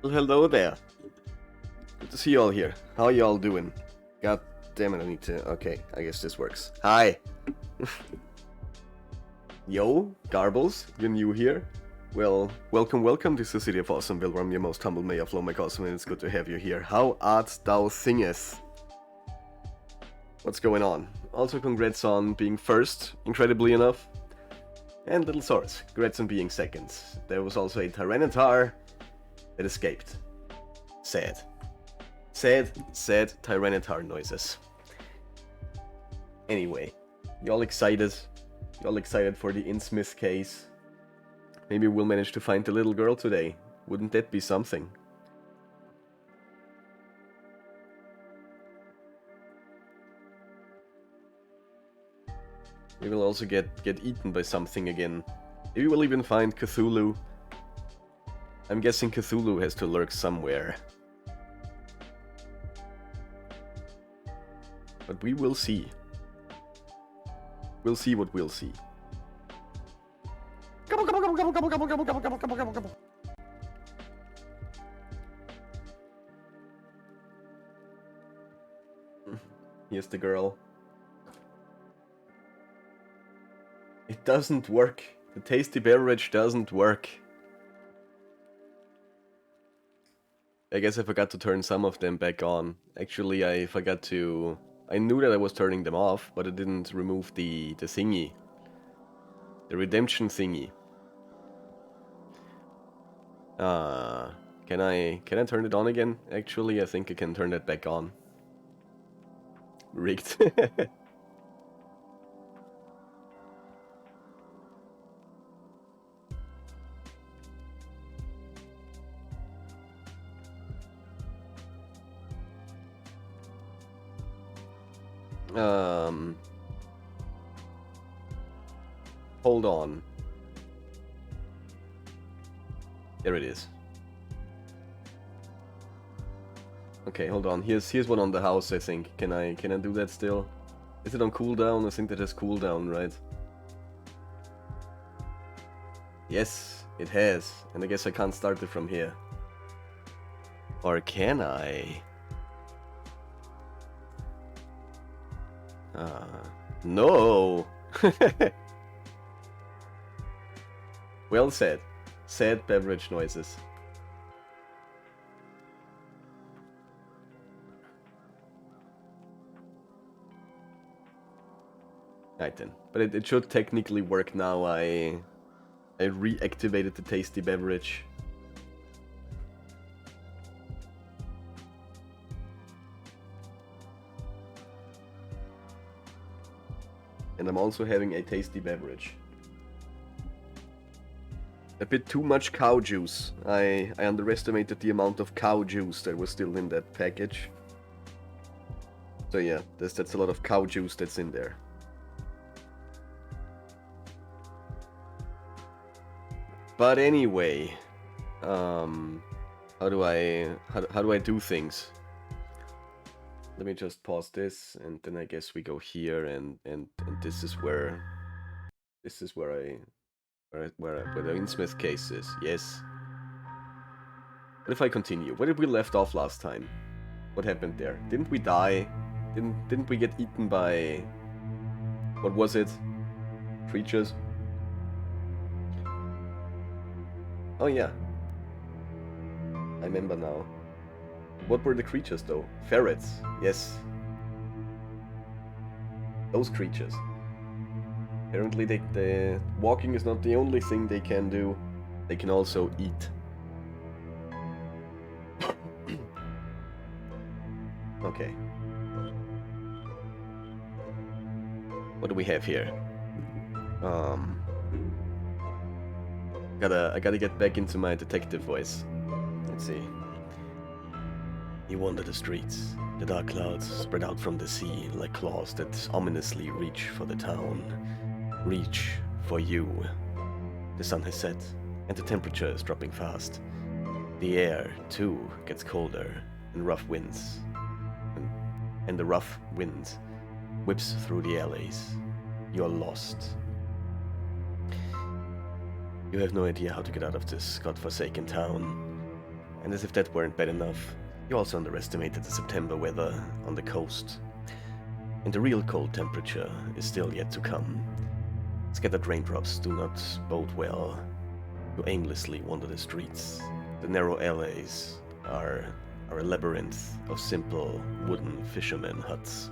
Well, hello there. Good to see you all here. How are you all doing? God damn it, I need to... Okay, I guess this works. Hi! Yo, Garbles, you're new here? Well, welcome. This is City of Awesomeville, where I'm your most humble mayor of Low Awesome, and it's good to have you here. How art thou singeth? What's going on? Also, congrats on being first, incredibly enough. And Little Source, congrats on being second. There was also a Tyranitar that escaped. Sad Tyranitar noises. Anyway, y'all excited? Y'all excited for the Innsmouth case? Maybe we'll manage to find the little girl today. Wouldn't that be something? We will also get eaten by something again. Maybe we'll even find Cthulhu. I'm guessing Cthulhu has to lurk somewhere. But we will see. We'll see what we'll see. Here's the girl. It doesn't work. The tasty beverage doesn't work. I guess I forgot to turn some of them back on. Actually, I forgot to... I knew that I was turning them off, but I didn't remove the thingy. The redemption thingy. Can I turn it on again? Actually, I think I can turn that back on. Rigged. Hold on. There it is. Okay, hold on. Here's one on the house, I think. Can I do that still? Is it on cooldown? I think that has cooldown, right? Yes, it has. And I guess I can't start it from here. Or can I? No! Well said. Sad beverage noises. Right then. But it should technically work now. I reactivated the tasty beverage. And I'm also having a tasty beverage. A bit too much cow juice. I underestimated the amount of cow juice that was still in that package. So yeah, that's a lot of cow juice that's in there. But anyway, how do I do things? Let me just pause this, and then I guess we go here, and this is where the Innsmouth case is. Yes. What if I continue? Where did we left off last time? What happened there? Didn't we die? Didn't we get eaten by... What was it? Creatures? Oh yeah. I remember now. What were the creatures though? Ferrets. Yes. Those creatures. Apparently the walking is not the only thing they can do. They can also eat. Okay. What do we have here? I gotta get back into my detective voice. Let's see. He wandered the streets. The dark clouds spread out from the sea like claws that ominously reach for the town. Reach for you. The sun has set, and the temperature is dropping fast. The air, too, gets colder, and rough winds. And the rough wind whips through the alleys. You're lost. You have no idea how to get out of this godforsaken town. And as if that weren't bad enough, you also underestimated the September weather on the coast. And the real cold temperature is still yet to come. Scattered raindrops do not bode well. You aimlessly wander the streets. The narrow alleys are a labyrinth of simple wooden fishermen huts.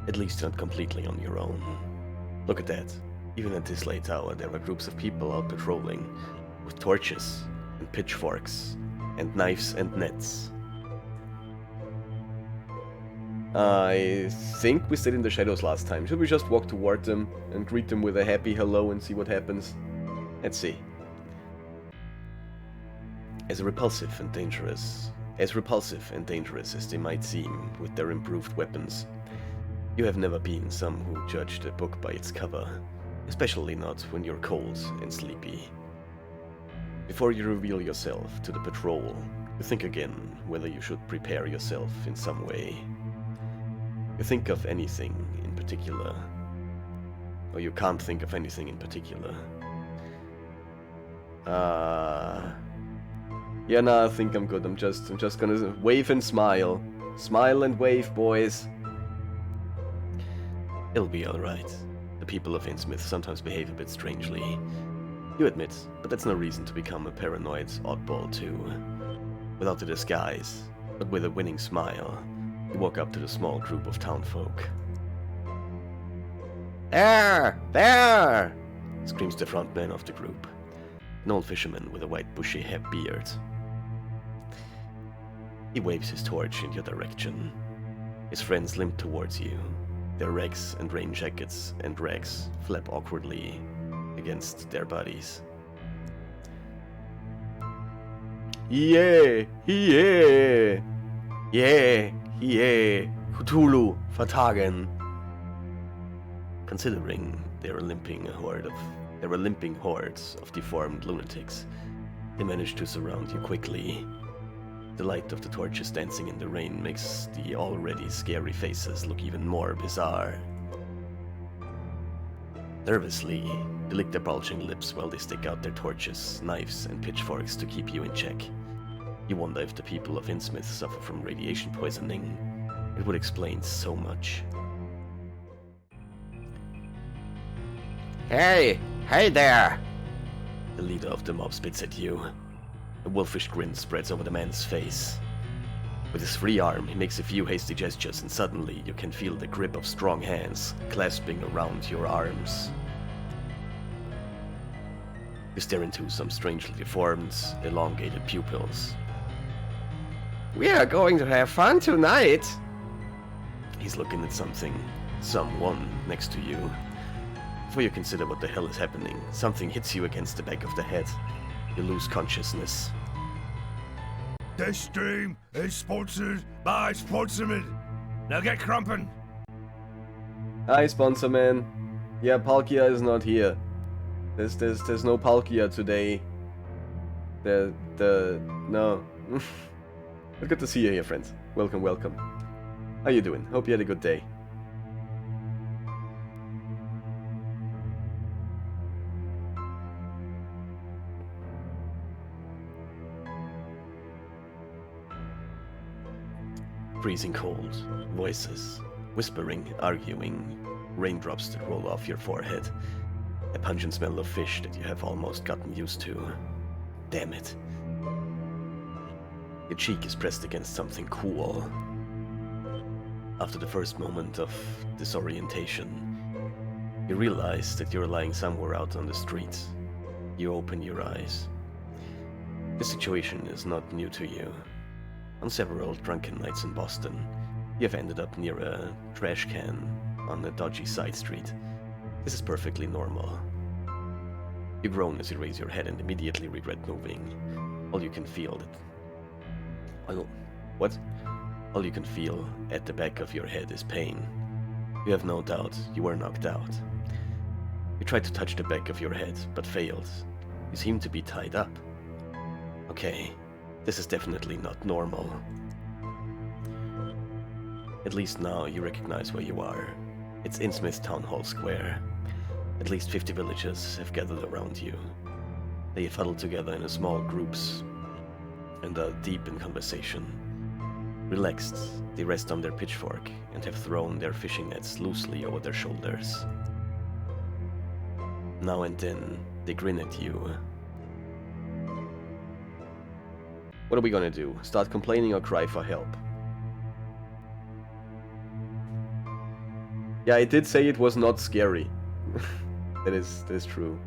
At least not completely on your own. Look at that. Even at this late hour, there are groups of people out patrolling, with torches and pitchforks and knives and nets. I think we stayed in the shadows last time. Should we just walk toward them and greet them with a happy hello and see what happens? Let's see. As repulsive and dangerous as they might seem with their improved weapons, you have never been some who judged a book by its cover, especially not when you're cold and sleepy. Before you reveal yourself to the patrol, you think again whether you should prepare yourself in some way. You think of anything in particular, or you can't think of anything in particular. Yeah, no, I think I'm good. I'm just gonna wave and smile. Smile and wave, boys. It'll be alright. The people of Innsmouth sometimes behave a bit strangely. You admit, but that's no reason to become a paranoid oddball too. Without the disguise, but with a winning smile, you walk up to the small group of townfolk. There! There! Screams the front man of the group, an old fisherman with a white bushy beard. He waves his torch in your direction. His friends limp towards you. Their rags and rain jackets and rags flap awkwardly against their bodies. Yeah! Yeah! Yeah! Yeah! Cthulhu! Vertagen! Considering they're a limping hordes of deformed lunatics, they manage to surround you quickly. The light of the torches dancing in the rain makes the already scary faces look even more bizarre. Nervously, they lick their bulging lips while they stick out their torches, knives, and pitchforks to keep you in check. You wonder if the people of Innsmouth suffer from radiation poisoning. It would explain so much. Hey! Hey there! The leader of the mob spits at you. A wolfish grin spreads over the man's face. With his free arm, he makes a few hasty gestures, and suddenly you can feel the grip of strong hands clasping around your arms. You stare into some strangely deformed, elongated pupils. We are going to have fun tonight! He's looking at someone next to you. Before you consider what the hell is happening, something hits you against the back of the head. You lose consciousness. This stream is sponsored by Sponsorman. Now get crumpin'. Hi, sponsor man. Yeah, Palkia is not here. There's no Palkia today. No. But good to see you here, friends. Welcome, welcome. How you doing? Hope you had a good day. Freezing cold, voices, whispering, arguing, raindrops that roll off your forehead, a pungent smell of fish that you have almost gotten used to. Damn it. Your cheek is pressed against something cool. After the first moment of disorientation, you realize that you're lying somewhere out on the street. You open your eyes. The situation is not new to you. On several drunken nights in Boston, you have ended up near a trash can on a dodgy side street. This is perfectly normal. You groan as you raise your head and immediately regret moving. All you can feel at the back of your head is pain. You have no doubt you were knocked out. You tried to touch the back of your head, but failed. You seem to be tied up. Okay. This is definitely not normal. At least now you recognize where you are. It's Innsmouth Town Hall Square. At least 50 villagers have gathered around you. They huddle together in small groups and are deep in conversation. Relaxed, they rest on their pitchfork and have thrown their fishing nets loosely over their shoulders. Now and then, they grin at you. What are we gonna do? Start complaining or cry for help? Yeah, I did say it was not scary. That is true.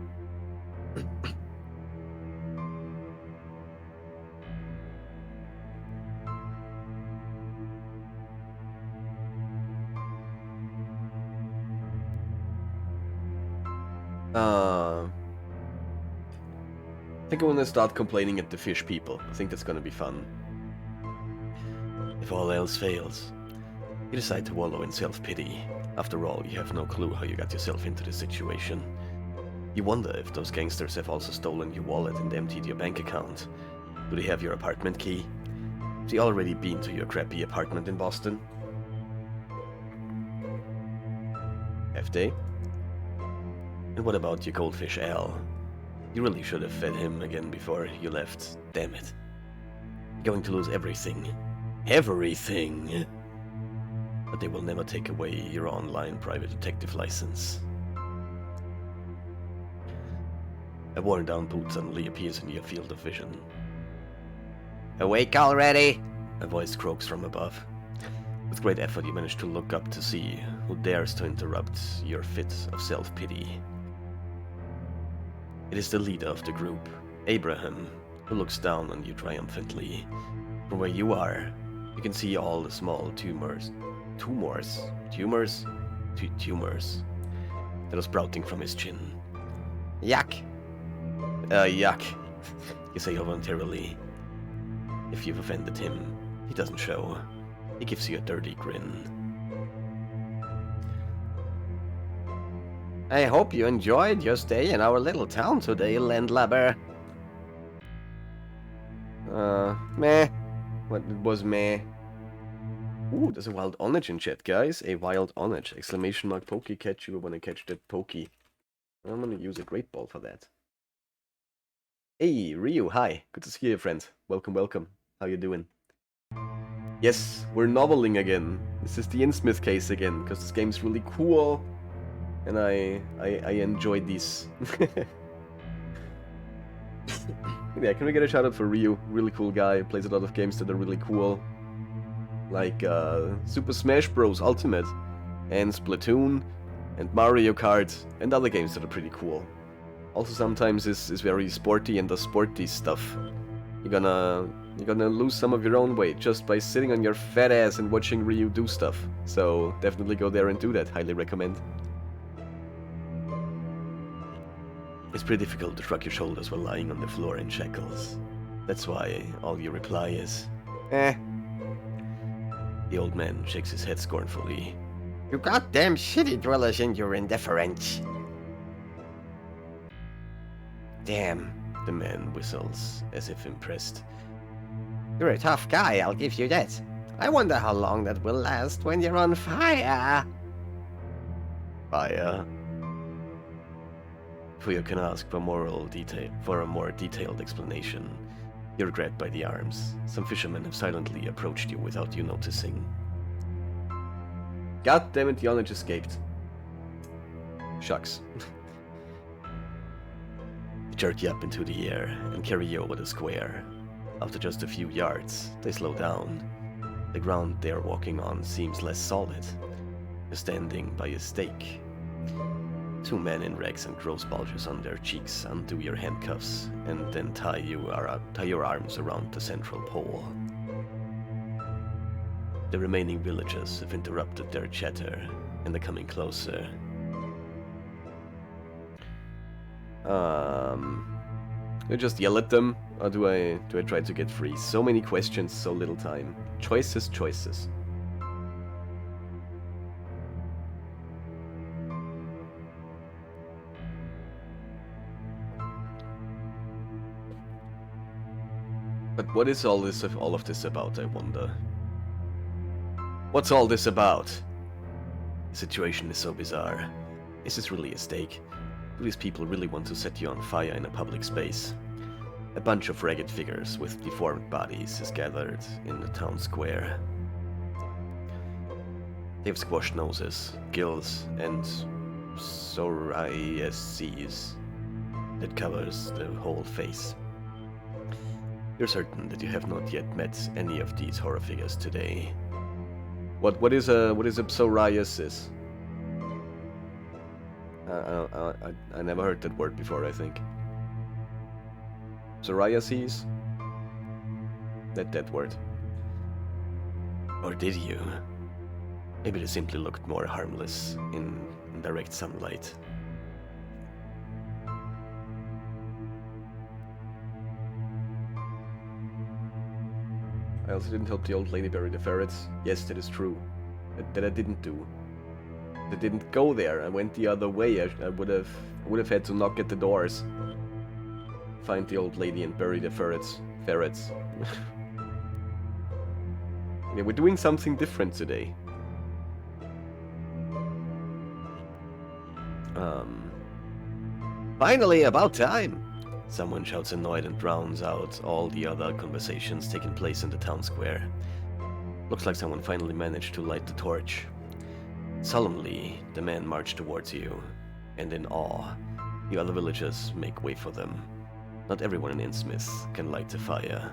I think I want to start complaining at the fish people. I think that's gonna be fun. If all else fails, you decide to wallow in self-pity. After all, you have no clue how you got yourself into this situation. You wonder if those gangsters have also stolen your wallet and emptied your bank account. Do they have your apartment key? Have they already been to your crappy apartment in Boston? Have they? And what about your goldfish Al? You really should have fed him again before you left. Damn it. You're going to lose everything. Everything! But they will never take away your online private detective license. A worn-down boot suddenly appears in your field of vision. Awake already? A voice croaks from above. With great effort you manage to look up to see who dares to interrupt your fit of self-pity. It is the leader of the group, Abraham, who looks down on you triumphantly. From where you are, you can see all the small tumors that are sprouting from his chin. Yuck! Yuck, you say involuntarily. If you've offended him, he doesn't show. He gives you a dirty grin. I hope you enjoyed your stay in our little town today, landlubber. Meh. What was meh? Ooh, there's a wild onage in chat, guys. A wild onage. Exclamation mark pokey catch you when I catch that pokey. I'm gonna use a great ball for that. Hey, Ryu, hi. Good to see you, friend. Welcome, welcome. How you doing? Yes, we're noveling again. This is the Innsmouth Case again, because this game's really cool. And I enjoyed these. Yeah, can we get a shout out for Ryu? Really cool guy, plays a lot of games that are really cool. Like Super Smash Bros. Ultimate, and Splatoon, and Mario Kart, and other games that are pretty cool. Also sometimes is very sporty and does sporty stuff. You're gonna lose some of your own weight just by sitting on your fat ass and watching Ryu do stuff. So definitely go there and do that, highly recommend. It's pretty difficult to shrug your shoulders while lying on the floor in shackles. That's why all you reply is, eh. The old man shakes his head scornfully. You goddamn city dwellers and your indifference. Damn, the man whistles, as if impressed. You're a tough guy, I'll give you that. I wonder how long that will last when you're on fire. Fire? Before you can ask for a more detailed explanation, you're grabbed by the arms. Some fishermen have silently approached you without you noticing. God damn it, the onage escaped. Shucks. They jerk you up into the air and carry you over the square. After just a few yards, they slow down. The ground they're walking on seems less solid. You're standing by a stake. Two men in rags and gross bulges on their cheeks undo your handcuffs and then tie your arms around the central pole. The remaining villagers have interrupted their chatter and are coming closer. Do I just yell at them, or do I try to get free? So many questions, so little time. Choices. But what is all of this about, I wonder? What's all this about? The situation is so bizarre. Is this really a stake? Do these people really want to set you on fire in a public space? A bunch of ragged figures with deformed bodies is gathered in the town square. They have squashed noses, gills, and psoriasis that covers the whole face. You're certain that you have not yet met any of these horror figures today. What is a psoriasis? I never heard that word before, I think. Psoriasis? That word. Or did you? Maybe they simply looked more harmless in direct sunlight. I also didn't help the old lady bury the ferrets. Yes, that is true. That I didn't do. I didn't go there. I went the other way. I would have had to knock at the doors, find the old lady, and bury the ferrets. Yeah, we're doing something different today. Finally, about time! Someone shouts annoyed and drowns out all the other conversations taking place in the town square. Looks like someone finally managed to light the torch. Solemnly, the men march towards you, and in awe, the other villagers make way for them. Not everyone in Innsmouth can light a fire.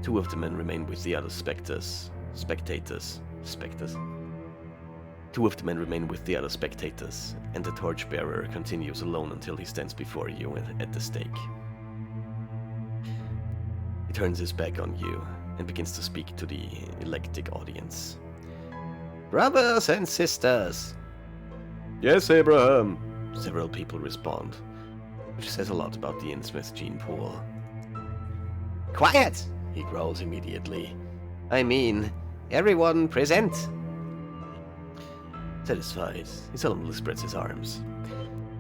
Two of the men remain with the other spectators. Two of the men remain with the other spectators, and the torchbearer continues alone until he stands before you at the stake. He turns his back on you and begins to speak to the electric audience. Brothers and sisters! Yes, Abraham! Several people respond, which says a lot about the Innsmouth gene pool. Quiet! He growls immediately. I mean, everyone present! Satisfied, he solemnly spreads his arms.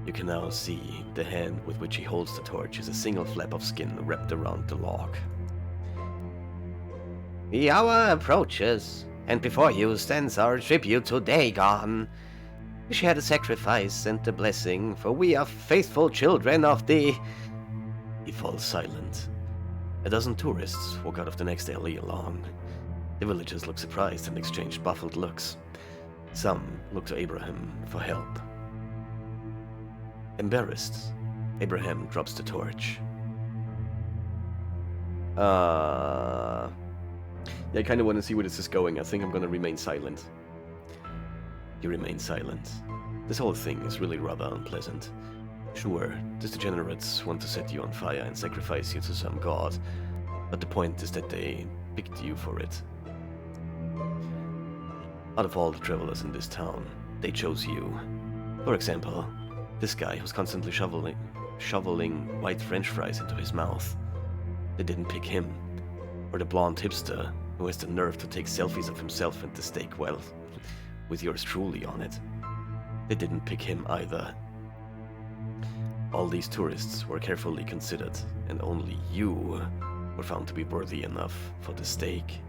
You can now see the hand with which he holds the torch is a single flap of skin wrapped around the log. The hour approaches, and before you stands our tribute to Dagon. We share the sacrifice and the blessing, for we are faithful children of the... He falls silent. A dozen tourists walk out of the next alley along. The villagers look surprised and exchange baffled looks. Some look to Abraham for help. Embarrassed, Abraham drops the torch. Yeah, I kind of want to see where this is going. I think I'm going to remain silent. You remain silent. This whole thing is really rather unpleasant. Sure, these degenerates want to set you on fire and sacrifice you to some god, but the point is that they picked you for it. Out of all the travelers in this town, they chose you. For example, this guy who's constantly shoveling white french fries into his mouth. They didn't pick him. Or the blonde hipster who has the nerve to take selfies of himself and the steak, well, with yours truly on it. They didn't pick him either. All these tourists were carefully considered, and only you were found to be worthy enough for the stake.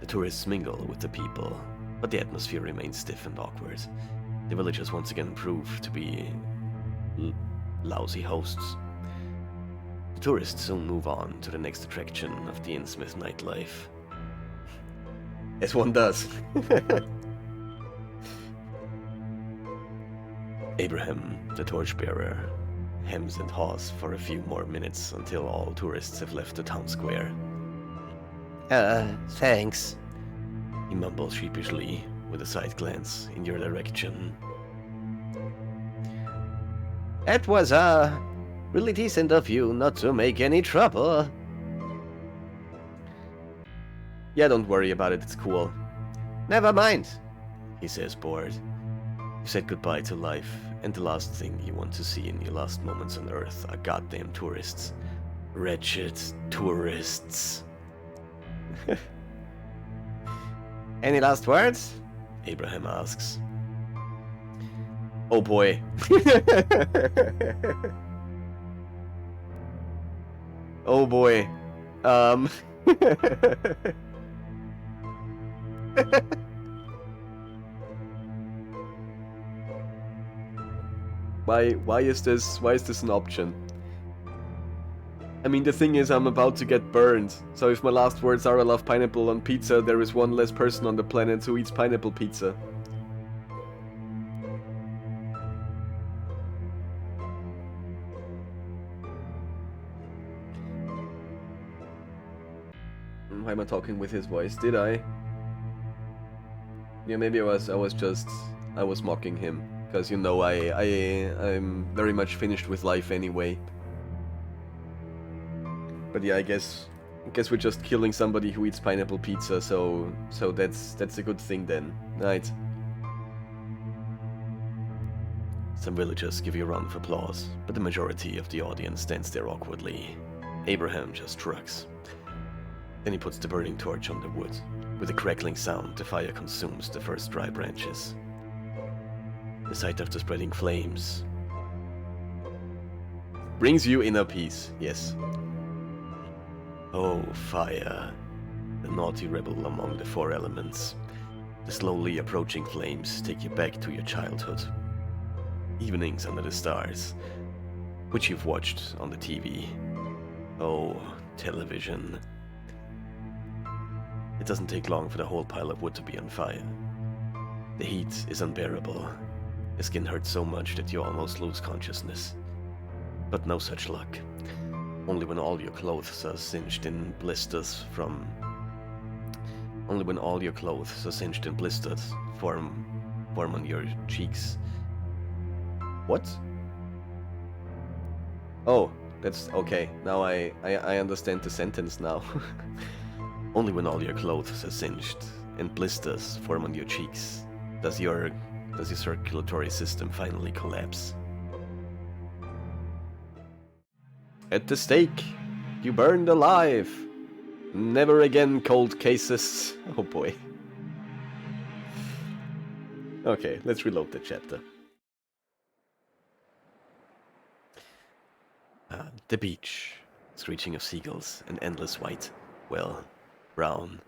The tourists mingle with the people, but the atmosphere remains stiff and awkward. The villagers once again prove to be lousy hosts. The tourists soon move on to the next attraction of the Innsmouth nightlife. As one does. Abraham, the torchbearer, hems and haws for a few more minutes until all tourists have left the town square. Thanks, he mumbles sheepishly with a side glance in your direction. That was, really decent of you not to make any trouble. Yeah, don't worry about it, it's cool. Never mind, he says, bored. You said goodbye to life, and the last thing you want to see in your last moments on Earth are goddamn tourists. Wretched tourists. Any last words? Abraham asks. Oh boy. Oh boy. Why is this an option? I mean, the thing is, I'm about to get burned, so if my last words are I love pineapple on pizza, there is one less person on the planet who eats pineapple pizza. Why am I talking with his voice? Did I? Yeah, maybe I was mocking him. Because, you know, I'm very much finished with life anyway. But yeah, I guess we're just killing somebody who eats pineapple pizza, so that's a good thing then, right? Some villagers give you a round of applause, but the majority of the audience stands there awkwardly. Abraham just shrugs. Then he puts the burning torch on the wood. With a crackling sound, the fire consumes the first dry branches. The sight of the spreading flames brings you inner peace, yes. Oh, fire, the naughty rebel among the four elements. The slowly approaching flames take you back to your childhood. Evenings under the stars, which you've watched on the TV. Oh, television. It doesn't take long for the whole pile of wood to be on fire. The heat is unbearable. Your skin hurts so much that you almost lose consciousness. But no such luck. Only when all your clothes are singed in blisters form on your cheeks. What? Oh, that's okay. Now I understand the sentence now. Only when all your clothes are singed and blisters form on your cheeks does your circulatory system finally collapse. At the stake, you burned alive. Never again cold cases. Oh boy. Okay, let's reload the chapter. The beach. Screeching of seagulls and endless white. Well, brown.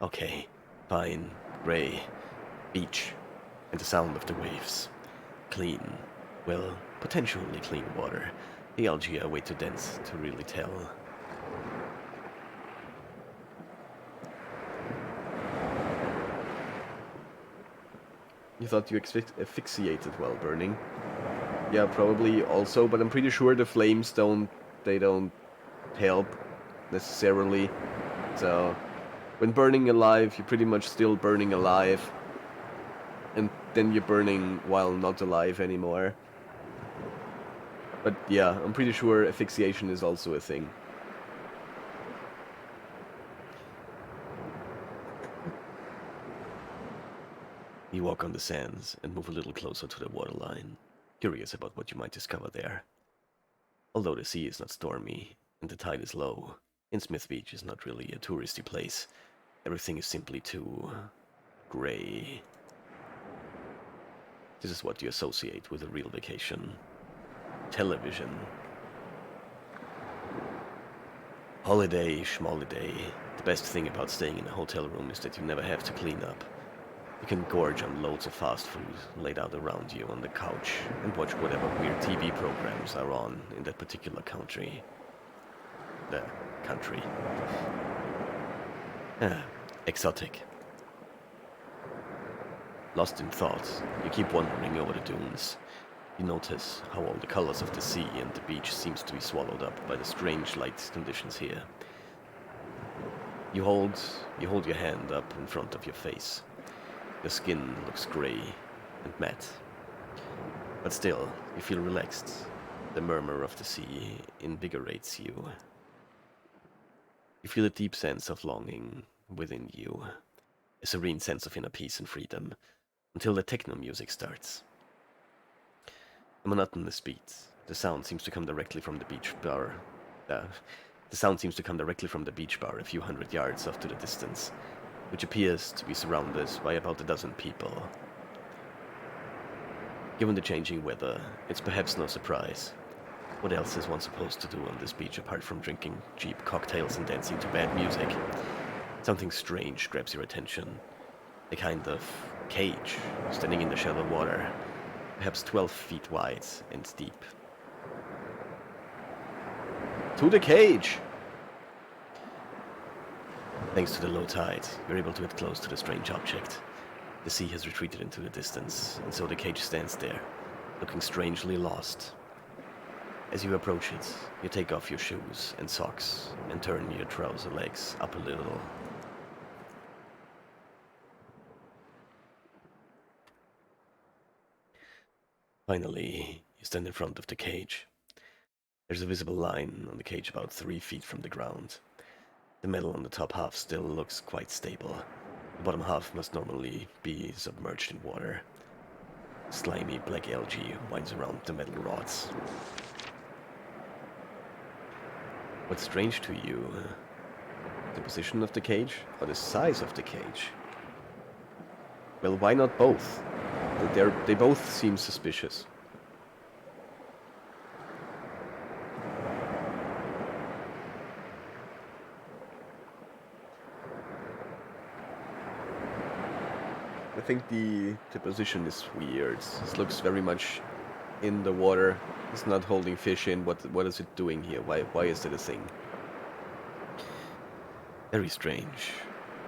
Okay, fine, grey. Beach. And the sound of the waves. Clean. Well, potentially clean water. The algae are way too dense to really tell. You thought you asphyxiated while burning? Yeah, probably also, but I'm pretty sure the flames don't help necessarily. So, when burning alive, you're pretty much still burning alive. And then you're burning while not alive anymore. But yeah, I'm pretty sure asphyxiation is also a thing. You walk on the sands and move a little closer to the waterline, curious about what you might discover there. Although the sea is not stormy and the tide is low, Innsmouth Beach is not really a touristy place. Everything is simply too grey. This is what you associate with a real vacation. Television. Holiday, schmoliday. The best thing about staying in a hotel room is that you never have to clean up. You can gorge on loads of fast food laid out around you on the couch and watch whatever weird TV programs are on in that particular country. The country. Exotic. Lost in thought, you keep wandering over the dunes. You notice how all the colors of the sea and the beach seems to be swallowed up by the strange light conditions here. You hold your hand up in front of your face. Your skin looks grey and matte. But still, you feel relaxed. The murmur of the sea invigorates you. You feel a deep sense of longing within you. A serene sense of inner peace and freedom. Until the techno music starts. A monotonous beat. The sound seems to come directly from the beach bar. The sound seems to come directly from the beach bar a few hundred yards off to the distance, which appears to be surrounded by about a dozen people. Given the changing weather, it's perhaps no surprise. What else is one supposed to do on this beach apart from drinking cheap cocktails and dancing to bad music? Something strange grabs your attention. A kind of cage standing in the shallow water. perhaps 12 feet wide and deep. To the cage! Thanks to the low tide, you're able to get close to the strange object. The sea has retreated into the distance, and so the cage stands there, looking strangely lost. As you approach it, you take off your shoes and socks and turn your trouser legs up a little. Finally, you stand in front of the cage. There's a visible line on the cage about 3 feet from the ground. The metal on the top half still looks quite stable. The bottom half must normally be submerged in water. Slimy black algae winds around the metal rods. What's strange to you? The position of the cage or the size of the cage? Well, why not both? They both seem suspicious. I think the position is weird. This looks very much in the water. It's not holding fish in. What is it doing here? Why is it a thing? Very strange.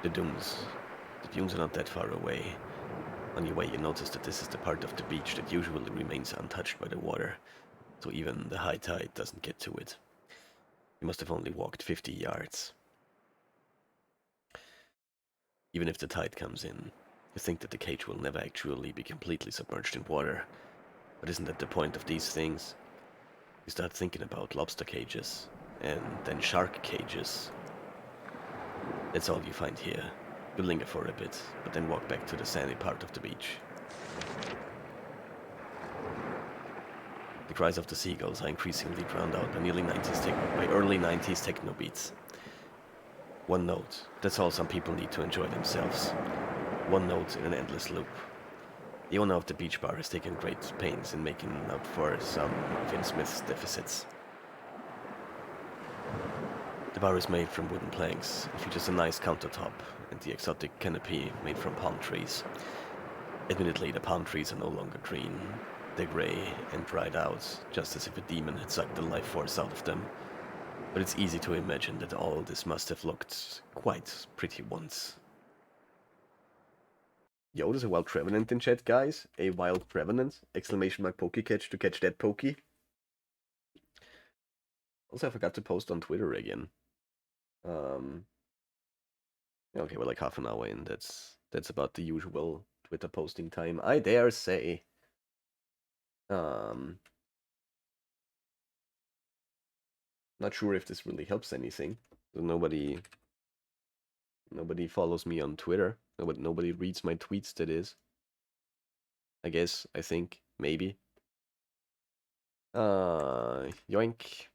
The dunes. The dunes are not that far away. On your way, you notice that this is the part of the beach that usually remains untouched by the water, so even the high tide doesn't get to it. You must have only walked 50 yards. Even if the tide comes in, you think that the cage will never actually be completely submerged in water. But isn't that the point of these things? You start thinking about lobster cages, and then shark cages. That's all you find here. You linger for a bit, but then walk back to the sandy part of the beach. The cries of the seagulls are increasingly drowned out by early 90s techno beats. One note, that's all some people need to enjoy themselves. One note in an endless loop. The owner of the beach bar has taken great pains in making up for some of Innsmouth's deficits. The bar is made from wooden planks and features a nice countertop and the exotic canopy made from palm trees. Admittedly, the palm trees are no longer green. They're grey and dried out, just as if a demon had sucked the life force out of them. But it's easy to imagine that all this must have looked quite pretty once. Yo, there's a wild revenant in chat, guys. A wild revenant! Exclamation mark Pokecatch to catch that Pokey. Also, I forgot to post on Twitter again. Okay, we're like half an hour in. That's about the usual Twitter posting time, I dare say. Not sure if this really helps anything. Nobody follows me on Twitter. Nobody reads my tweets, that is. I guess, I think, maybe. Yoink.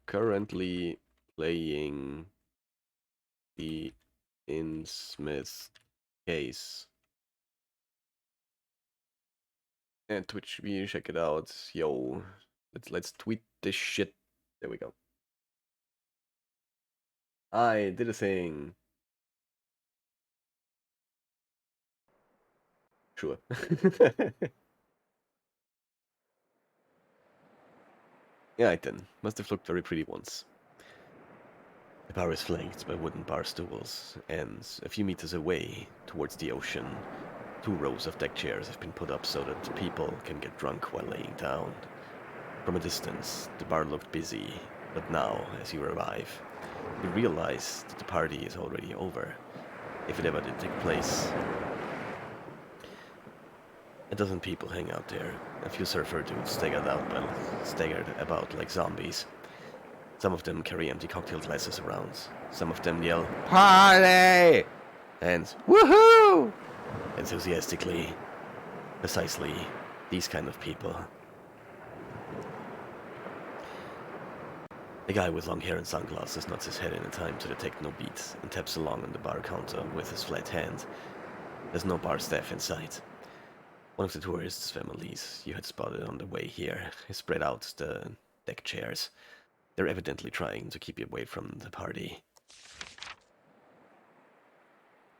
Currently playing the Innsmouth Case. And Twitch, you check it out. Yo, let's tweet this shit. There we go. I did a thing. Sure. Yeah, I then. Must have looked very pretty once. The bar is flanked by wooden bar stools, and a few meters away, towards the ocean, 2 rows of deck chairs have been put up so that people can get drunk while laying down. From a distance, the bar looked busy, but now, as you arrive, you realize that the party is already over, if it ever did take place. A dozen people hang out there. A few surfer dudes staggered about like zombies. Some of them carry empty cocktail glasses around. Some of them yell, "Party!" and "Woohoo!" enthusiastically. Precisely these kind of people. The guy with long hair and sunglasses nods his head in time to the techno beat and taps along on the bar counter with his flat hand. There's no bar staff in sight. One of the tourists' families you had spotted on the way here has spread out the deck chairs. They're evidently trying to keep you away from the party.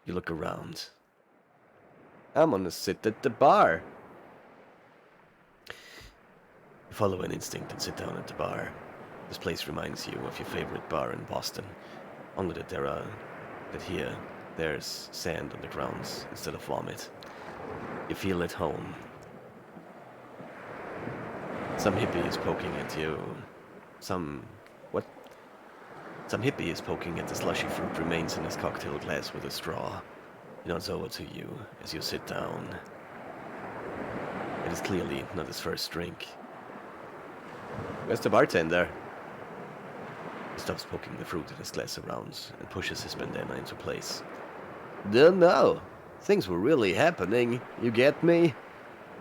You look around. I'm gonna sit at the bar. You follow an instinct and sit down at the bar. This place reminds you of your favorite bar in Boston, only that here there's sand on the grounds instead of vomit. You feel at home. Some hippie is poking at you. Some hippie is poking at the slushy fruit remains in his cocktail glass with a straw. He nods over to you as you sit down. It is clearly not his first drink. Where's the bartender? He stops poking the fruit in his glass around and pushes his bandana into place. Don't know. Things were really happening, you get me?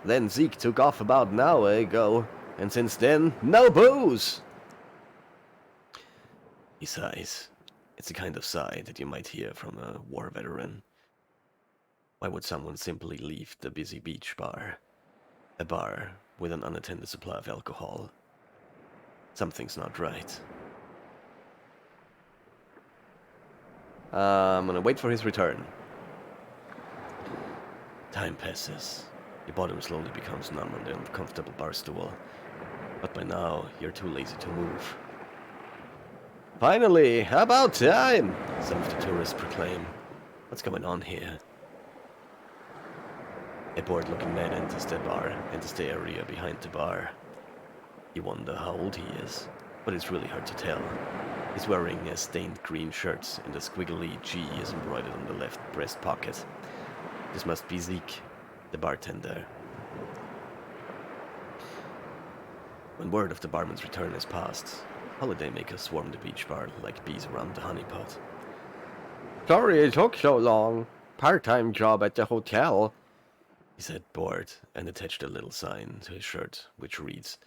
Then Zeke took off about an hour ago, and since then, no booze! He sighs. It's the kind of sigh that you might hear from a war veteran. Why would someone simply leave the busy beach bar? A bar with an unattended supply of alcohol. Something's not right. I'm gonna wait for his return. Time passes. Your bottom slowly becomes numb on the uncomfortable bar stool. But by now, you're too lazy to move. Finally! About time! Some of the tourists proclaim. What's going on here? A bored-looking man enters the area behind the bar. You wonder how old he is, but it's really hard to tell. He's wearing a stained green shirt and a squiggly G is embroidered on the left breast pocket. This must be Zeke, the bartender. When word of the barman's return is passed, holidaymakers swarm the beach bar like bees around the honeypot. Sorry it took so long. Part-time job at the hotel, he said, bored, and attached a little sign to his shirt, which reads,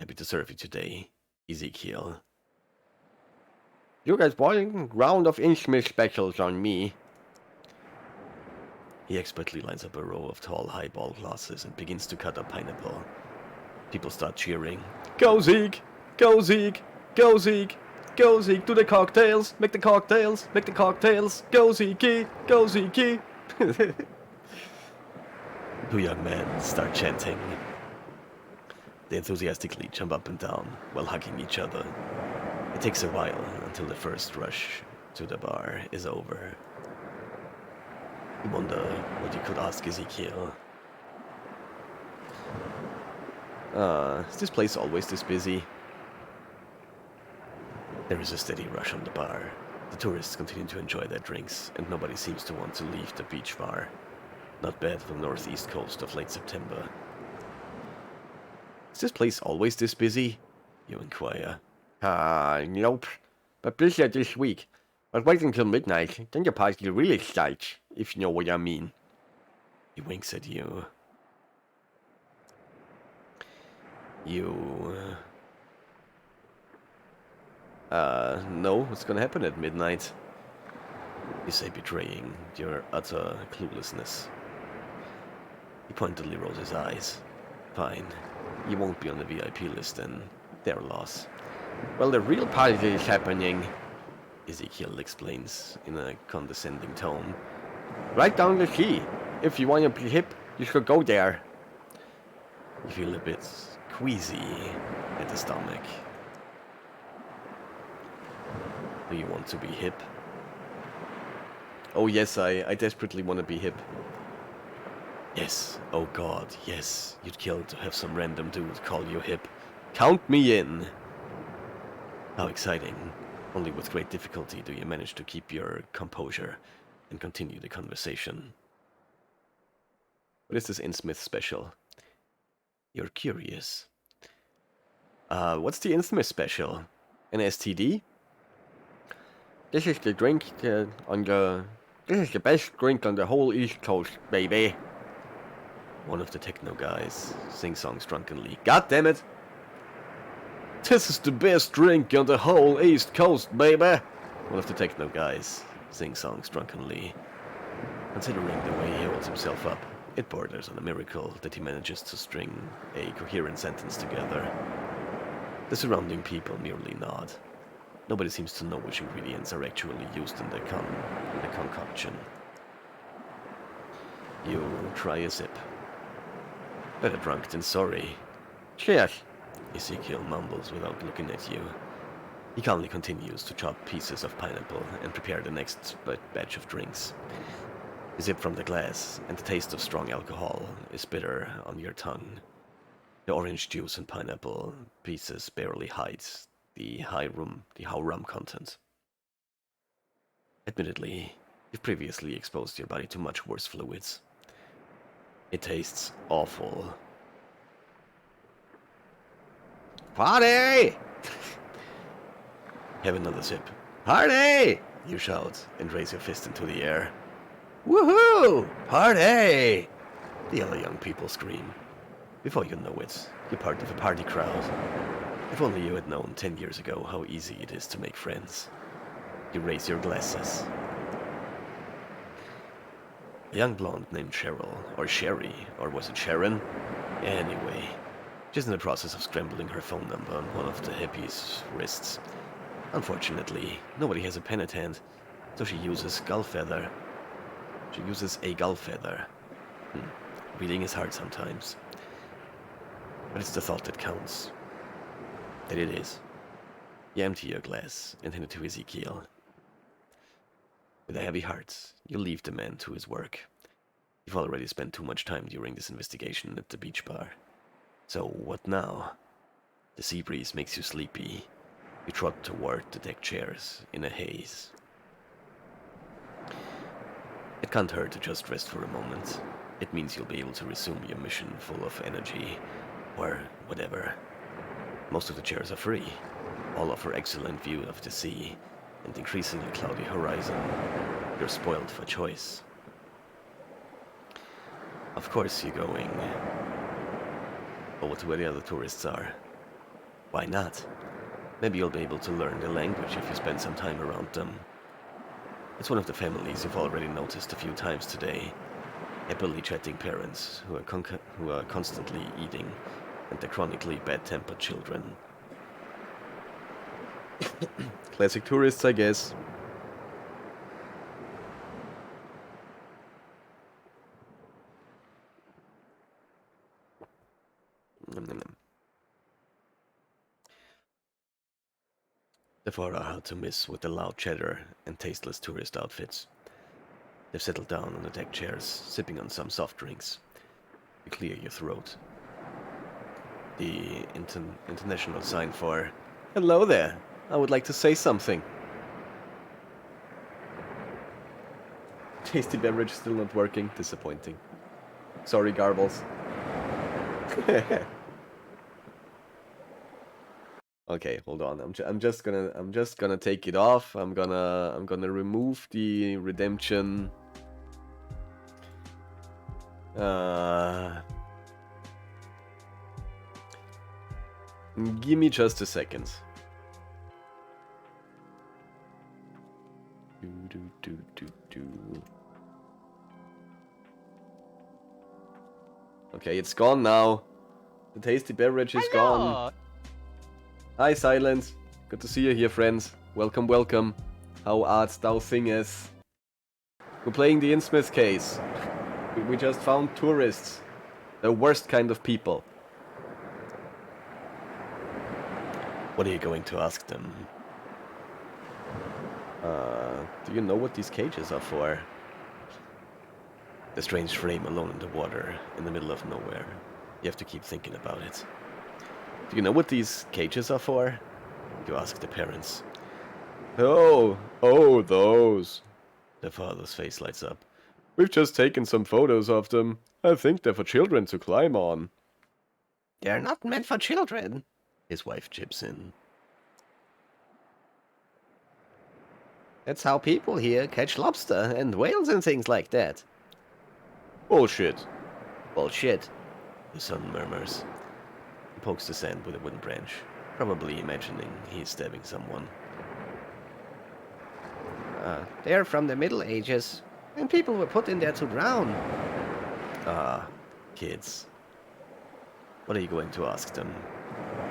Happy to serve you today, Ezekiel. You guys one round of Innsmouth specials on me. He expertly lines up a row of tall highball glasses and begins to cut a pineapple. People start cheering. Go Zeke! Go Zeke! Go Zeke! Go Zeke! Do the cocktails! Make the cocktails! Make the cocktails! Go Zeke! Go Zeke! Two young men start chanting. They enthusiastically jump up and down while hugging each other. It takes a while until the first rush to the bar is over. You wonder what you could ask Ezekiel. Is this place always this busy? There is a steady rush on the bar. The tourists continue to enjoy their drinks, and nobody seems to want to leave the beach bar. Not bad for the northeast coast of late September. Is this place always this busy? You inquire. Nope. But busier this week. But wait until midnight, then the party really starts, if you know what I mean. He winks at you. You... know what's gonna happen at midnight. You say, betraying your utter cluelessness. He pointedly rolls his eyes. Fine. You won't be on the VIP list then. Their loss. Well, the real party is happening, Ezekiel explains in a condescending tone. Right down the key. If you want to be hip, you should go there. You feel a bit queasy at the stomach. Do you want to be hip? Oh yes, I desperately want to be hip. Yes, oh god, yes. You'd kill to have some random dude call you hip. Count me in! How exciting. Only with great difficulty do you manage to keep your composure and continue the conversation. What is this Innsmouth special? You're curious. What's the Innsmouth special? An STD? This is the drink this is the best drink on the whole East Coast, baby. One of the techno guys sing-songs drunkenly. God damn it! This is the best drink on the whole East Coast, baby! One of the techno guys sing-songs drunkenly. Considering the way he holds himself up, it borders on a miracle that he manages to string a coherent sentence together. The surrounding people merely nod. Nobody seems to know which ingredients are actually used in the concoction. You try a sip. Better drunk than sorry. Cheers. Ezekiel mumbles without looking at you. He calmly continues to chop pieces of pineapple and prepare the next batch of drinks. You sip from the glass, and the taste of strong alcohol is bitter on your tongue. The orange juice and pineapple pieces barely hides the high rum content. Admittedly, you've previously exposed your body to much worse fluids. It tastes awful. Party! Have another sip. Party! You shout and raise your fist into the air. Woohoo! Party! The other young people scream. Before you know it, you're part of a party crowd. If only you had known 10 years ago how easy it is to make friends. You raise your glasses. A young blonde named Cheryl, or Sherry, or was it Sharon? Anyway, she's in the process of scrambling her phone number on one of the hippie's wrists. Unfortunately, nobody has a pen at hand, so she uses gull feather. She uses a gull feather. Reading is hard sometimes. But it's the thought that counts. That it is. You empty your glass and hand it to Ezekiel. With a heavy heart, you leave the man to his work. You've already spent too much time during this investigation at the beach bar. So what now? The sea breeze makes you sleepy. You trot toward the deck chairs in a haze. It can't hurt to just rest for a moment. It means you'll be able to resume your mission full of energy, or whatever. Most of the chairs are free. All offer excellent view of the sea and increasingly cloudy horizon. You're spoiled for choice. Of course you're going over to where the other tourists are. Why not? Maybe you'll be able to learn the language if you spend some time around them. It's one of the families you've already noticed a few times today. Happily chatting parents who are constantly eating, and the chronically bad-tempered children. Classic tourists, I guess. The four are hard to miss with the loud chatter and tasteless tourist outfits. They've settled down on the deck chairs, sipping on some soft drinks. You clear your throat. The international sign for "Hello there, I would like to say something." Tasty beverage still not working. Disappointing. Sorry, Garbles. Okay, hold on. I'm just gonna take it off. I'm gonna remove the redemption. Give me just a second. Okay, it's gone now. The tasty beverage is gone. Hi, Silence. Good to see you here, friends. Welcome, welcome. How art thou thingeth? We're playing the Innsmouth Case. We just found tourists. The worst kind of people. What are you going to ask them? Do you know what these cages are for? The strange frame alone in the water, in the middle of nowhere. You have to keep thinking about it. Do you know what these cages are for? You ask the parents. Oh, those. The father's face lights up. We've just taken some photos of them. I think they're for children to climb on. They're not meant for children. His wife chips in. That's how people here catch lobster and whales and things like that. Bullshit. Bullshit. The son murmurs. He pokes the sand with a wooden branch, probably imagining he's stabbing someone. They're from the Middle Ages, and people were put in there to drown. Ah, kids. What are you going to ask them?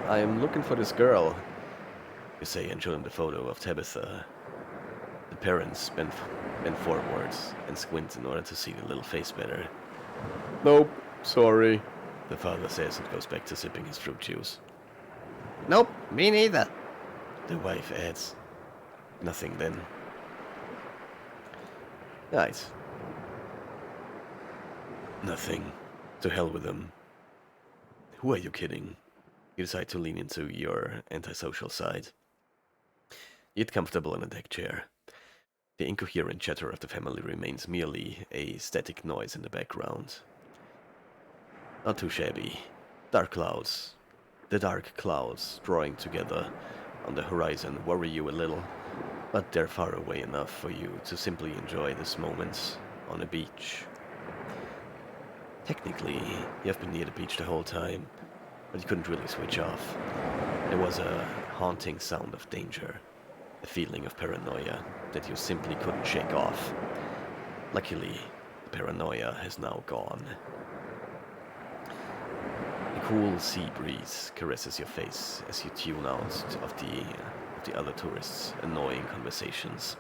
I'm looking for this girl, you say, and show them the photo of Tabitha. The The parents bend forwards and squint in order to see the little face better. Nope, sorry, the father says and goes back to sipping his fruit juice. Nope, me neither. The wife adds. Nothing then. Right. Nothing. To hell with them. Who are you kidding? You decide to lean into your antisocial side. You get comfortable in a deck chair. The incoherent chatter of the family remains merely a static noise in the background. Not too shabby. Dark clouds. The dark clouds drawing together on the horizon worry you a little, but they're far away enough for you to simply enjoy this moment on a beach. Technically, you have been near the beach the whole time, but you couldn't really switch off. There was a haunting sound of danger, a feeling of paranoia that you simply couldn't shake off. Luckily, the paranoia has now gone. The cool sea breeze caresses your face as you tune out of the other tourists' annoying conversations.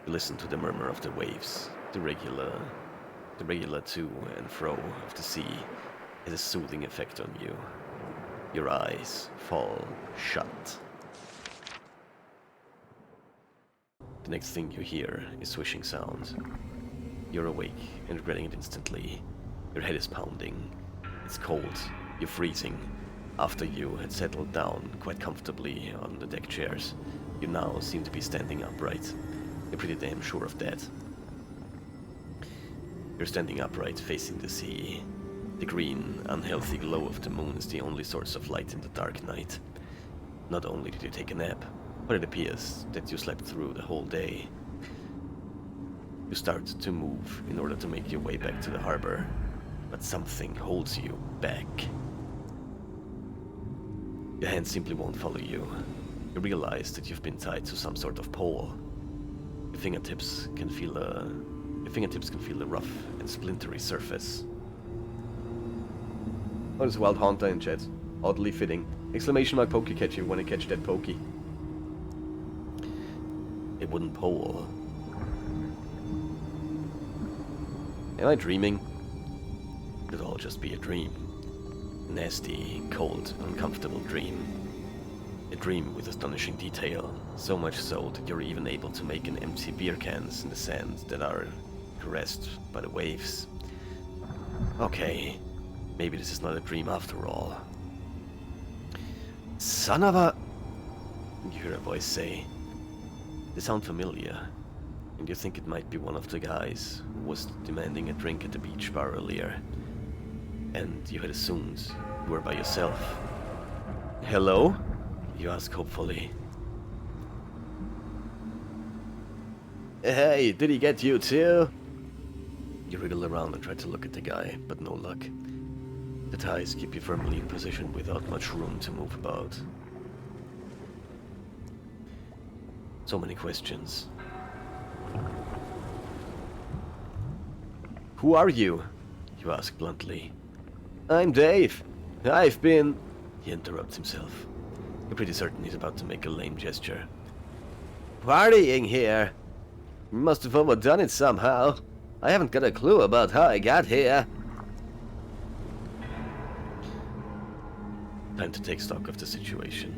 You listen to the murmur of the waves, the regular to and fro of the sea has a soothing effect on you. Your eyes fall shut. The next thing you hear is swishing sound. You're awake and regretting it instantly. Your head is pounding. It's cold. You're freezing. After you had settled down quite comfortably on the deck chairs, you now seem to be standing upright. You're pretty damn sure of that. You're standing upright, facing the sea. The green, unhealthy glow of the moon is the only source of light in the dark night. Not only did you take a nap, but it appears that you slept through the whole day. You start to move in order to make your way back to the harbor, but something holds you back. Your hands simply won't follow you. You realize that you've been tied to some sort of pole. Your fingertips can feel a rough and splintery surface. Oh, there's a wild haunter in chat. Oddly fitting. Exclamation mark pokey catch you when I catch that pokey. A wooden pole. Am I dreaming? Could all just be a dream. A nasty, cold, uncomfortable dream. A dream with astonishing detail, so much so that you're even able to make an empty beer cans in the sand that are caressed by the waves. Okay, maybe this is not a dream after all. Son of a... You hear a voice say. They sound familiar, and you think it might be one of the guys who was demanding a drink at the beach bar earlier. And you had assumed you were by yourself. Hello? You ask hopefully. Hey, did he get you too? You wriggle around and try to look at the guy, but no luck. The ties keep you firmly in position without much room to move about. So many questions. Who are you? You ask bluntly. I'm Dave. I've been... He interrupts himself. You're pretty certain he's about to make a lame gesture. Partying here. You must have overdone it somehow. I haven't got a clue about how I got here. Time to take stock of the situation.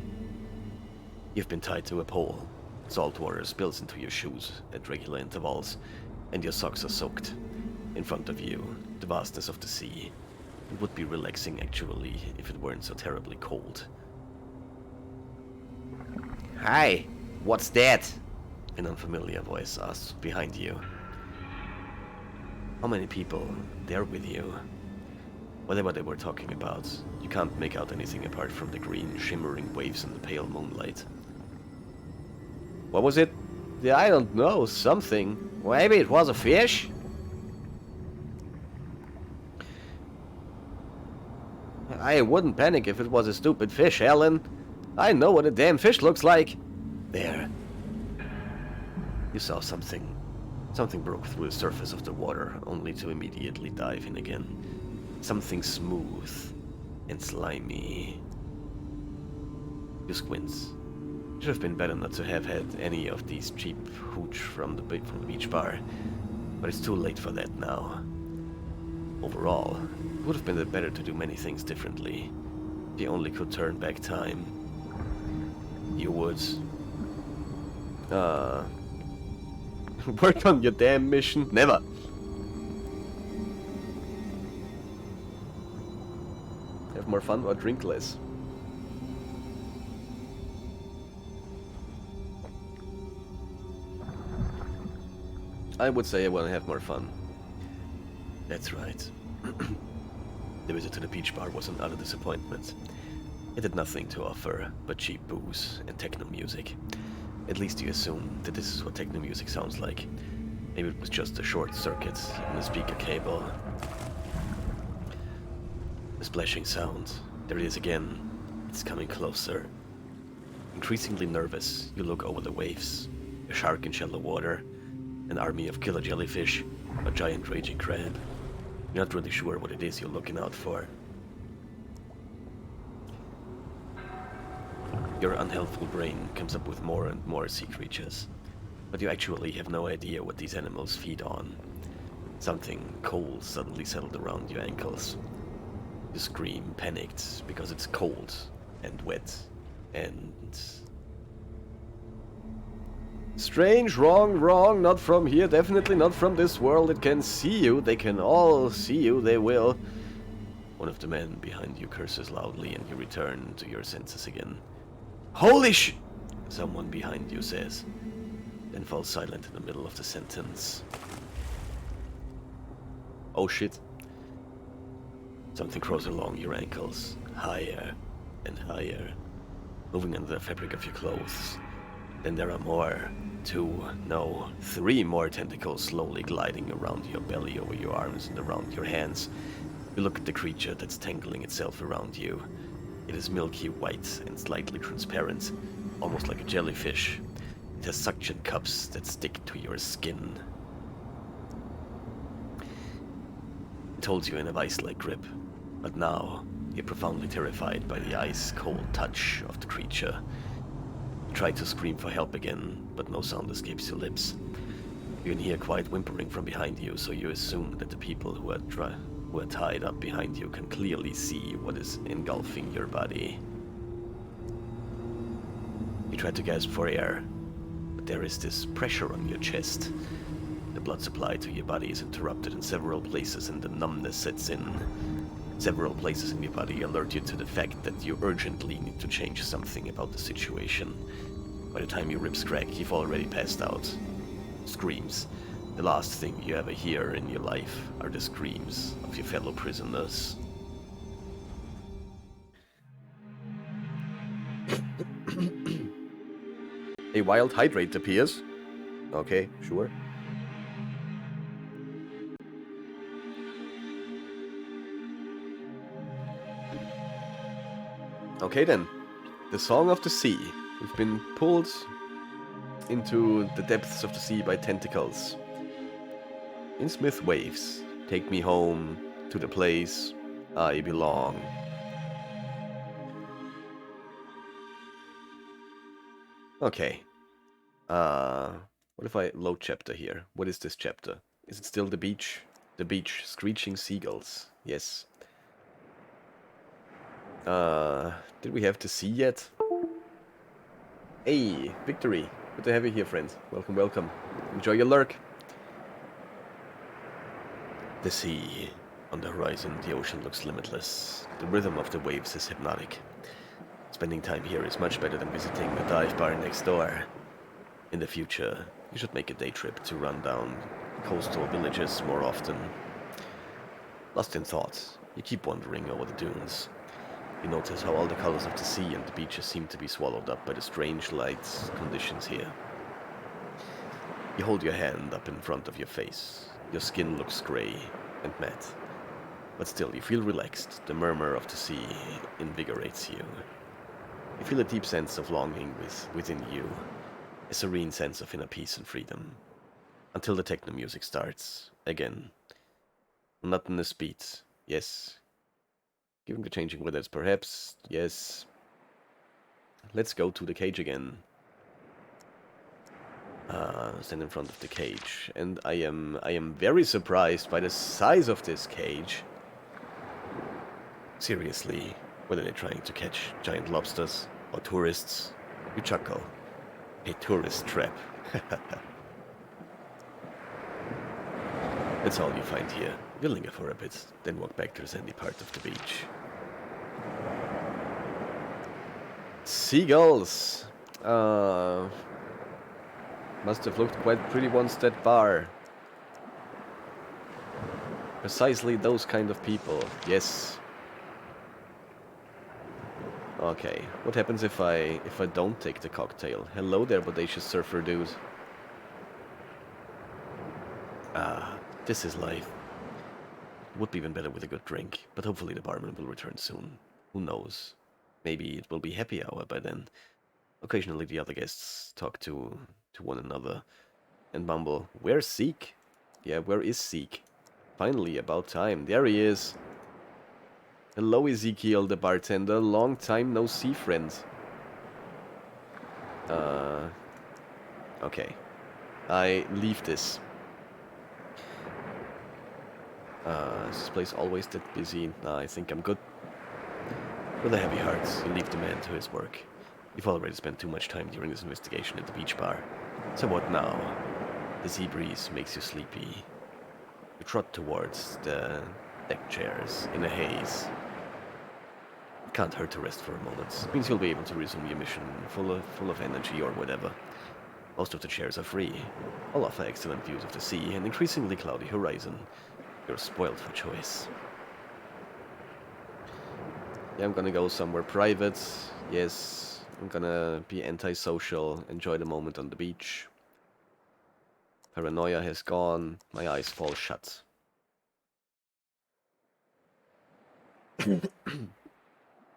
You've been tied to a pole. Salt water spills into your shoes at regular intervals, and your socks are soaked. In front of you, the vastness of the sea. It would be relaxing, actually, if it weren't so terribly cold. Hi, what's that? An unfamiliar voice asks behind you. How many people there with you? Whatever they were talking about, you can't make out anything apart from the green, shimmering waves in the pale moonlight. What was it? Yeah, I don't know, something. Maybe it was a fish? I wouldn't panic if it was a stupid fish, Ellen. I know what a damn fish looks like. There. You saw something. Something broke through the surface of the water, only to immediately dive in again. Something smooth and slimy. You squint. Should have been better not to have had any of these cheap hooch from the beach bar, but it's too late for that now. Overall, it would have been better to do many things differently. If you only could turn back time, you would. Work on your damn mission? Never! Have more fun or drink less. I would say I want to have more fun. That's right. The visit to the beach bar was an utter disappointment. It had nothing to offer but cheap booze and techno music. At least you assume that this is what techno music sounds like. Maybe it was just a short circuit in the speaker cable. The splashing sound. There it is again. It's coming closer. Increasingly nervous, you look over the waves. A shark in shallow water. An army of killer jellyfish. A giant raging crab. You're not really sure what it is you're looking out for. Your unhelpful brain comes up with more and more sea creatures. But you actually have no idea what these animals feed on. Something cold suddenly settled around your ankles. You scream, panicked, because it's cold and wet and... Strange, wrong, not from here, definitely not from this world. It can see you, they can all see you, they will. One of the men behind you curses loudly and you return to your senses again. Holy sh... Someone behind you says, then falls silent in the middle of the sentence. Oh shit. Something crawls along your ankles, higher and higher, moving under the fabric of your clothes. Then there are more. 2, no, 3 more tentacles slowly gliding around your belly, over your arms, and around your hands. You look at the creature that's tangling itself around you. It is milky white and slightly transparent, almost like a jellyfish. It has suction cups that stick to your skin. It holds you in a vice-like grip, but now you're profoundly terrified by the ice-cold touch of the creature. You try to scream for help again, but no sound escapes your lips. You can hear quiet whimpering from behind you, so you assume that the people who are tied up behind you can clearly see what is engulfing your body. You try to gasp for air, but there is this pressure on your chest. The blood supply to your body is interrupted in several places and the numbness sets in. Several places in your body alert you to the fact that you urgently need to change something about the situation. By the time your ribs crack, you've already passed out. Screams. The last thing you ever hear in your life are the screams of your fellow prisoners. A wild hydrate appears. Okay, sure. Okay then, the Song of the Sea. We've been pulled into the depths of the sea by tentacles. Innsmouth waves, take me home to the place I belong. Okay. What if I load chapter here? What is this chapter? Is it still the beach? The beach, screeching seagulls. Yes. Did we have the sea yet? Hey, victory. Good to have you here, friend. Welcome, welcome. Enjoy your lurk. The sea. On the horizon, the ocean looks limitless. The rhythm of the waves is hypnotic. Spending time here is much better than visiting the dive bar next door. In the future, you should make a day trip to run down coastal villages more often. Lost in thought, you keep wandering over the dunes. You notice how all the colors of the sea and the beaches seem to be swallowed up by the strange light conditions here. You hold your hand up in front of your face. Your skin looks grey and matte. But still, you feel relaxed. The murmur of the sea invigorates you. You feel a deep sense of longing within you. A serene sense of inner peace and freedom. Until the techno music starts. Again. Monotonous beat. Yes. Given the changing weathers, perhaps. Yes. Let's go to the cage again. stand in front of the cage, and I am very surprised by the size of this cage. Seriously, whether they're trying to catch giant lobsters or tourists, you chuckle. A tourist trap. That's all you find here. You linger for a bit, then walk back to the sandy part of the beach. Seagulls! Must have looked quite pretty once, that bar. Precisely those kind of people, yes. Okay, what happens if I don't take the cocktail? Hello there, bodacious surfer dude. Ah, this is life. Would be even better with a good drink, but hopefully the barman will return soon. Who knows? Maybe it will be happy hour by then. Occasionally the other guests talk to one another and mumble, "Where's Zeke?" Yeah, where is Zeke? Finally, about time. There he is. Hello, Ezekiel, the bartender. Long time no see, friend. Okay. I leave this. Is this place always that busy? Nah, I think I'm good. With a heavy heart, you leave the man to his work. You've already spent too much time during this investigation at the beach bar. So what now? The sea breeze makes you sleepy. You trot towards the deck chairs in a haze. It can't hurt to rest for a moment. It means you'll be able to resume your mission full of energy or whatever. Most of the chairs are free. All offer excellent views of the sea and increasingly cloudy horizon. You're spoiled for choice. Yeah, I'm gonna go somewhere private. Yes, I'm gonna be antisocial, enjoy the moment on the beach. Paranoia has gone, my eyes fall shut.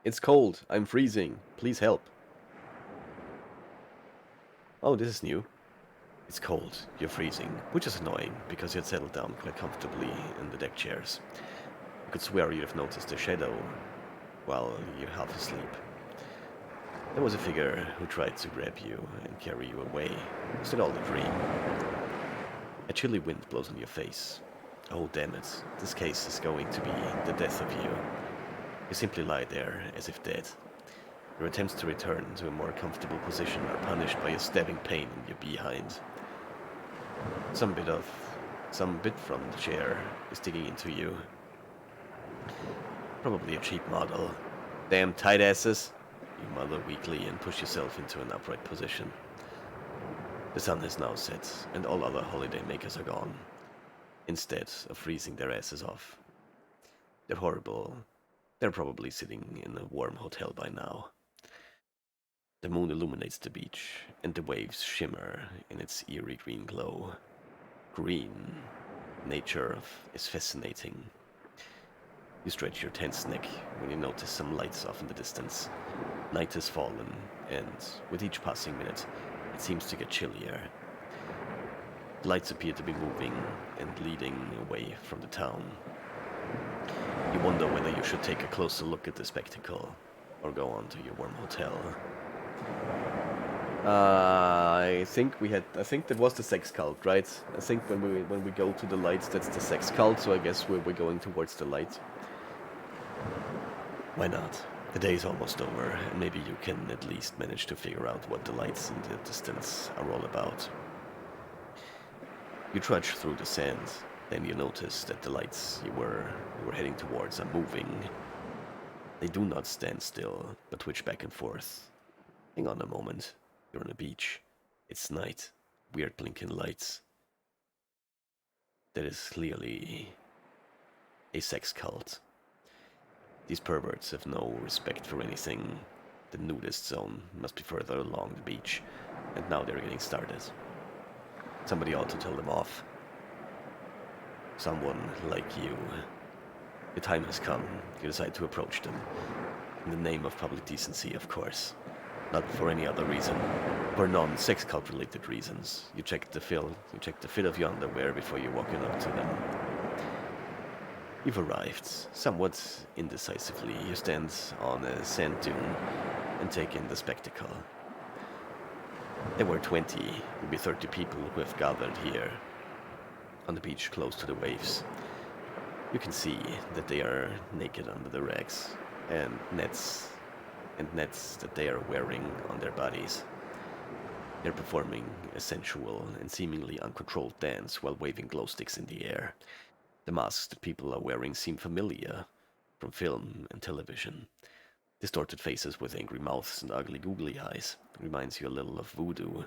It's cold, I'm freezing, please help. Oh, this is new. It's cold, you're freezing, which is annoying, because you had settled down quite comfortably in the deck chairs. You could swear you'd have noticed a shadow while you're half asleep. There was a figure who tried to grab you and carry you away. Was it all a dream? A chilly wind blows on your face. Oh damn it, this case is going to be the death of you. You simply lie there, as if dead. Your attempts to return to a more comfortable position are punished by a stabbing pain in your behind. Some bit from the chair is digging into you. Probably a cheap model. Damn tight asses! You mutter weakly and push yourself into an upright position. The sun has now set, and all other holiday makers are gone. Instead of freezing their asses off. They're horrible. They're probably sitting in a warm hotel by now. The moon illuminates the beach, and the waves shimmer in its eerie green glow. Green. Nature is fascinating. You stretch your tense neck when you notice some lights off in the distance. Night has fallen, and with each passing minute, it seems to get chillier. The lights appear to be moving and leading away from the town. You wonder whether you should take a closer look at the spectacle, or go on to your warm hotel. I think that was the sex cult, right? I think when we go to the lights, that's the sex cult, so I guess we're going towards the light. Why not? The day's almost over, and maybe you can at least manage to figure out what the lights in the distance are all about. You trudge through the sand, then you notice that the lights you were heading towards are moving. They do not stand still, but twitch back and forth. Hang on a moment. You're on a beach. It's night. Weird blinking lights. That is clearly a sex cult. These perverts have no respect for anything. The nudist zone must be further along the beach, and now they're getting started. Somebody ought to tell them off. Someone like you. The time has come. You decide to approach them. In the name of public decency, of course. Not for any other reason. For non-sex cult related reasons. You check the fit of your underwear before you walk in up to them. You've arrived. Somewhat indecisively, you stand on a sand dune and take in the spectacle. There were 20, maybe 30 people who have gathered here on the beach close to the waves. You can see that they are naked under the rags and nets that they are wearing on their bodies. They're performing a sensual and seemingly uncontrolled dance while waving glow sticks in the air. The masks that people are wearing seem familiar from film and television. Distorted faces with angry mouths and ugly googly eyes. Reminds you a little of voodoo,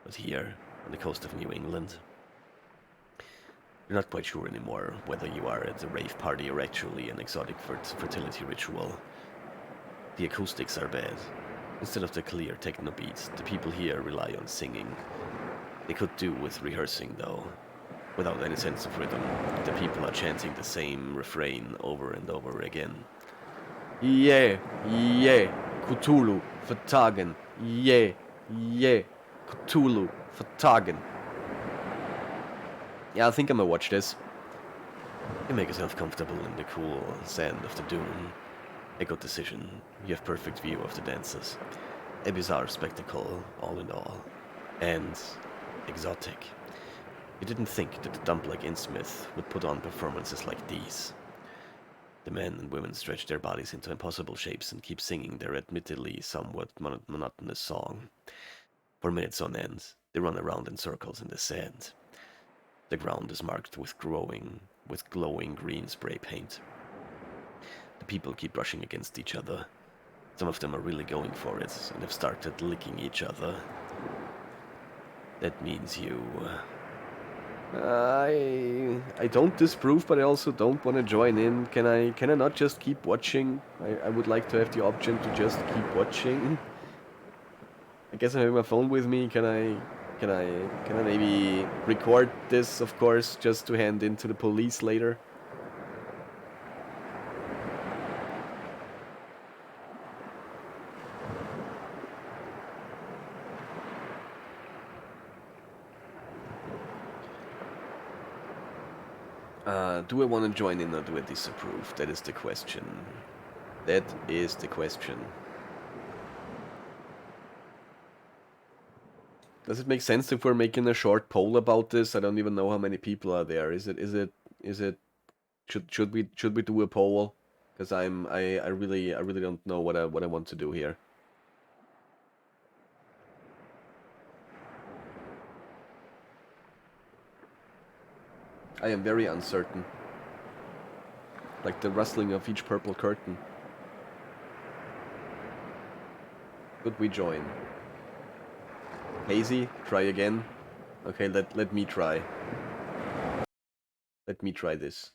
but here, on the coast of New England. You're not quite sure anymore whether you are at a rave party or actually an exotic fertility ritual. The acoustics are bad. Instead of the clear techno beats, the people here rely on singing. They could do with rehearsing, though. Without any sense of rhythm, the people are chanting the same refrain over and over again. Yeah, yeah, Cthulhu, vertagen. Yeah, yeah, Cthulhu, vertagen. Yeah, I think I'm gonna watch this. You make yourself comfortable in the cool sand of the dune. A good decision. You have perfect view of the dances. A bizarre spectacle, all in all. And exotic. You didn't think that a dump like Innsmouth would put on performances like these. The men and women stretch their bodies into impossible shapes and keep singing their admittedly somewhat monotonous song. For minutes on end, they run around in circles in the sand. The ground is marked with glowing green spray paint. The people keep brushing against each other. Some of them are really going for it and have started licking each other. That means you... I don't disapprove, but I also don't want to join in. Can I not just keep watching? I would like to have the option to just keep watching. I guess I'm having my phone with me. Can I maybe record this, of course, just to hand in to the police later? Do I want to join in or do I disapprove? That is the question. That is the question. Does it make sense if we're making a short poll about this? I don't even know how many people are there. Should we do a poll? Because I really don't know what I want to do here. I am very uncertain. Like the rustling of each purple curtain. Could we join? Hazy, try again. Okay, let me try. Let me try this.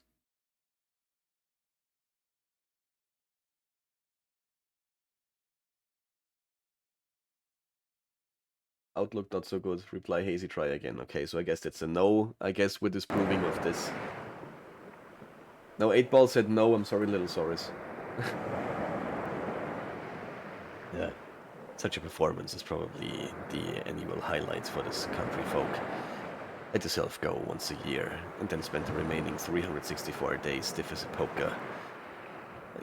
Outlook not so good. Reply Hazy, try again. Okay, so I guess that's a no. I guess we're disproving of this. No, 8-Ball said no. I'm sorry, Little Saurus. Yeah. Such a performance is probably the annual highlight for this country folk. Let yourself go once a year, and then spend the remaining 364 days stiff as a poker.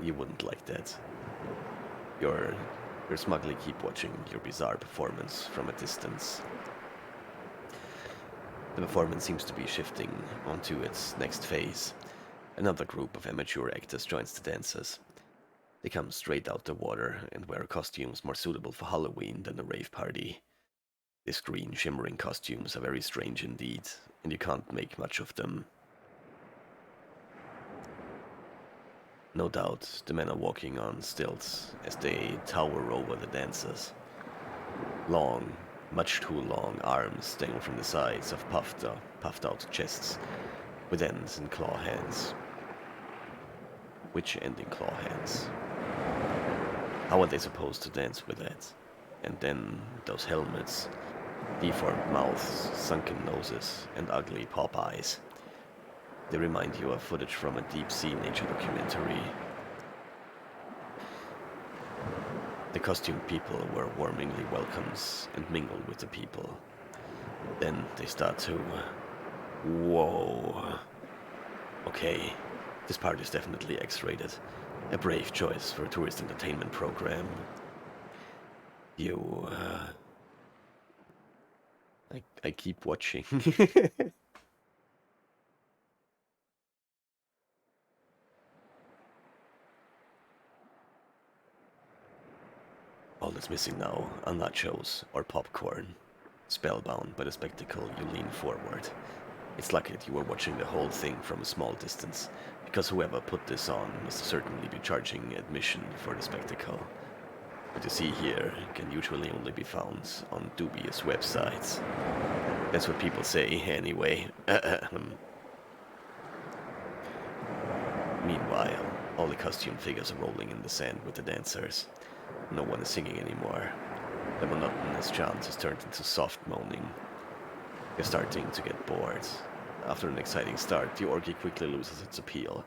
You wouldn't like that. You're smugly keep watching your bizarre performance from a distance. The performance seems to be shifting onto its next phase. Another group of amateur actors joins the dancers. They come straight out the water and wear costumes more suitable for Halloween than a rave party. These green, shimmering costumes are very strange indeed, and you can't make much of them. No doubt, the men are walking on stilts as they tower over the dancers. Long, much too long arms dangle from the sides of puffed out chests, with ends in claw hands. Which end in claw hands? How are they supposed to dance with that? And then those helmets, deformed mouths, sunken noses, and ugly pop eyes. They remind you of footage from a deep-sea nature documentary. The costumed people were warmingly welcomes and mingled with the people. Then they start to... Whoa. Okay, this part is definitely X-rated. A brave choice for a tourist entertainment program. You I keep watching. All that's missing now are nachos or popcorn. Spellbound by the spectacle, you lean forward. It's lucky that you were watching the whole thing from a small distance, because whoever put this on must certainly be charging admission for the spectacle. What you see here can usually only be found on dubious websites. That's what people say, anyway. Meanwhile, all the costume figures are rolling in the sand with the dancers. No one is singing anymore. The monotonous chant has turned into soft moaning. You're starting to get bored. After an exciting start, the orgy quickly loses its appeal.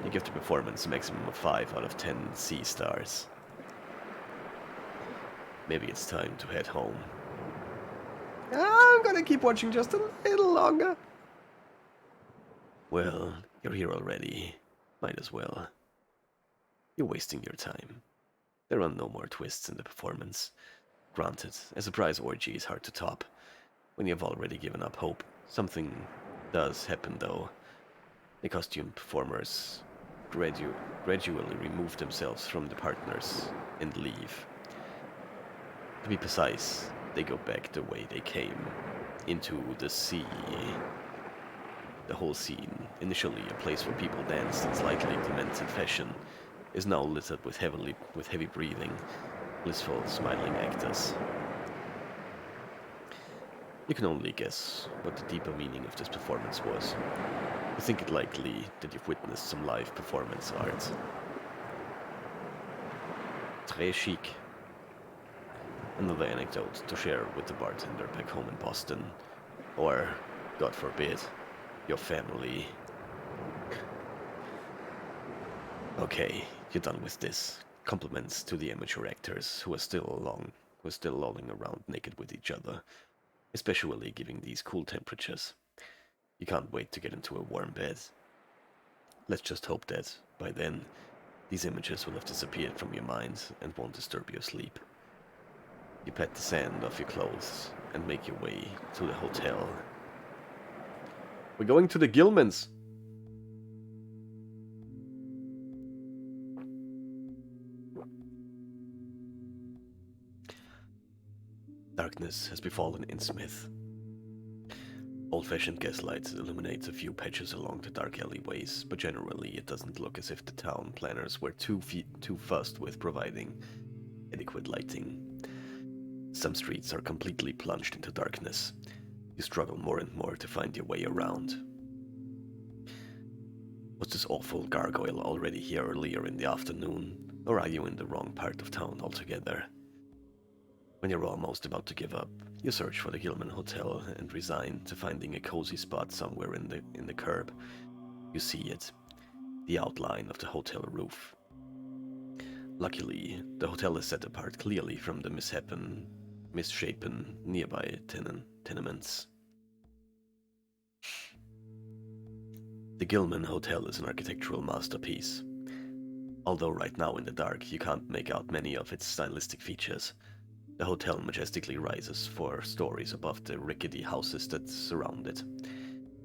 You give the performance a maximum of 5 out of 10 C stars. Maybe it's time to head home. I'm gonna keep watching just a little longer. Well, you're here already. Might as well. You're wasting your time. There are no more twists in the performance. Granted, a surprise orgy is hard to top. When you've already given up hope, something does happen though. The costume performers gradually remove themselves from the partners and leave. To be precise, they go back the way they came, into the sea. The whole scene, initially a place where people danced in slightly demented fashion, is now littered with heavy breathing, blissful, smiling actors. You can only guess what the deeper meaning of this performance was. You think it likely that you've witnessed some live performance art. Très chic. Another anecdote to share with the bartender back home in Boston. Or, God forbid, your family. Okay, you're done with this. Compliments to the amateur actors who are still lolling around naked with each other, especially given these cool temperatures. You can't wait to get into a warm bed. Let's just hope that, by then, these images will have disappeared from your mind and won't disturb your sleep. You pat the sand off your clothes and make your way to the hotel. We're going to the Gilmans! Darkness has befallen Innsmouth. Old-fashioned gaslights illuminate a few patches along the dark alleyways, but generally it doesn't look as if the town planners were too fussed with providing adequate lighting. Some streets are completely plunged into darkness. You struggle more and more to find your way around. Was this awful gargoyle already here earlier in the afternoon, or are you in the wrong part of town altogether? When you're almost about to give up, you search for the Gilman Hotel and resign to finding a cozy spot somewhere in the curb. You see it, the outline of the hotel roof. Luckily, the hotel is set apart clearly from the misshapen nearby tenements. The Gilman Hotel is an architectural masterpiece. Although right now in the dark you can't make out many of its stylistic features, the hotel majestically rises 4 stories above the rickety houses that surround it.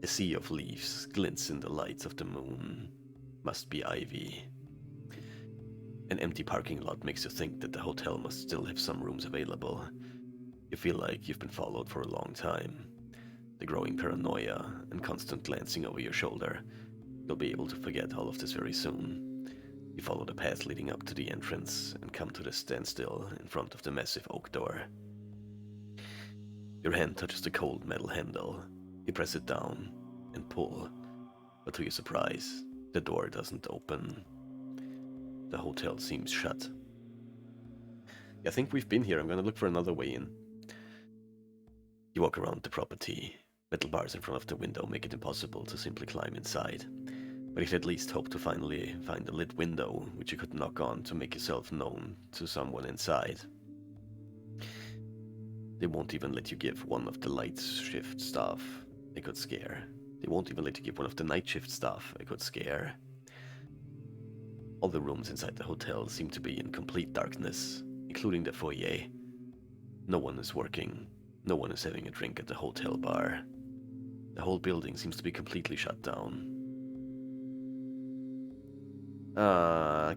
A sea of leaves glints in the light of the moon. Must be ivy. An empty parking lot makes you think that the hotel must still have some rooms available. You feel like you've been followed for a long time. The growing paranoia and constant glancing over your shoulder. You'll be able to forget all of this very soon. You follow the path leading up to the entrance and come to the standstill in front of the massive oak door. Your hand touches the cold metal handle. You press it down and pull, but to your surprise, the door doesn't open. The hotel seems shut. I think we've been here. I'm gonna look for another way in. You walk around the property. Metal bars in front of the window make it impossible to simply climb inside. But if you at least hope to finally find a lit window, which you could knock on to make yourself known to someone inside. They won't even let you give one of the light shift staff a good scare. They won't even let you give one of the night shift staff a good scare. All the rooms inside the hotel seem to be in complete darkness, including the foyer. No one is working. No one is having a drink at the hotel bar. The whole building seems to be completely shut down.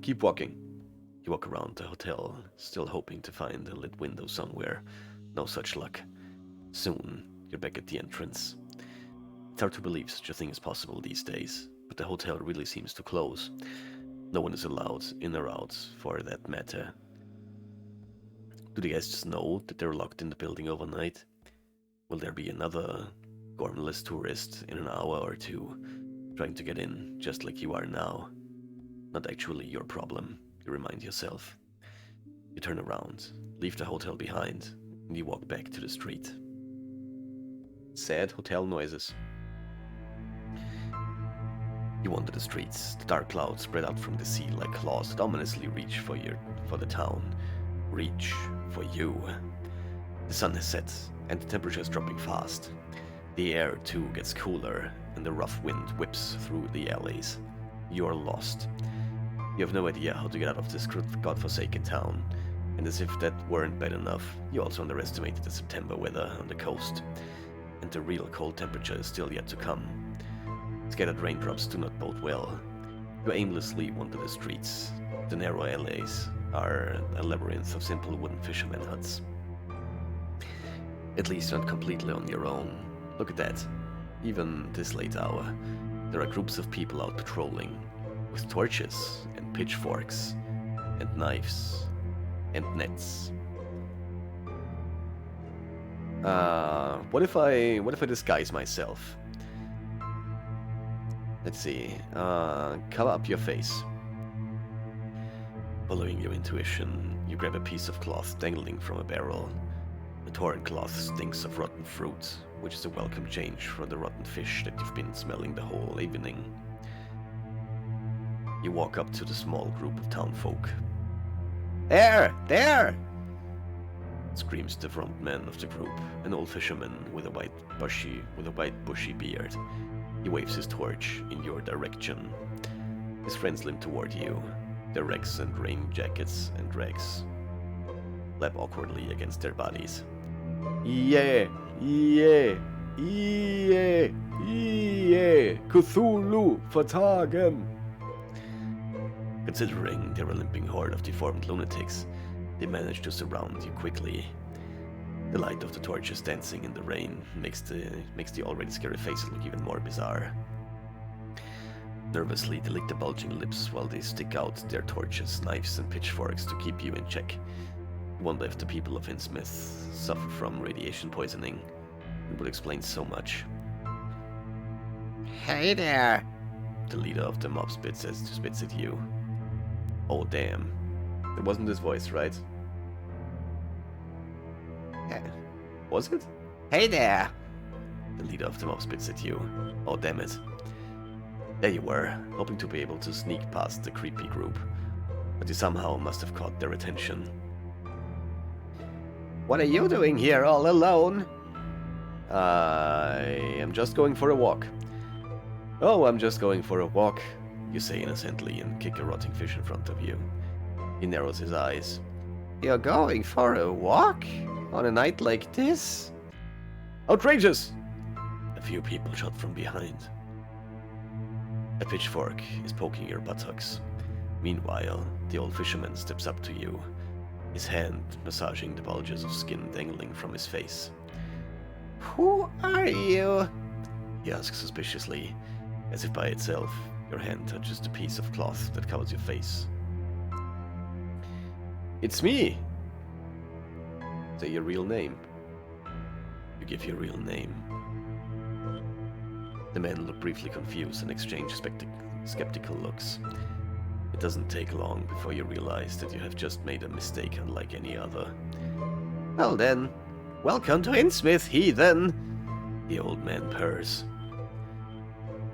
Keep walking. You walk around the hotel, still hoping to find a lit window somewhere. No such luck. Soon, you're back at the entrance. It's hard to believe such a thing is possible these days, but the hotel really seems to close. No one is allowed in or out, for that matter. Do the guys just know that they're locked in the building overnight? Will there be another gormless tourist in an hour or two, trying to get in, just like you are now? Not actually your problem, you remind yourself. You turn around, leave the hotel behind, and you walk back to the street. Sad hotel noises. You wander the streets, the dark clouds spread out from the sea like claws that ominously reach for the town. Reach for you. The sun has set, and the temperature is dropping fast. The air, too, gets cooler, and the rough wind whips through the alleys. You're lost. You have no idea how to get out of this godforsaken town, and as if that weren't bad enough, you also underestimated the September weather on the coast, and the real cold temperature is still yet to come. Scattered raindrops do not bode well. You aimlessly wander the streets. The narrow alleys are a labyrinth of simple wooden fishermen huts. At least not completely on your own. Look at that. Even this late hour, there are groups of people out patrolling, with torches and pitchforks and knives and nets. What if I disguise myself? Let's see. Cover up your face. Following your intuition, you grab a piece of cloth dangling from a barrel. The torn cloth stinks of rotten fruit, which is a welcome change from the rotten fish that you've been smelling the whole evening. You walk up to the small group of townfolk. There! There! Screams the front man of the group, an old fisherman with a white bushy beard. He waves his torch in your direction. His friends limp toward you, their rags and rain jackets and rags lap awkwardly against their bodies. Yeah, yeah, yeah, yeah, Cthulhu vertagen. Considering they're a limping horde of deformed lunatics, they manage to surround you quickly. The light of the torches dancing in the rain makes the already scary faces look even more bizarre. Nervously, they lick the bulging lips while they stick out their torches, knives, and pitchforks to keep you in check. You wonder if the people of Innsmouth suffer from radiation poisoning. It would explain so much. Hey there! The leader of the mob spits at you. Oh damn. It wasn't his voice, right? Was it? Hey there! The leader of the mob spits at you. Oh damn it. There you were, hoping to be able to sneak past the creepy group. But you somehow must have caught their attention. What are you doing here all alone? I am just going for a walk. Oh, I'm just going for a walk, you say innocently and kick a rotting fish in front of you. He narrows his eyes. You're going for a walk? On a night like this? Outrageous! A few people shot from behind. A pitchfork is poking your buttocks. Meanwhile, the old fisherman steps up to you, his hand massaging the bulges of skin dangling from his face. Who are you? He asks suspiciously, as if by itself your hand touches the piece of cloth that covers your face. It's me! Say your real name. You give your real name. The men look briefly confused and exchange skeptical looks. It doesn't take long before you realize that you have just made a mistake unlike any other. Well then, welcome to Innsmouth, heathen! The old man purrs.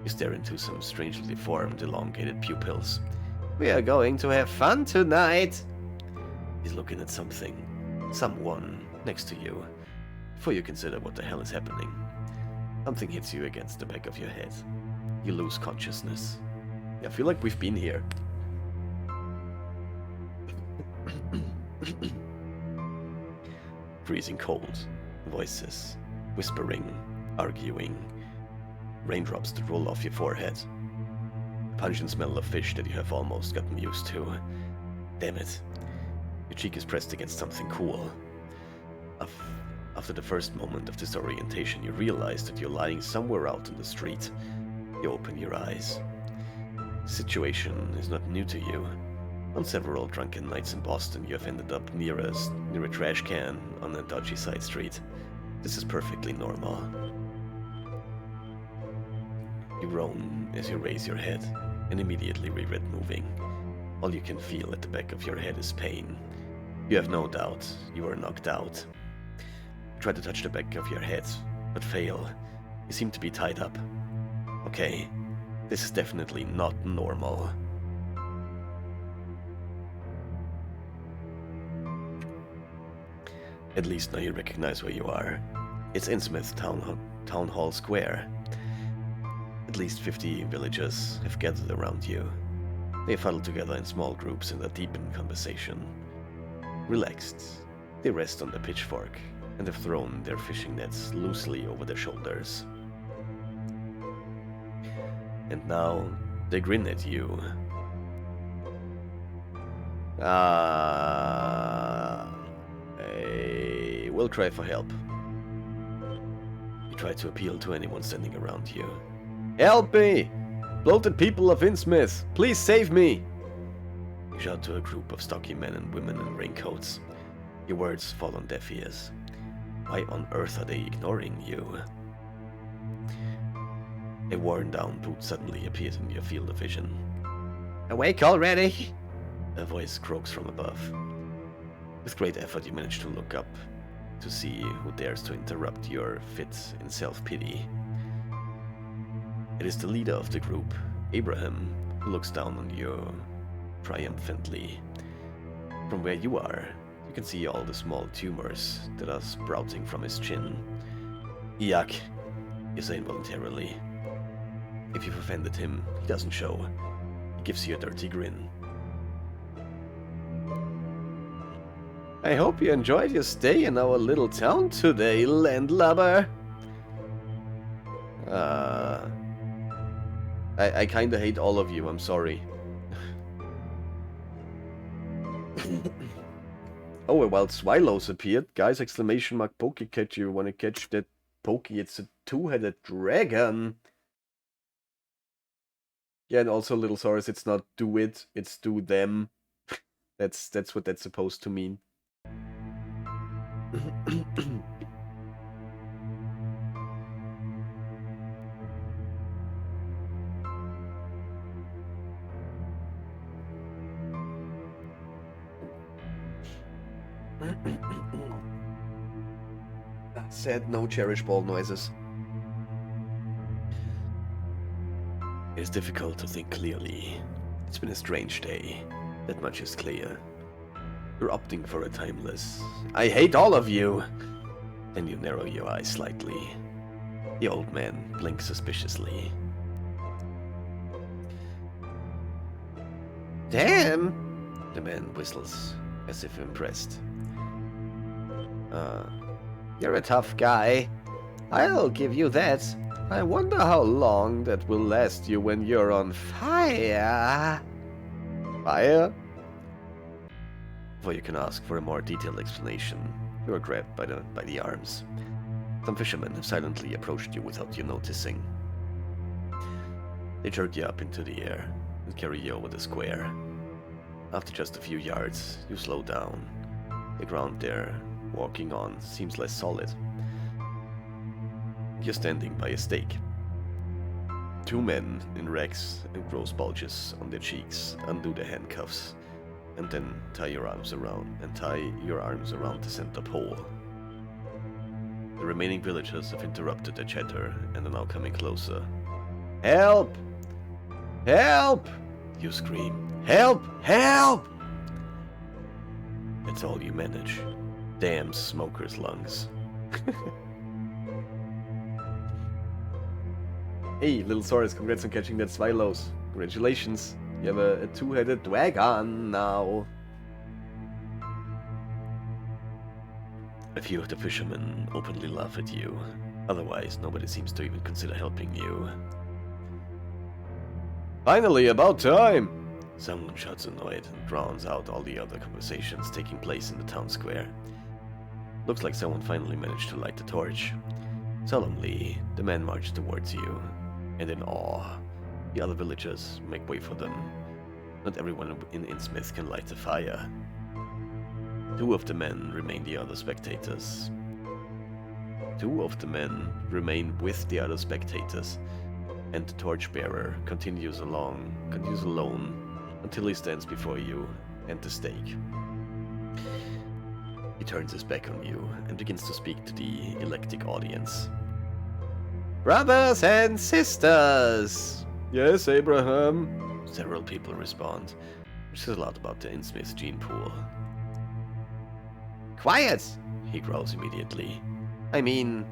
You stare into some strangely deformed, elongated pupils. We are going to have fun tonight! He's looking at someone next to you, before you consider what the hell is happening. Something hits you against the back of your head. You lose consciousness. I feel like we've been here. Freezing cold. Voices, whispering, arguing, raindrops that roll off your forehead. Pungent smell of fish that you have almost gotten used to. Damn it. Your cheek is pressed against something cool. After the first moment of disorientation, you realize that you're lying somewhere out in the street. You open your eyes. The situation is not new to you. On several drunken nights in Boston, you have ended up near a trash can on a dodgy side street. This is perfectly normal. You groan as you raise your head and immediately regret moving. All you can feel at the back of your head is pain. You have no doubt you are knocked out. You try to touch the back of your head, but fail. You seem to be tied up. Okay, this is definitely not normal. At least now you recognize where you are. It's Innsmouth Town Hall Square. At least 50 villagers have gathered around you. They huddle together in small groups and are deep in conversation. Relaxed, they rest on the pitchfork and have thrown their fishing nets loosely over their shoulders. And now they grin at you. We'll cry for help. You try to appeal to anyone standing around you. Help me! Bloated people of Innsmouth, please save me! You shout to a group of stocky men and women in raincoats. Your words fall on deaf ears. Why on earth are they ignoring you? A worn-down boot suddenly appears in your field of vision. Awake already? A voice croaks from above. With great effort you manage to look up to see who dares to interrupt your fit in self-pity. It is the leader of the group, Abraham, who looks down on you triumphantly. From where you are, you can see all the small tumors that are sprouting from his chin. Yuck, you say involuntarily. If you've offended him, he doesn't show. He gives you a dirty grin. I hope you enjoyed your stay in our little town today, landlubber. I kinda hate all of you, I'm sorry. Oh, a wild Swallows appeared. Guys, exclamation mark, Pokecatcher, you wanna catch that Pokey? It's a two-headed dragon. Yeah, and also, little Saurus, it's not do it, it's do them. That's what that's supposed to mean. Sad no cherish ball noises. It is difficult to think clearly. It's been a strange day. That much is clear. You're opting for a timeless, I hate all of you! Then you narrow your eyes slightly. The old man blinks suspiciously. Damn! The man whistles, as if impressed. You're a tough guy. I'll give you that. I wonder how long that will last you when you're on fire. Fire? Before you can ask for a more detailed explanation, you are grabbed by the arms. Some fishermen have silently approached you without you noticing. They jerk you up into the air and carry you over the square. After just a few yards, you slow down. The ground there, walking on, seems less solid. You're standing by a stake. Two men in rags and gross bulges on their cheeks undo the handcuffs and then tie your arms around the center pole. The remaining villagers have interrupted their chatter and are now coming closer. Help! Help! You scream. Help! Help! That's all you manage. Damn smoker's lungs. Hey, little Saurus, congrats on catching that Swallows. Congratulations. You have a two-headed dragon now. A few of the fishermen openly laugh at you. Otherwise, nobody seems to even consider helping you. Finally, about time! Someone shouts annoyed and drowns out all the other conversations taking place in the town square. Looks like someone finally managed to light the torch. Solemnly, the men march towards you, and in awe, the other villagers make way for them. Not everyone in Innsmouth can light a fire. 2 of the men remain the other spectators. 2 of the men remain with the other spectators, and the torchbearer continues alone until he stands before you and the stake. He turns his back on you and begins to speak to the electric audience. Brothers and sisters! Yes, Abraham. Several people respond, which says a lot about the Innsmouth gene pool. Quiet! He growls immediately. I mean,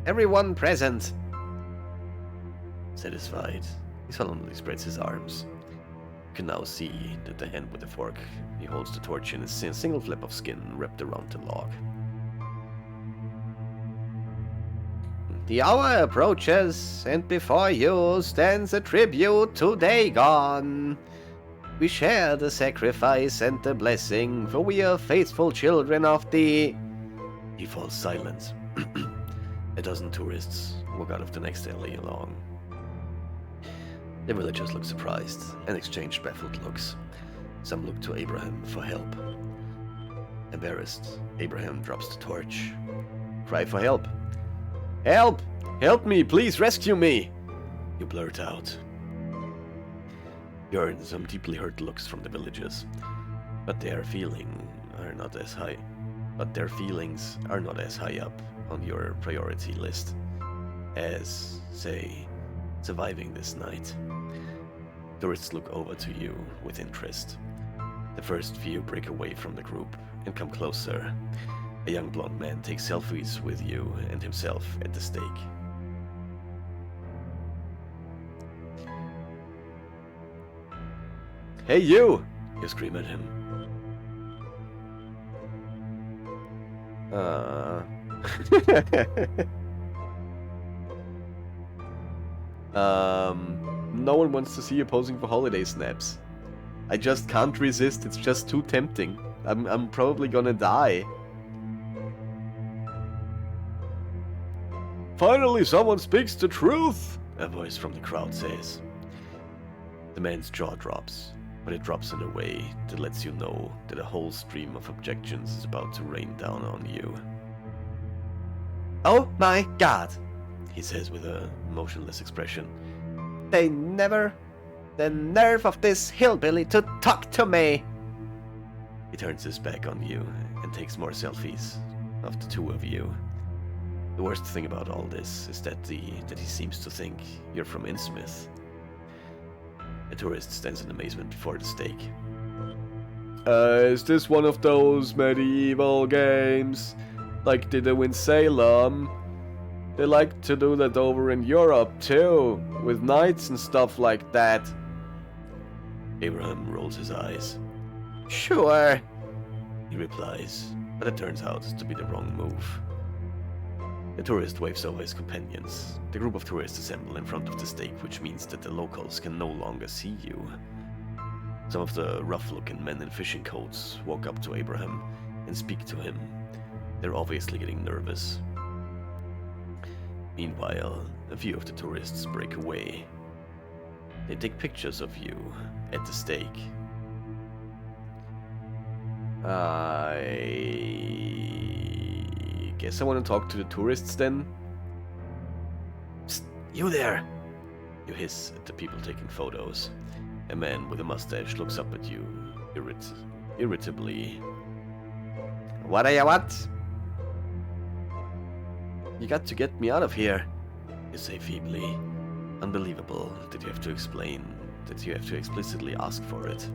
everyone present. Satisfied, he solemnly spreads his arms. You can now see that the hand with the fork he holds the torch in is a single flap of skin wrapped around the log. The hour approaches, and before you stands a tribute to Dagon. We share the sacrifice and the blessing, for we are faithful children of the... He falls silent. A dozen tourists walk out of the next alley along. The villagers look surprised and exchange baffled looks. Some look to Abraham for help. Embarrassed, Abraham drops the torch. Cry for help. Help! Help me! Please rescue me! You blurt out. You earn some deeply hurt looks from the villagers, but their feelings are not as high up on your priority list as, say, surviving this night. Tourists look over to you with interest. The first few break away from the group and come closer. A young blonde man takes selfies with you and himself at the stake. Hey you! You scream at him. No one wants to see you posing for holiday snaps. I just can't resist, it's just too tempting. I'm probably gonna die. Finally someone speaks the truth, a voice from the crowd says. The man's jaw drops, but it drops in a way that lets you know that a whole stream of objections is about to rain down on you. Oh my god, he says with a motionless expression. The nerve of this hillbilly to talk to me! He turns his back on you and takes more selfies of the 2 of you. The worst thing about all this is that he seems to think you're from Innsmouth. A tourist stands in amazement before the stake. Is this one of those medieval games? Like they do in Salem? They like to do that over in Europe too, with knights and stuff like that. Abraham rolls his eyes. Sure, he replies, but it turns out to be the wrong move. The tourist waves over his companions. The group of tourists assemble in front of the stake, which means that the locals can no longer see you. Some of the rough-looking men in fishing coats walk up to Abraham and speak to him. They're obviously getting nervous. Meanwhile, a few of the tourists break away. They take pictures of you at the stake. I guess I want to talk to the tourists then. Psst, you there! You hiss at the people taking photos. A man with a mustache looks up at you, irritably. What do you want? You got to get me out of here, you say feebly. Unbelievable that you have to explicitly ask for it.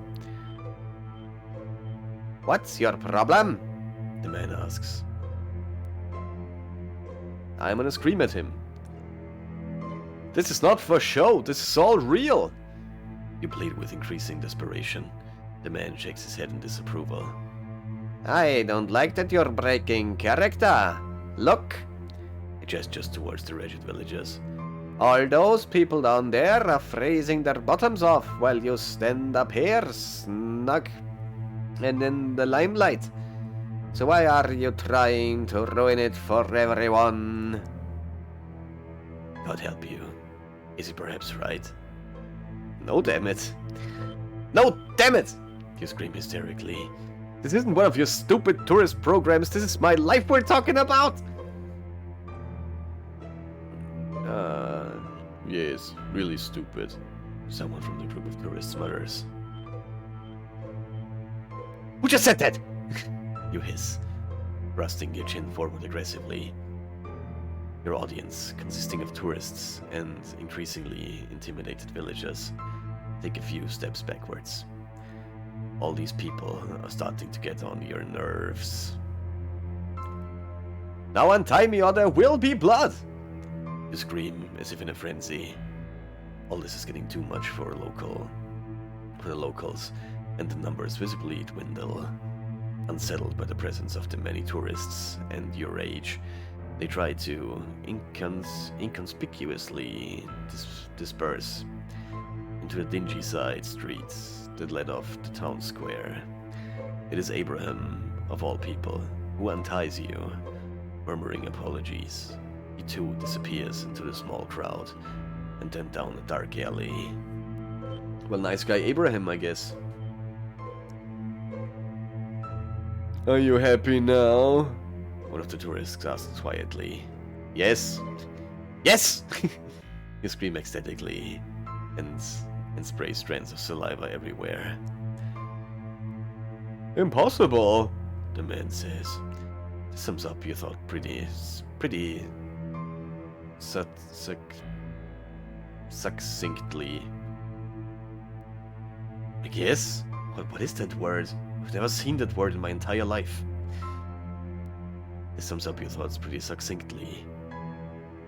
What's your problem? The man asks. I'm gonna scream at him. This is not for show, this is all real! You plead with increasing desperation. The man shakes his head in disapproval. I don't like that you're breaking character. Look, He gestures towards the wretched villagers. all those people down there are freezing their bottoms off while you stand up here, snug and in the limelight. So why are you trying to ruin it for everyone? God help you. Is he perhaps right? No, damn it. No, damn it! You scream hysterically. This isn't one of your stupid tourist programs. This is my life we're talking about! Yes, really stupid. Someone from the group of tourists mutters. Who just said that? You hiss, thrusting your chin forward aggressively. Your audience, consisting of tourists and increasingly intimidated villagers, take a few steps backwards. All these people are starting to get on your nerves. Now untie me or there will be blood! You scream as if in a frenzy. All this is getting too much for the locals, and the numbers visibly dwindle. Unsettled by the presence of the many tourists and your age, they try to inconspicuously disperse into the dingy side streets that led off the town square. It is Abraham, of all people, who unties you, murmuring apologies. He too disappears into the small crowd, and then down a dark alley. Well, nice guy Abraham, I guess. Are you happy now? One of the tourists asks quietly. Yes. Yes! You scream ecstatically, and spray strands of saliva everywhere. Impossible! The man says. This sums up your thought pretty succinctly. I guess. What is that word? I've never seen that word in my entire life. This sums up your thoughts pretty succinctly,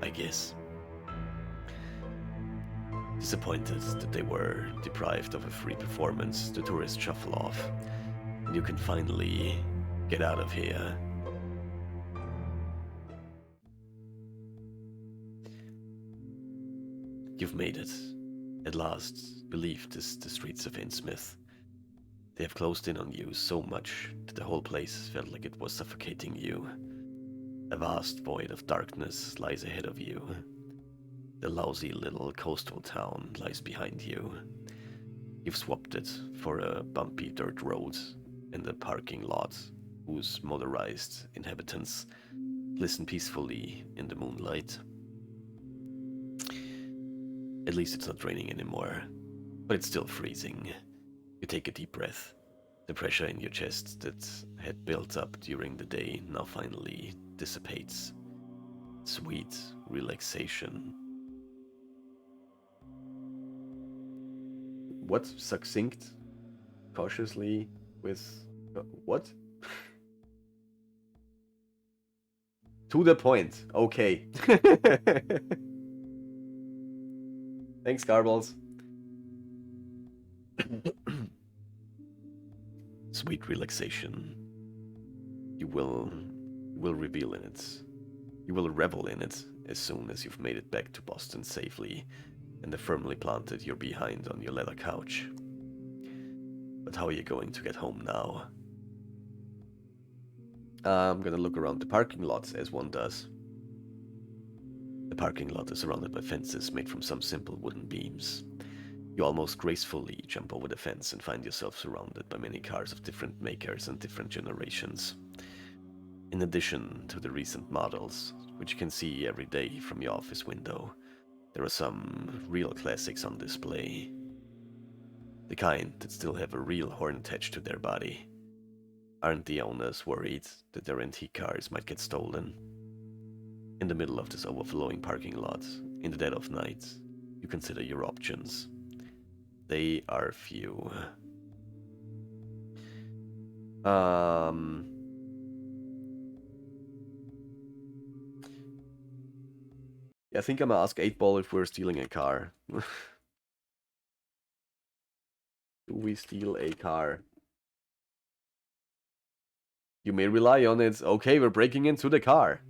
I guess. Disappointed that they were deprived of a free performance, the tourists shuffle off, and you can finally get out of here. You've made it. At last, you leave the streets of Innsmouth. They have closed in on you so much that the whole place felt like it was suffocating you. A vast void of darkness lies ahead of you. The lousy little coastal town lies behind you. You've swapped it for a bumpy dirt road and a parking lot whose motorized inhabitants glisten peacefully in the moonlight. At least it's not raining anymore, but it's still freezing. You take a deep breath. The pressure in your chest that had built up during the day now finally dissipates. Sweet relaxation. What? Succinct? Cautiously with... what? To the point. Okay. Thanks, Garbles. Sweet relaxation. You will revel in it. You will revel in it as soon as you've made it back to Boston safely and have firmly planted your behind on your leather couch. But how are you going to get home now? I'm gonna look around the parking lot as one does. The parking lot is surrounded by fences made from some simple wooden beams. You almost gracefully jump over the fence and find yourself surrounded by many cars of different makers and different generations. In addition to the recent models, which you can see every day from your office window, there are some real classics on display. The kind that still have a real horn attached to their body. Aren't the owners worried that their antique cars might get stolen? In the middle of this overflowing parking lot, in the dead of night, you consider your options. They are few. I think I'm gonna ask 8-Ball if we're stealing a car. Do we steal a car? You may rely on it. Okay, we're breaking into the car.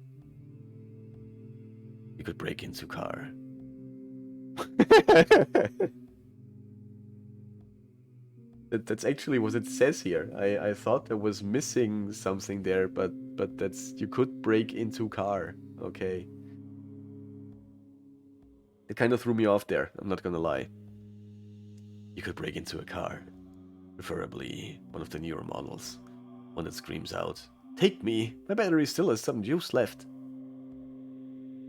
You could break into car. That's actually what it says here. I thought there was missing something there, but that's you could break into car. Okay. It kind of threw me off there, I'm not gonna lie. You could break into a car. Preferably one of the newer models. One that screams out, "Take me! My battery still has some juice left."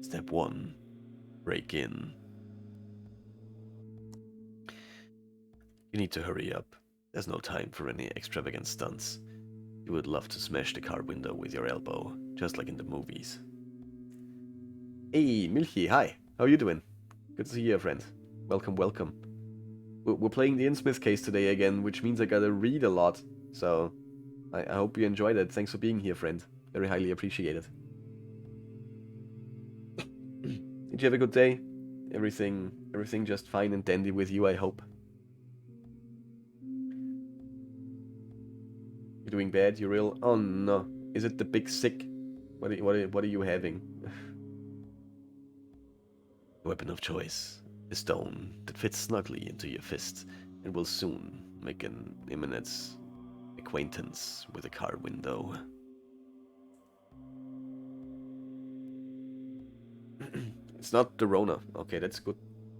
Step 1. Break in. You need to hurry up. There's no time for any extravagant stunts. You would love to smash the car window with your elbow, just like in the movies. Hey, Milky, hi. How are you doing? Good to see you, friend. Welcome, welcome. We're playing the Innsmouth Case today again, which means I gotta read a lot. So, I hope you enjoyed it. Thanks for being here, friend. Very highly appreciated. Did you have a good day? Everything just fine and dandy with you, I hope. You're doing bad? You're ill? Oh no. Is it the big sick? What are you having? Weapon of choice. A stone that fits snugly into your fist and will soon make an imminent acquaintance with a car window. It's not the Rona. Okay, that's good.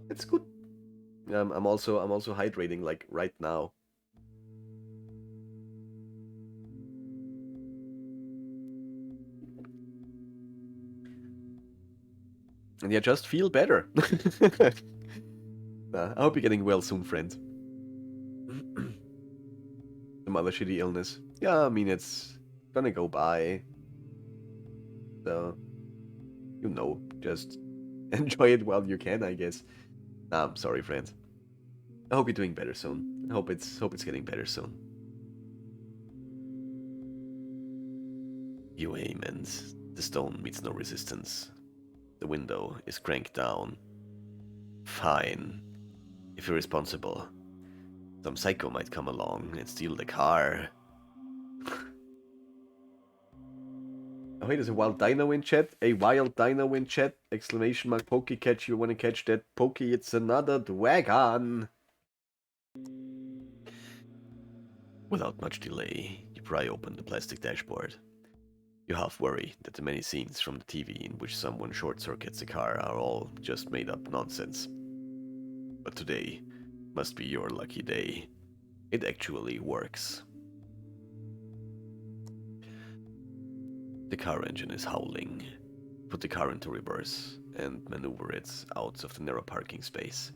That's good. I'm also hydrating like right now. And yeah, just feel better. I hope you're getting well soon, friend. Some other shitty illness. Yeah, I mean, it's gonna go by. So, you know, just enjoy it while you can, I guess. Nah, I'm sorry, friend. I hope you're doing better soon. I hope it's getting better soon. You aim and the stone meets no resistance. The window is cranked down. Fine. If you're responsible, some psycho might come along and steal the car. Oh, hey, there's a wild dino in chat. A wild dino in chat. Exclamation mark pokey catch. You wanna catch that pokey? It's another dragon. Without much delay, you pry open the plastic dashboard. You half worry that the many scenes from the TV in which someone short-circuits a car are all just made-up nonsense. But today must be your lucky day. It actually works. The car engine is howling. Put the car into reverse and maneuver it out of the narrow parking space.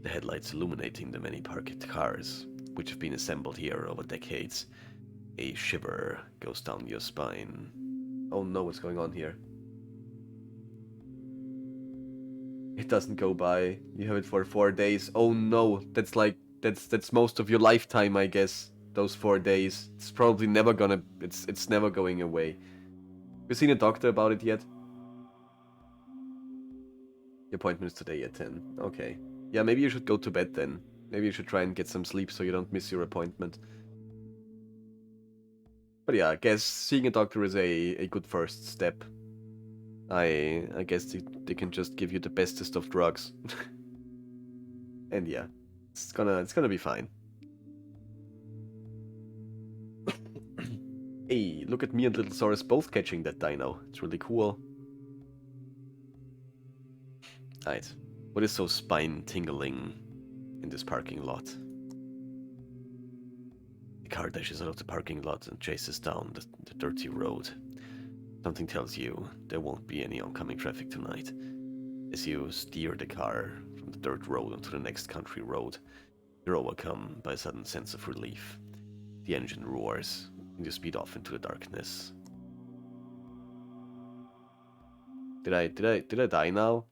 The headlights illuminating the many parked cars, which have been assembled here over decades. A shiver goes down your spine. Oh no, what's going on here? It doesn't go by. You have it for 4 days. Oh no, that's like that's most of your lifetime, I guess. Those 4 days. It's probably never gonna. It's never going away. You seen a doctor about it yet? Your appointment is today at 10. Okay. Yeah, maybe you should go to bed then. Maybe you should try and get some sleep so you don't miss your appointment. But yeah, I guess seeing a doctor is a good first step. I guess they can just give you the bestest of drugs. And yeah, it's gonna be fine. Hey, look at me and Little Saurus both catching that dino. It's really cool. Right, what is so spine-tingling in this parking lot? The car dashes out of the parking lot and chases down the dirty road. Something tells you there won't be any oncoming traffic tonight. As you steer the car from the dirt road onto the next country road, you're overcome by a sudden sense of relief. The engine roars, and you speed off into the darkness. Did I die now?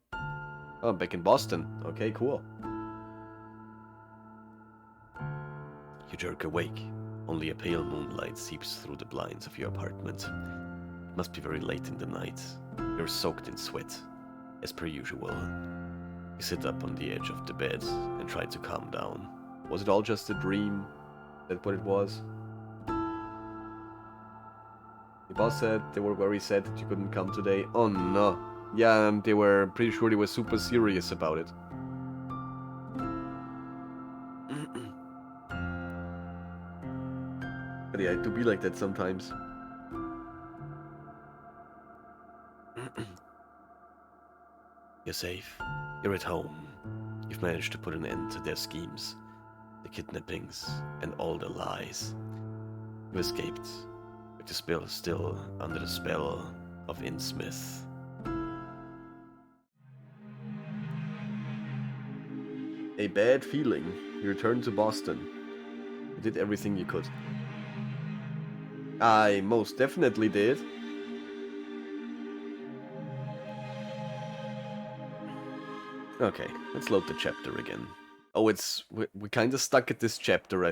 Oh, I'm back in Boston. Okay, cool. You jerk awake. Only a pale moonlight seeps through the blinds of your apartment. It must be very late in the night. You're soaked in sweat, as per usual. You sit up on the edge of the bed and try to calm down. Was it all just a dream? Is that what it was? The boss said they were very sad that you couldn't come today. Oh no. Yeah, they were pretty sure they were super serious about it. But yeah, it do be like that sometimes. You're safe. You're at home. You've managed to put an end to their schemes, the kidnappings, and all the lies. You escaped, but you're still under the spell of Innsmouth. A bad feeling. You returned to Boston. You did everything you could. I most definitely did. Okay, let's load the chapter again. Oh, we're kind of stuck at this chapter.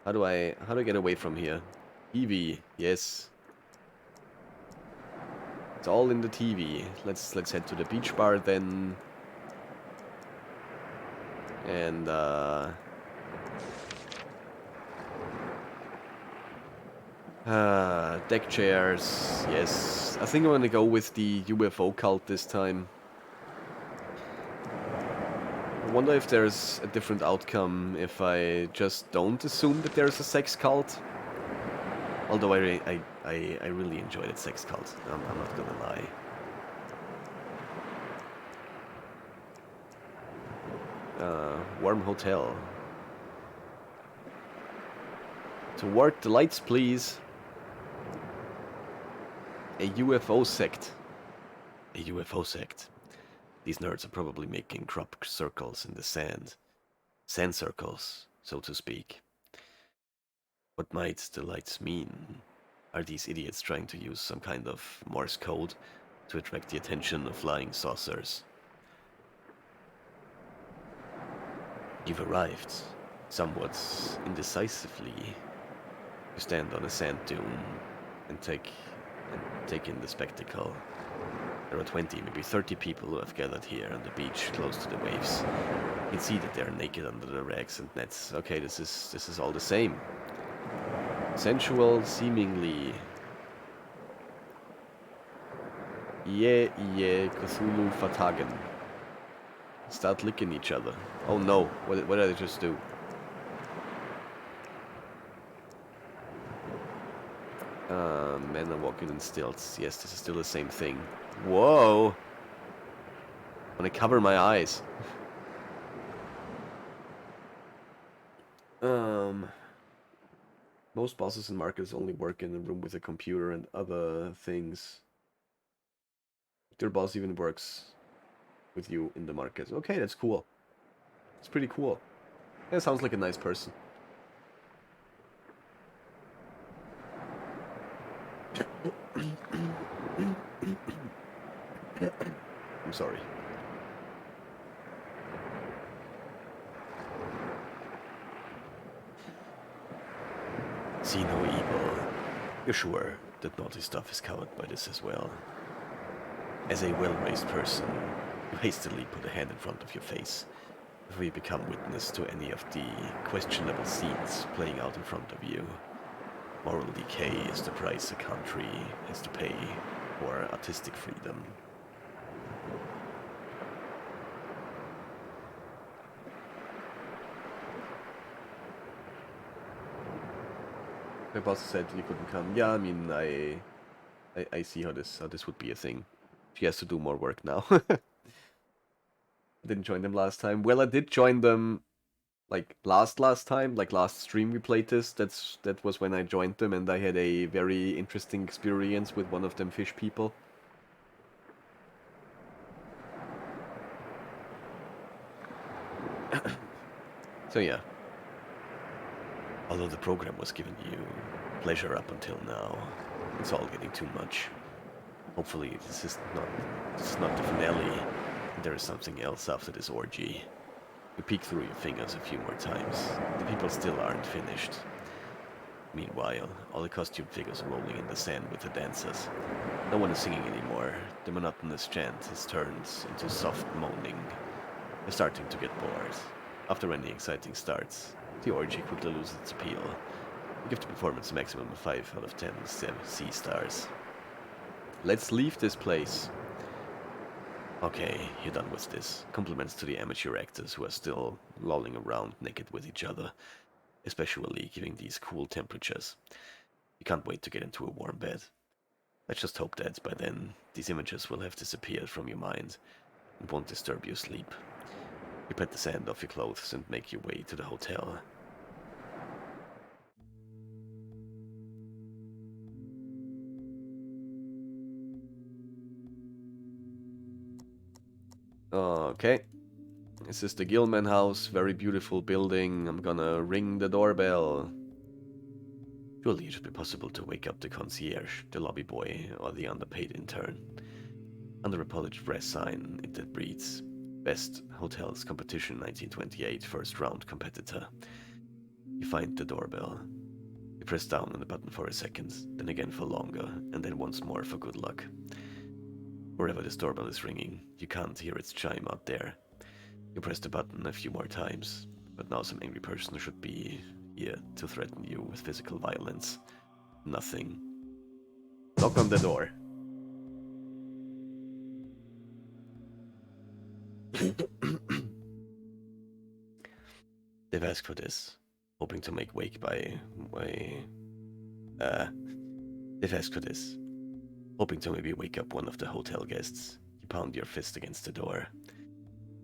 How do I get away from here? TV, yes. It's all in the TV. Let's head to the beach bar then. And deck chairs. Yes, I think I'm gonna go with the UFO cult this time. I wonder if there's a different outcome if I just don't assume that there's a sex cult. Although I really enjoyed that sex cult. I'm not gonna lie. Warm hotel. To work the lights, please. A UFO sect. A UFO sect. These nerds are probably making crop circles in the sand. Sand circles, so to speak. What might the lights mean? Are these idiots trying to use some kind of Morse code to attract the attention of flying saucers? You've arrived, somewhat indecisively. You stand on a sand dune and take in the spectacle. There are 20, maybe 30 people who have gathered here on the beach close to the waves. You can see that they are naked under the rags and nets. Okay, this is all the same. Sensual, seemingly. Cthulhu Fatagen. Start licking each other. Oh no, what did I just do? Men are walking in stilts. Yes, this is still the same thing. Whoa! I'm gonna cover my eyes. Most bosses in markets only work in a room with a computer and other things. Their boss even works with you in the market. Okay, that's cool. It's pretty cool. Yeah, sounds like a nice person. I'm sorry. See no evil. You're sure that naughty stuff is covered by this as well. As a well-raised person, you hastily put a hand in front of your face before you become witness to any of the questionable scenes playing out in front of you. Moral decay is the price a country has to pay for artistic freedom. My boss said you couldn't come. Yeah, I mean, I see how this would be a thing. She has to do more work now. I didn't join them last time. Well, I did join them like last time, like last stream we played this. That was when I joined them, and I had a very interesting experience with one of them fish people. So yeah. Although the program was giving you pleasure up until now, it's all getting too much. Hopefully this is not the finale. There is something else after this orgy. You peek through your fingers a few more times. The people still aren't finished. Meanwhile, all the costume figures are rolling in the sand with the dancers. No one is singing anymore. The monotonous chant has turned into soft moaning. They're starting to get bored. After any exciting starts, the orgy quickly loses its appeal. Give the performance a maximum of 5 out of 10 C stars. Let's leave this place. Okay, you're done with this. Compliments to the amateur actors who are still lolling around naked with each other, especially given these cool temperatures. You can't wait to get into a warm bed. Let's just hope that by then these images will have disappeared from your mind and won't disturb your sleep. You pat the sand off your clothes and make your way to the hotel. Okay. This is the Gilman house, very beautiful building. I'm gonna ring the doorbell. Surely it should be possible to wake up the concierge, the lobby boy, or the underpaid intern. Under a polished brass sign, it reads, Best Hotels Competition 1928 First Round Competitor. You find the doorbell. You press down on the button for a second, then again for longer, and then once more for good luck. Wherever this doorbell is ringing, you can't hear its chime out there. You press the button a few more times, but now some angry person should be here to threaten you with physical violence. Nothing. Knock on the door. They've asked for this, hoping to make wake by... They've asked for this, hoping to maybe wake up one of the hotel guests. You pound your fist against the door.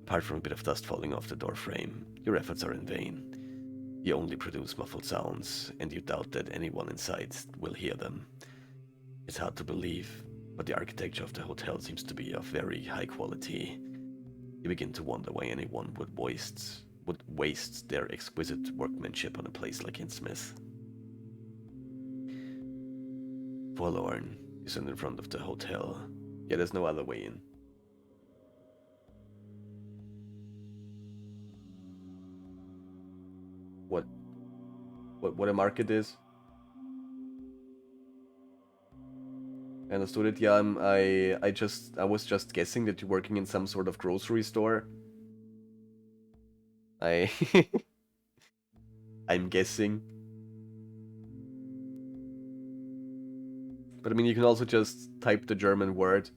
Apart from a bit of dust falling off the door frame, your efforts are in vain. You only produce muffled sounds, and you doubt that anyone inside will hear them. It's hard to believe, but the architecture of the hotel seems to be of very high quality. You begin to wonder why anyone would waste their exquisite workmanship on a place like Innsmouth. Forlorn, you stand in front of the hotel. Yeah, there's no other way in. What a market is? I understood it. Yeah, I was just guessing that you're working in some sort of grocery store. I'm guessing. But I mean, you can also just type the German word.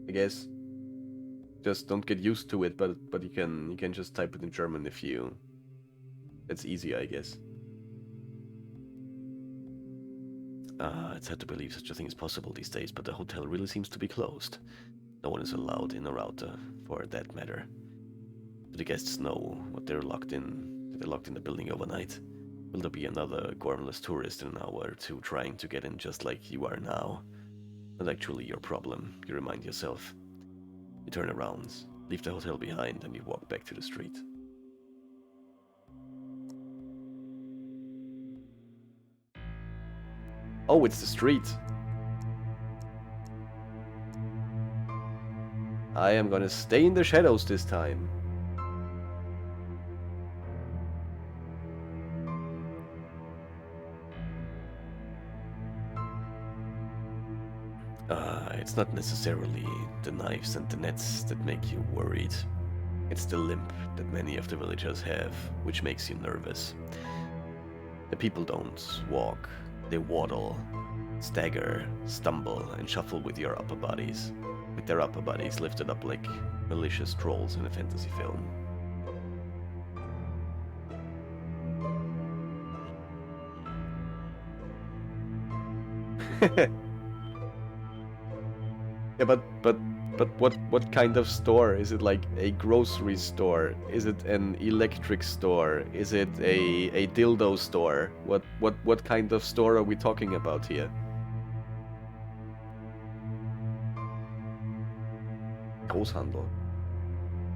I guess. Just don't get used to it, but you can just type it in German if you... It's easy, I guess. It's hard to believe such a thing is possible these days, but the hotel really seems to be closed. No one is allowed in or out, for that matter. Do the guests know what they're locked in? That they're locked in the building overnight? Will there be another gormless tourist in an hour or two trying to get in just like you are now? Not actually your problem, you remind yourself. You turn around, leave the hotel behind, and you walk back to the street. Oh, it's the street. I am gonna stay in the shadows this time. It's not necessarily the knives and the nets that make you worried. It's the limp that many of the villagers have, which makes you nervous. The people don't walk, they waddle, stagger, stumble, and shuffle with your upper bodies, with their upper bodies lifted up like malicious trolls in a fantasy film. Yeah, but what kind of store? Is it like a grocery store? Is it an electric store? Is it a dildo store? What kind of store are we talking about here? Großhandel.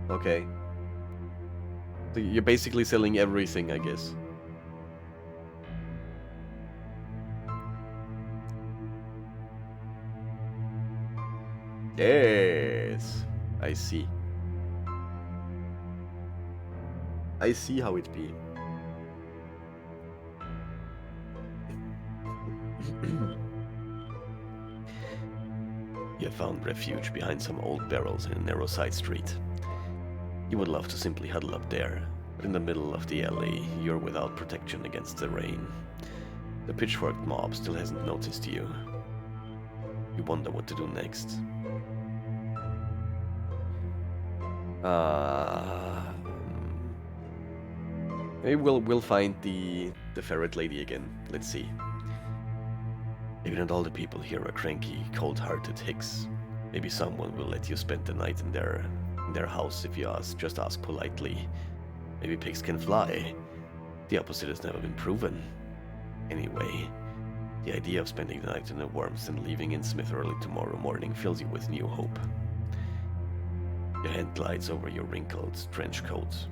Okay. So you're basically selling everything, I guess. Yes, I see. I see how it be. You have found refuge behind some old barrels in a narrow side street. You would love to simply huddle up there, but in the middle of the alley, you're without protection against the rain. The pitchforked mob still hasn't noticed you. You wonder what to do next. Maybe we'll find the ferret lady again. Let's see. Maybe not all the people here are cranky, cold-hearted hicks. Maybe someone will let you spend the night in their house if you just ask politely. Maybe pigs can fly. The opposite has never been proven. Anyway, the idea of spending the night in the warmth and leaving Innsmouth early tomorrow morning fills you with new hope. Your hand glides over your wrinkled trench coat,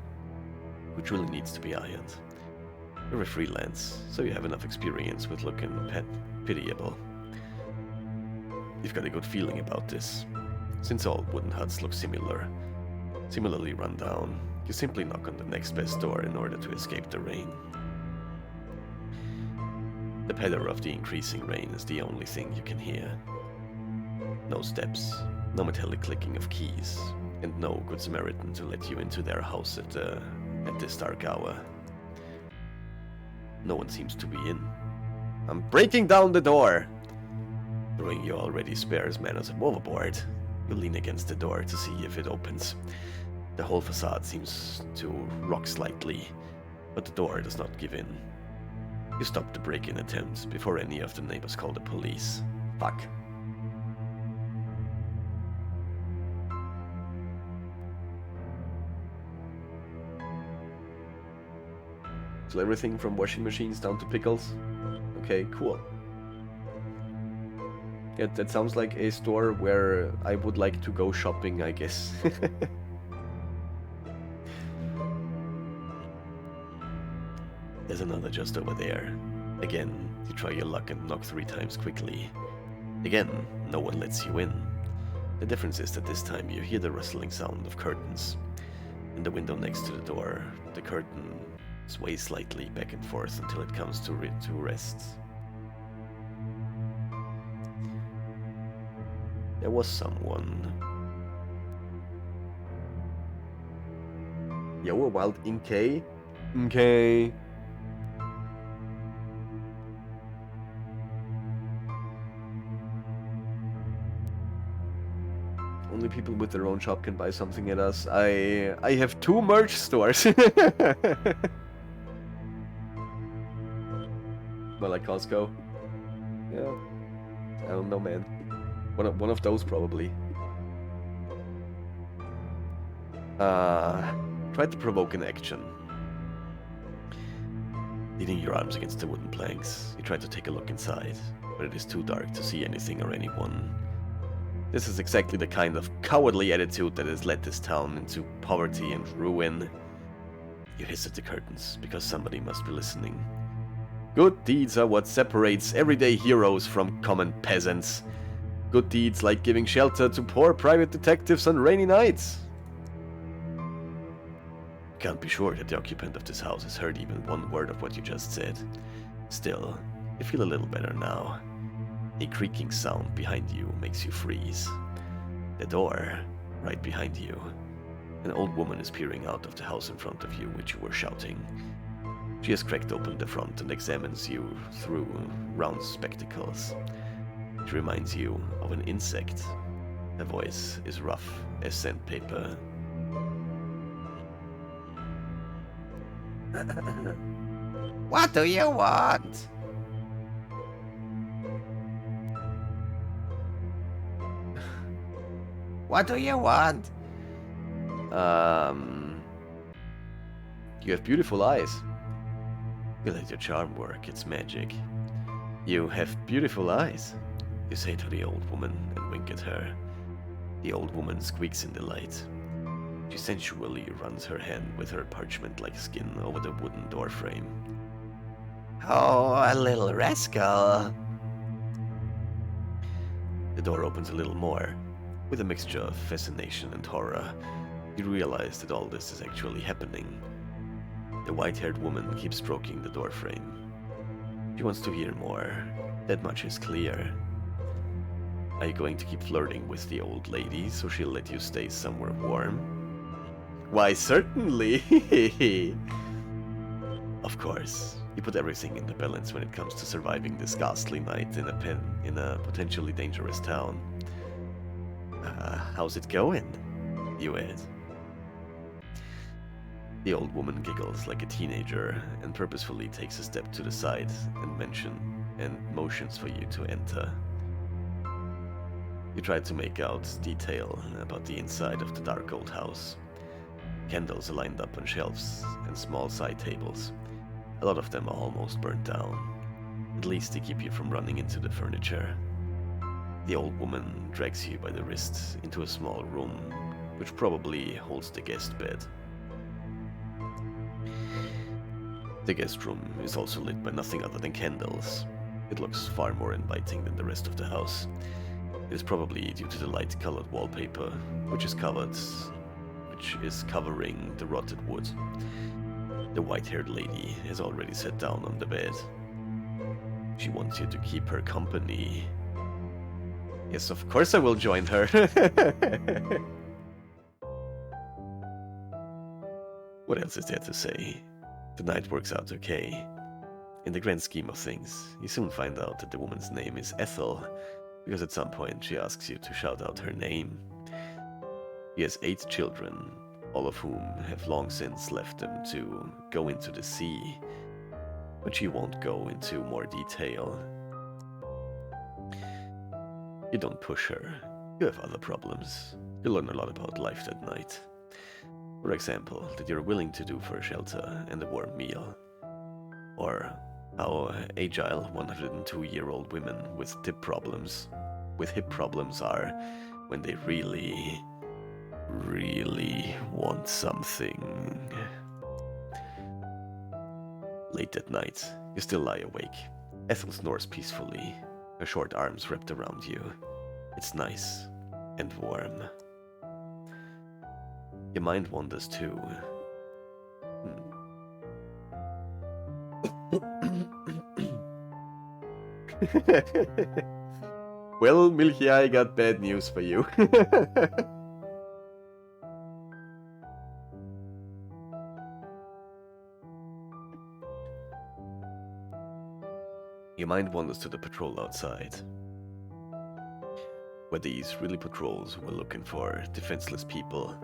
which really needs to be ironed. You're a freelance, so you have enough experience with looking pitiable. You've got a good feeling about this. Since all wooden huts look similarly run down, you simply knock on the next best door in order to escape the rain. The patter of the increasing rain is the only thing you can hear. No steps, no metallic clicking of keys, and no good Samaritan to let you into their house at this dark hour. No one seems to be in. I'm breaking down the door! Throwing your already sparse manners overboard, you lean against the door to see if it opens. The whole facade seems to rock slightly, but the door does not give in. You stop the break-in attempt before any of the neighbors call the police. Fuck. So everything from washing machines down to pickles? Okay, cool. Yeah, that sounds like a store where I would like to go shopping, I guess. There's another just over there. Again, you try your luck and knock 3 times quickly. Again, no one lets you in. The difference is that this time you hear the rustling sound of curtains. In the window next to the door, the curtain sways slightly back and forth until it comes to rest. There was someone. Yo, a wild Inkay? Okay. Only people with their own shop can buy something at us. I have 2 merch stores. Well, like Costco. Yeah. I don't know, man. One of those probably. Try to provoke an action. Leaning your arms against the wooden planks, you try to take a look inside, but it is too dark to see anything or anyone. This is exactly the kind of cowardly attitude that has led this town into poverty and ruin. You hiss at the curtains, because somebody must be listening. Good deeds are what separates everyday heroes from common peasants. Good deeds like giving shelter to poor private detectives on rainy nights. You can't be sure that the occupant of this house has heard even one word of what you just said. Still, you feel a little better now. A creaking sound behind you makes you freeze. The door, right behind you. An old woman is peering out of the house in front of you, which you were shouting. She has cracked open the front and examines you through round spectacles. It reminds you of an insect. Her voice is rough as sandpaper. What do you want? What do you want? You have beautiful eyes. You let your charm work, it's magic. You have beautiful eyes, you say to the old woman and wink at her. The old woman squeaks in delight. She sensually runs her hand with her parchment-like skin over the wooden door frame. Oh, a little rascal. The door opens a little more. With a mixture of fascination and horror, you realize that all this is actually happening. The white-haired woman keeps stroking the doorframe. She wants to hear more. That much is clear. Are you going to keep flirting with the old lady so she'll let you stay somewhere warm? Why, certainly. Of course. You put everything in the balance when it comes to surviving this ghastly night in a potentially dangerous town. How's it going? You add. The old woman giggles like a teenager and purposefully takes a step to the side and motions for you to enter. You try to make out detail about the inside of the dark old house. Candles are lined up on shelves and small side tables. A lot of them are almost burnt down. At least to keep you from running into the furniture. The old woman drags you by the wrist into a small room, which probably holds the guest bed. The guest room is also lit by nothing other than candles. It looks far more inviting than the rest of the house. It is probably due to the light-colored wallpaper, which is covering the rotted wood. The white-haired lady has already sat down on the bed. She wants you to keep her company. Yes, of course I will join her. What else is there to say? The night works out okay. In the grand scheme of things, you soon find out that the woman's name is Ethel, because at some point she asks you to shout out her name. He has 8 children, all of whom have long since left them to go into the sea, but she won't go into more detail. You don't push her. You have other problems. You learn a lot about life that night. For example, that you're willing to do for a shelter and a warm meal. Or how agile 102-year-old women with hip problems are when they really want something. Late at night, you still lie awake. Ethel snores peacefully, her short arms wrapped around you. It's nice and warm. Your mind wanders too. Well, Milky, I got bad news for you. Your mind wanders to the patrol outside. Were these really patrols who were looking for defenseless people?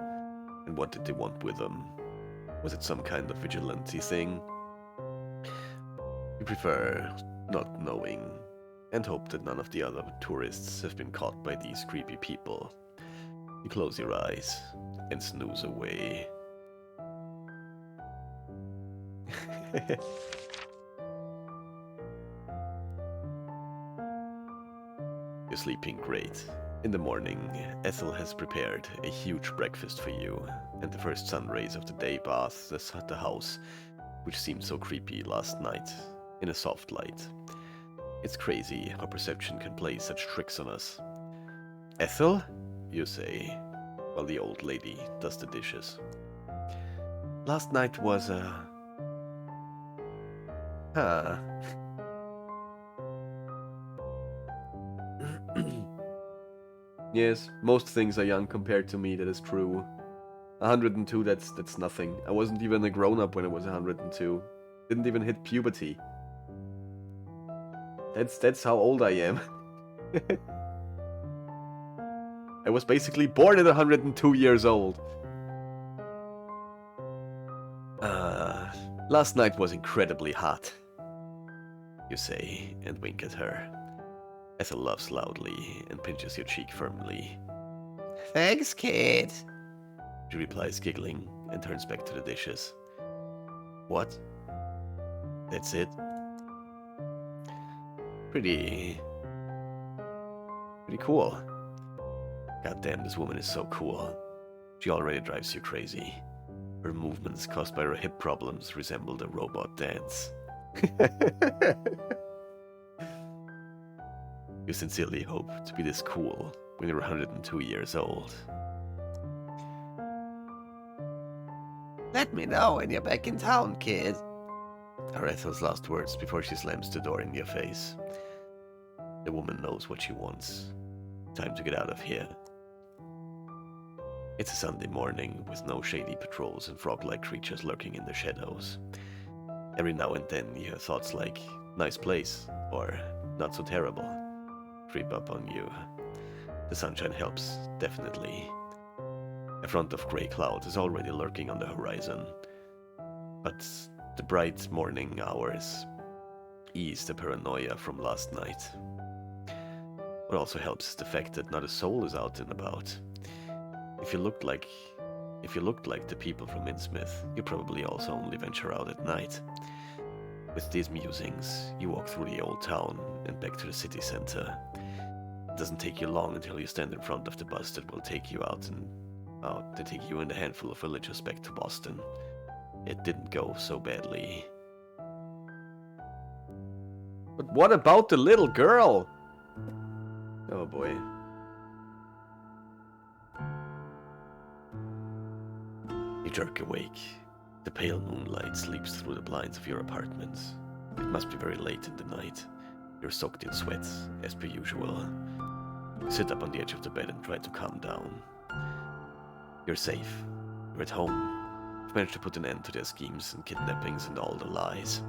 And what did they want with them? Was it some kind of vigilante thing? You prefer not knowing, and hope that none of the other tourists have been caught by these creepy people. You close your eyes and snooze away. You're sleeping great. In the morning, Ethel has prepared a huge breakfast for you, and the first sun rays of the day bath the house, which seemed so creepy last night, in a soft light. It's crazy how perception can play such tricks on us. Ethel? You say, while the old lady does the dishes. Last night was Yes, most things are young compared to me, that is true. 102, that's nothing. I wasn't even a grown-up when I was 102. Didn't even hit puberty. That's how old I am. I was basically born at 102 years old. Last night was incredibly hot, you say, and wink at her. Ethel laughs loudly and pinches your cheek firmly. Thanks, kid. She replies, giggling, and turns back to the dishes. What? That's it? Pretty cool. Goddamn, this woman is so cool. She already drives you crazy. Her movements caused by her hip problems resemble a robot dance. You sincerely hope to be this cool when you're 102 years old. Let me know when you're back in town, kid. Are Ethel's last words before she slams the door in your face. The woman knows what she wants. Time to get out of here. It's a Sunday morning with no shady patrols and frog-like creatures lurking in the shadows. Every now and then you hear thoughts like, nice place, or not so terrible, creep up on you. The sunshine helps, definitely. A front of grey cloud is already lurking on the horizon, but the bright morning hours ease the paranoia from last night. What also helps is the fact that not a soul is out and about. If you looked like the people from Innsmouth, you probably also only venture out at night. With these musings, you walk through the old town and back to the city center. It doesn't take you long until you stand in front of the bus that will take you to take you and a handful of villagers back to Boston. It didn't go so badly. But what about the little girl? Oh boy. You jerk awake. The pale moonlight sleeps through the blinds of your apartment. It must be very late in the night. You're soaked in sweat, as per usual. You sit up on the edge of the bed and try to calm down. You're safe. You're at home. You've managed to put an end to their schemes and kidnappings and all the lies.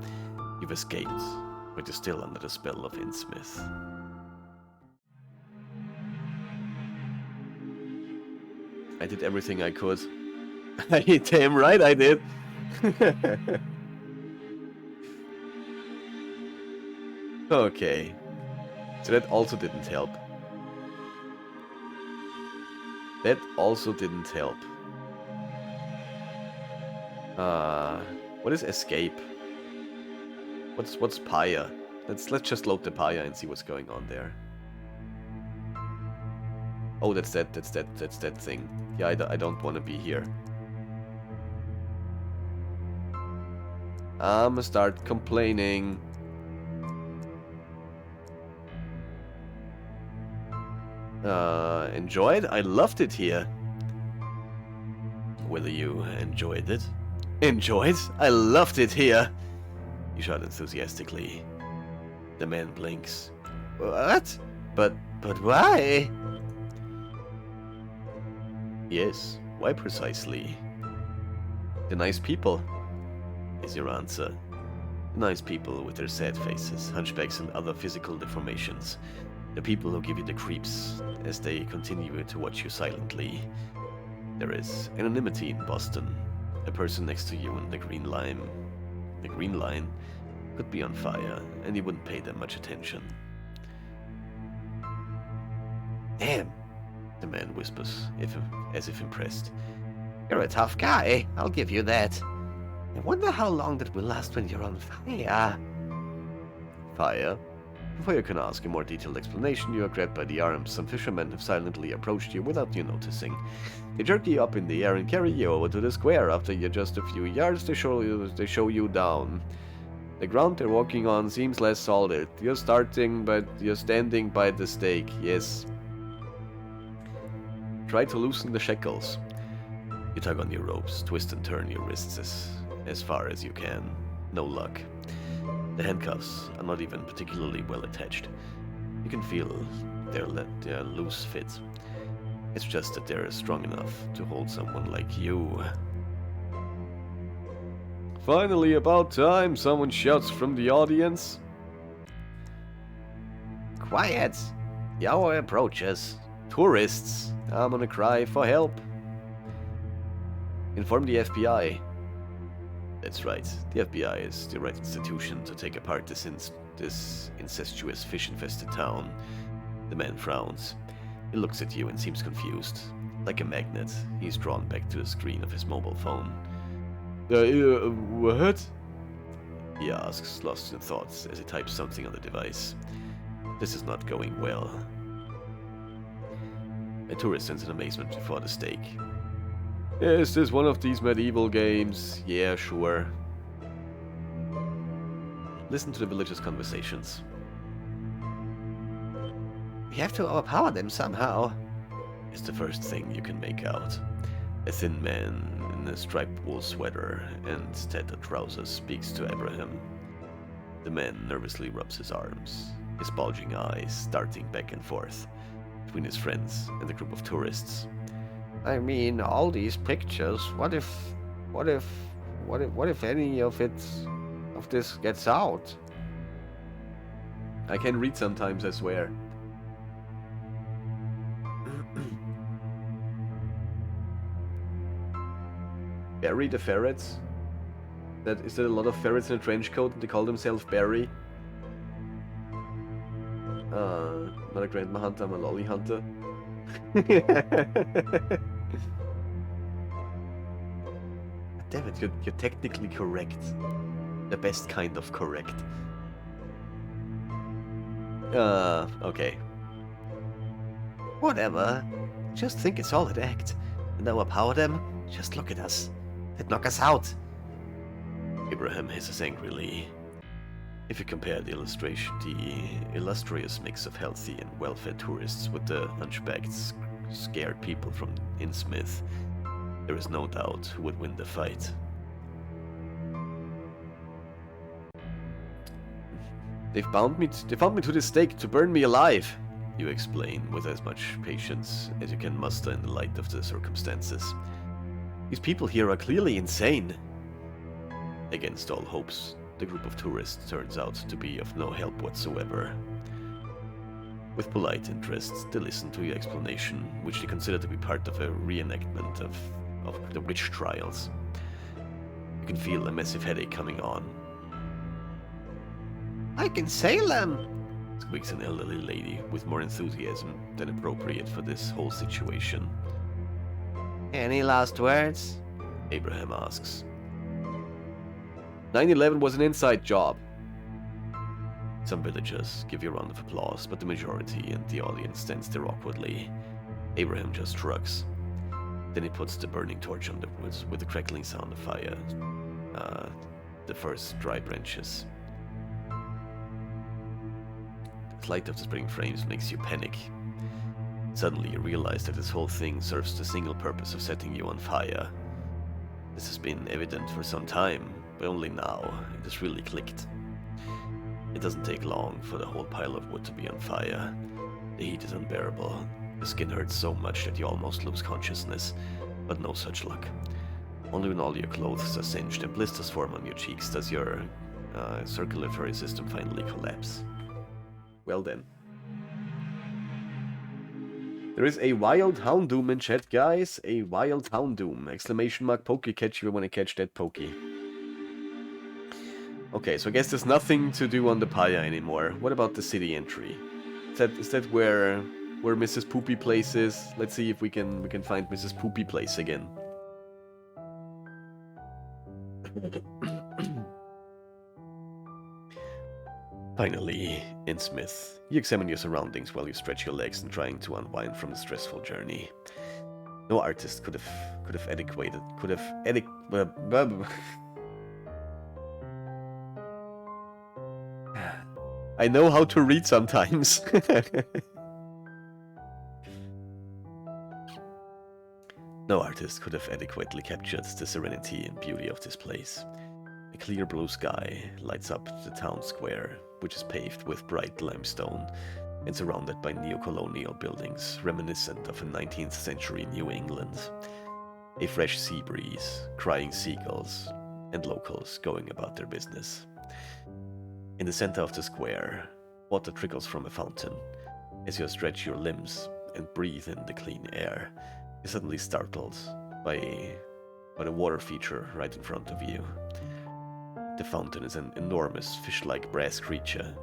You've escaped, but you're still under the spell of Innsmouth. I did everything I could. Damn right I did. Okay. So that also didn't help. That also didn't help. What is escape? What's Paya? Let's just load the Paya and see what's going on there. Oh, that's that thing. Yeah, I don't want to be here. I'ma start complaining. Enjoyed? I loved it here. Whether you enjoyed it? Enjoyed? I loved it here. You shout enthusiastically. The man blinks. What? But why? Yes, why precisely? The nice people, is your answer. The nice people with their sad faces, hunchbacks and other physical deformations. The people who give you the creeps as they continue to watch you silently. There is anonymity in Boston. A person next to you in the green line could be on fire, and you wouldn't pay them much attention. Damn, the man whispers, as if impressed. You're a tough guy, I'll give you that. I wonder how long that will last when you're on fire. Fire? Before you can ask a more detailed explanation, you are grabbed by the arms. Some fishermen have silently approached you without you noticing. They jerk you up in the air and carry you over to the square. After you're just a few yards, they show you down. The ground they're walking on seems less solid. You're standing by the stake, yes. Try to loosen the shackles. You tug on your ropes, twist and turn your wrists as far as you can. No luck. The handcuffs are not even particularly well attached. You can feel their loose fit. It's just that they're strong enough to hold someone like you. Finally, about time, someone shouts from the audience. Quiet! The hour approaches. Tourists, I'm on a cry for help. Inform the FBI. That's right, the FBI is the right institution to take apart this incestuous, fish-infested town. The man frowns. He looks at you and seems confused. Like a magnet, he's drawn back to the screen of his mobile phone. What? He asks, lost in thoughts, as he types something on the device. This is not going well. A tourist stands in amazement before the stake. Is this one of these medieval games? Yeah, sure. Listen to the villagers' conversations. We have to overpower them somehow. It's the first thing you can make out. A thin man in a striped wool sweater and tattered trousers speaks to Abraham. The man nervously rubs his arms, his bulging eyes darting back and forth between his friends and the group of tourists. I mean, all these pictures. What if any of this gets out? I can read sometimes, I swear. Barry the ferrets? Is there a lot of ferrets in a trench coat and they call themselves Barry? Not a grandma hunter, I'm a lolly hunter. Damn it, you're technically correct. The best kind of correct. Okay. Whatever. Just think it's all an act. And now power them. Just look at us. They'd knock us out. Abraham hisses angrily. If you compare the illustrious mix of healthy and well-fed tourists with the hunchbacked, scared people from Innsmouth, there is no doubt who would win the fight. They found me to the stake to burn me alive, you explain with as much patience as you can muster in the light of the circumstances. These people here are clearly insane. Against all hopes, the group of tourists turns out to be of no help whatsoever. With polite interest, they listen to your explanation, which they consider to be part of a reenactment of the witch trials. You can feel a massive headache coming on. I can sail them! Squeaks an elderly lady with more enthusiasm than appropriate for this whole situation. Any last words? Abraham asks. 9/11 was an inside job. Some villagers give you a round of applause, but the majority and the audience stands there awkwardly. Abraham just shrugs. Then he puts the burning torch on the woods with a crackling sound of fire. The first dry branches. The light of the spring frames makes you panic. Suddenly you realize that this whole thing serves the single purpose of setting you on fire. This has been evident for some time, but only now it has really clicked. It doesn't take long for the whole pile of wood to be on fire. The heat is unbearable. The skin hurts so much that you almost lose consciousness, but no such luck. Only when all your clothes are singed and blisters form on your cheeks does your circulatory system finally collapse. Well then. There is a wild houndoom in chat, guys. A wild houndoom. Exclamation mark pokey catch if you want to catch that pokey. Okay, so I guess there's nothing to do on the Paya anymore. What about the city entry? Is that where Mrs. Poopy Place is? Let's see if we can find Mrs. Poopy Place again. Finally, Innsmouth. You examine your surroundings while you stretch your legs and trying to unwind from the stressful journey. No artist could have adequated. I know how to read sometimes. No artist could have adequately captured the serenity and beauty of this place. A clear blue sky lights up the town square, which is paved with bright limestone and surrounded by neo-colonial buildings reminiscent of a 19th century New England. A fresh sea breeze, crying seagulls, and locals going about their business. In the center of the square, water trickles from a fountain. As you stretch your limbs and breathe in the clean air, you're suddenly startled by the water feature right in front of you. The fountain is an enormous fish-like brass creature.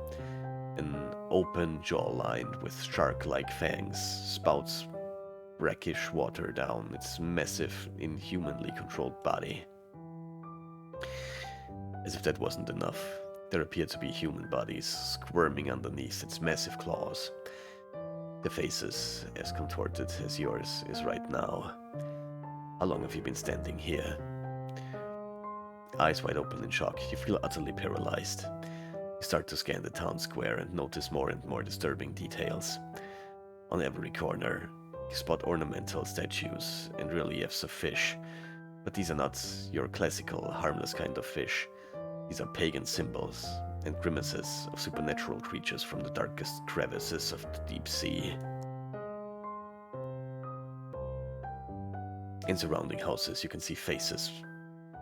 An open jaw lined with shark-like fangs spouts brackish water down its massive, inhumanly controlled body. As if that wasn't enough, there appear to be human bodies squirming underneath its massive claws. The faces as contorted as yours is right now. How long have you been standing here? Eyes wide open in shock, you feel utterly paralyzed. You start to scan the town square and notice more and more disturbing details. On every corner, you spot ornamental statues and reliefs of fish, but these are not your classical, harmless kind of fish. These are pagan symbols and grimaces of supernatural creatures from the darkest crevices of the deep sea. In surrounding houses, you can see faces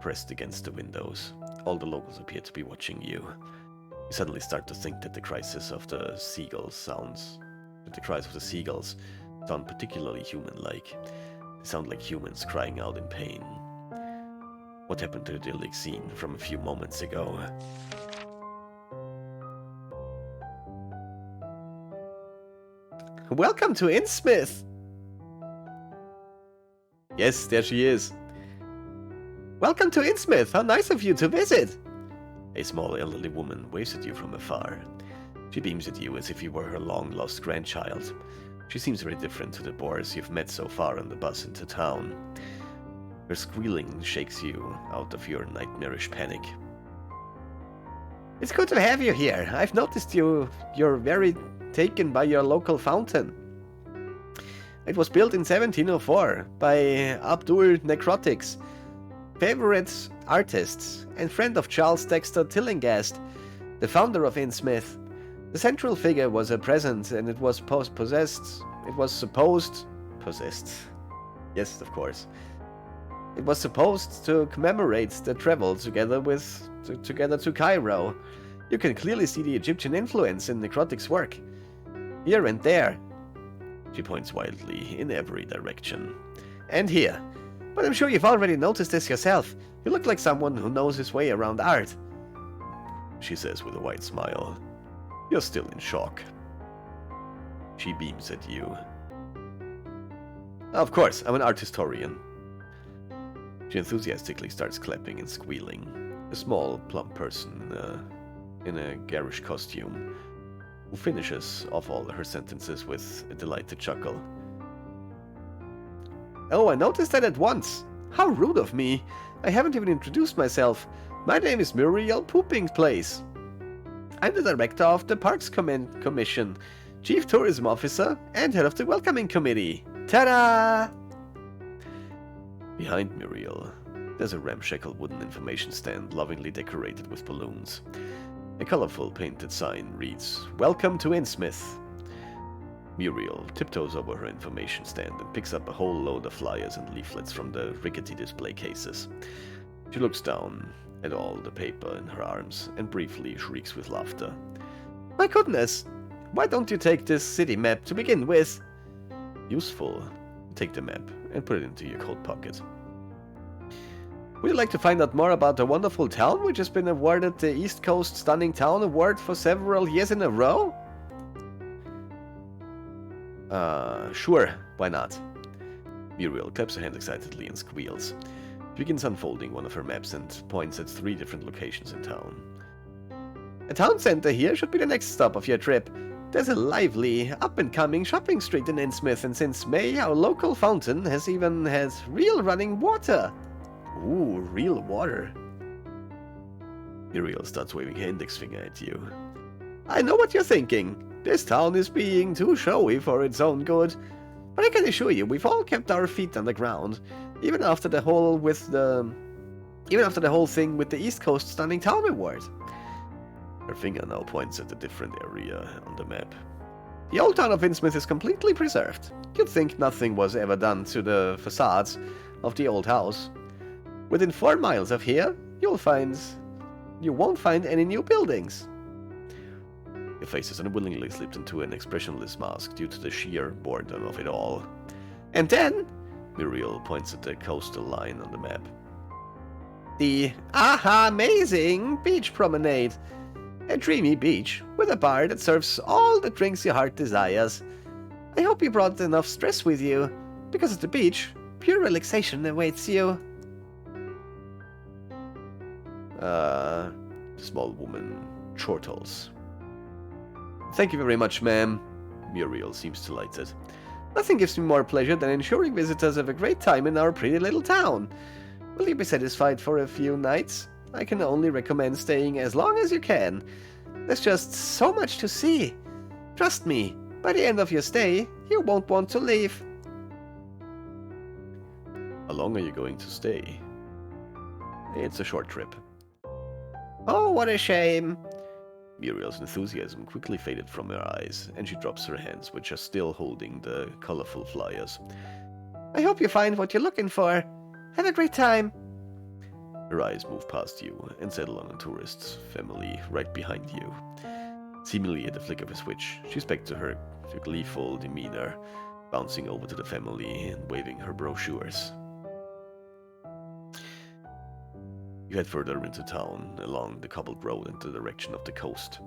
pressed against the windows. All the locals appear to be watching you. You suddenly start to think that the cries of the seagulls sound particularly human-like. They sound like humans crying out in pain. What happened to the idyllic scene from a few moments ago? Welcome to Innsmouth! Yes, there she is. Welcome to Innsmouth! How nice of you to visit! A small elderly woman waves at you from afar. She beams at you as if you were her long-lost grandchild. She seems very different to the boars you've met so far on the bus into town. Her squealing shakes you out of your nightmarish panic. It's good to have you here. I've noticed you're very taken by your local fountain. It was built in 1704 by Abdul Necrotics, favorite artist and friend of Charles Dexter Tillinghast, the founder of Innsmouth. The central figure was a present, and it was possessed. Yes, of course. It was supposed to commemorate the travel together to Cairo. You can clearly see the Egyptian influence in Necrotic's work. Here and there. She points wildly in every direction. And here. But I'm sure you've already noticed this yourself. You look like someone who knows his way around art. She says with a wide smile. You're still in shock. She beams at you. Of course, I'm an art historian. She enthusiastically starts clapping and squealing. A small, plump person in a garish costume, who finishes off all her sentences with a delighted chuckle. Oh, I noticed that at once. How rude of me. I haven't even introduced myself. My name is Muriel Pooping Place. I'm the director of the Parks Commission, chief tourism officer, and head of the welcoming committee. Ta-da! Behind Muriel, there's a ramshackle wooden information stand lovingly decorated with balloons. A colorful painted sign reads, "Welcome to Innsmouth." Muriel tiptoes over her information stand and picks up a whole load of flyers and leaflets from the rickety display cases. She looks down at all the paper in her arms and briefly shrieks with laughter. My goodness! Why don't you take this city map to begin with? Useful. Take the map and put it into your coat pocket. Would you like to find out more about the wonderful town which has been awarded the East Coast Stunning Town Award for several years in a row? Sure, why not? Muriel claps her hands excitedly and squeals. She begins unfolding one of her maps and points at 3 different locations in town. A town center here should be the next stop of your trip. There's a lively, up-and-coming shopping street in Innsmouth, and since May, our local fountain has even had real running water. Ooh, real water. Muriel starts waving her index finger at you. I know what you're thinking. This town is being too showy for its own good. But I can assure you, we've all kept our feet on the ground, even after the whole thing with the East Coast Stunning Town Award. Her finger now points at a different area on the map. The old town of Innsmouth is completely preserved. You'd think nothing was ever done to the facades of the old house. Within 4 miles of here, you won't find any new buildings. Your face is unwillingly slipped into an expressionless mask due to the sheer boredom of it all. And then, Muriel points at the coastal line on the map. The amazing beach promenade. A dreamy beach with a bar that serves all the drinks your heart desires. I hope you brought enough stress with you, because at the beach, pure relaxation awaits you. The small woman chortles. Thank you very much, ma'am. Muriel seems delighted. Nothing gives me more pleasure than ensuring visitors have a great time in our pretty little town. Will you be satisfied for a few nights? I can only recommend staying as long as you can. There's just so much to see. Trust me, by the end of your stay, you won't want to leave. How long are you going to stay? It's a short trip. Oh, what a shame. Muriel's enthusiasm quickly faded from her eyes, and she drops her hands, which are still holding the colorful flyers. I hope you find what you're looking for. Have a great time. Her eyes move past you and settle on a tourist's family right behind you. Seemingly at the flick of a switch, she's back to her gleeful demeanor, bouncing over to the family and waving her brochures. You head further into town, along the cobbled road in the direction of the coast.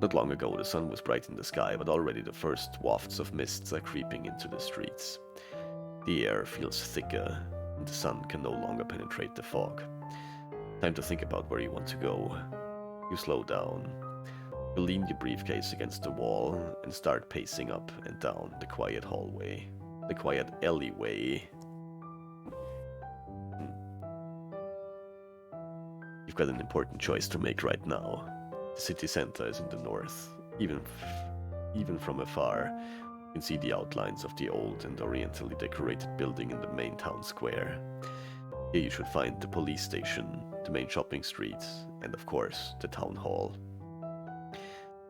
Not long ago, the sun was bright in the sky, but already the first wafts of mists are creeping into the streets. The air feels thicker, and the sun can no longer penetrate the fog. Time to think about where you want to go. You slow down. You lean your briefcase against the wall and start pacing up and down the quiet hallway. The quiet alleyway. You've got an important choice to make right now. The city center is in the north. Even from afar, you can see the outlines of the old and orientally decorated building in the main town square. Here you should find the police station, the main shopping street, and of course, the town hall.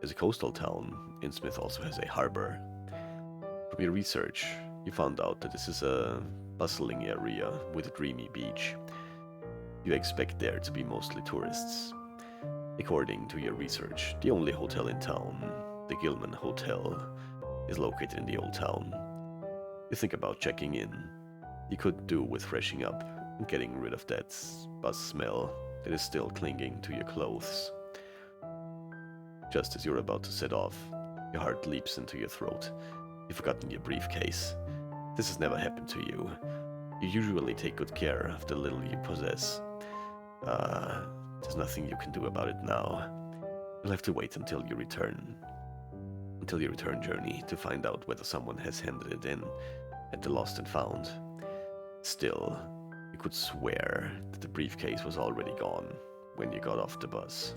As a coastal town, Innsmouth also has a harbor. From your research, you found out that this is a bustling area with a dreamy beach. You expect there to be mostly tourists. According to your research, the only hotel in town, the Gilman Hotel, is located in the old town. You think about checking in. You could do with freshening up and getting rid of that bus smell that is still clinging to your clothes. Just as you're about to set off, your heart leaps into your throat. You've forgotten your briefcase. This has never happened to you. You usually take good care of the little you possess. There's nothing you can do about it now. You'll have to wait until your return journey to find out whether someone has handed it in at the lost and found. Still, you could swear that the briefcase was already gone when you got off the bus.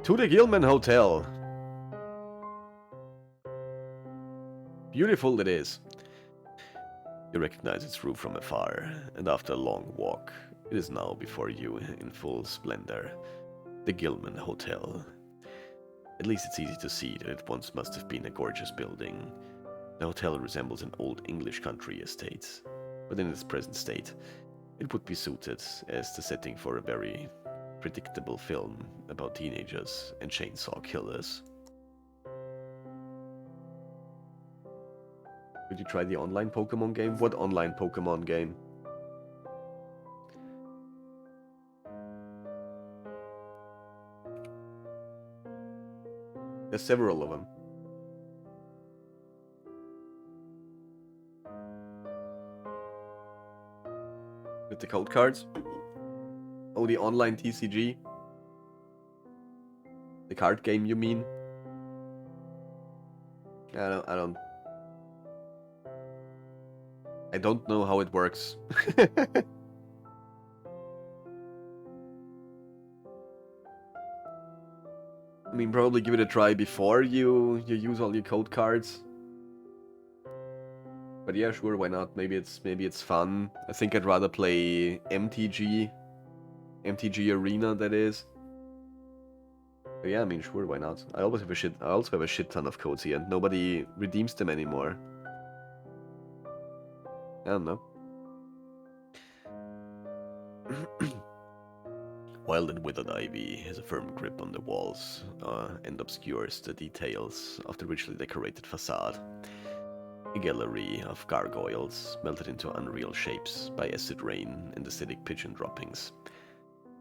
To the Gilman Hotel. Beautiful it is. You recognize its roof from afar, and after a long walk, it is now before you in full splendor. The Gilman Hotel. At least it's easy to see that it once must have been a gorgeous building. The hotel resembles an old English country estate, but in its present state, it would be suited as the setting for a very predictable film about teenagers and chainsaw killers. Did you try the online Pokemon game? What online Pokemon game? There's several of them. With the code cards? Oh, the online TCG? The card game, you mean? I don't know how it works. I mean, probably give it a try before you use all your code cards. But yeah, sure, why not? Maybe it's fun. I think I'd rather play MTG Arena, that is. But yeah, I mean, sure, why not? I also have a shit ton of codes here, and nobody redeems them anymore. I don't know. Wild and withered ivy has a firm grip on the walls and obscures the details of the richly decorated facade. A gallery of gargoyles melted into unreal shapes by acid rain and acidic pigeon droppings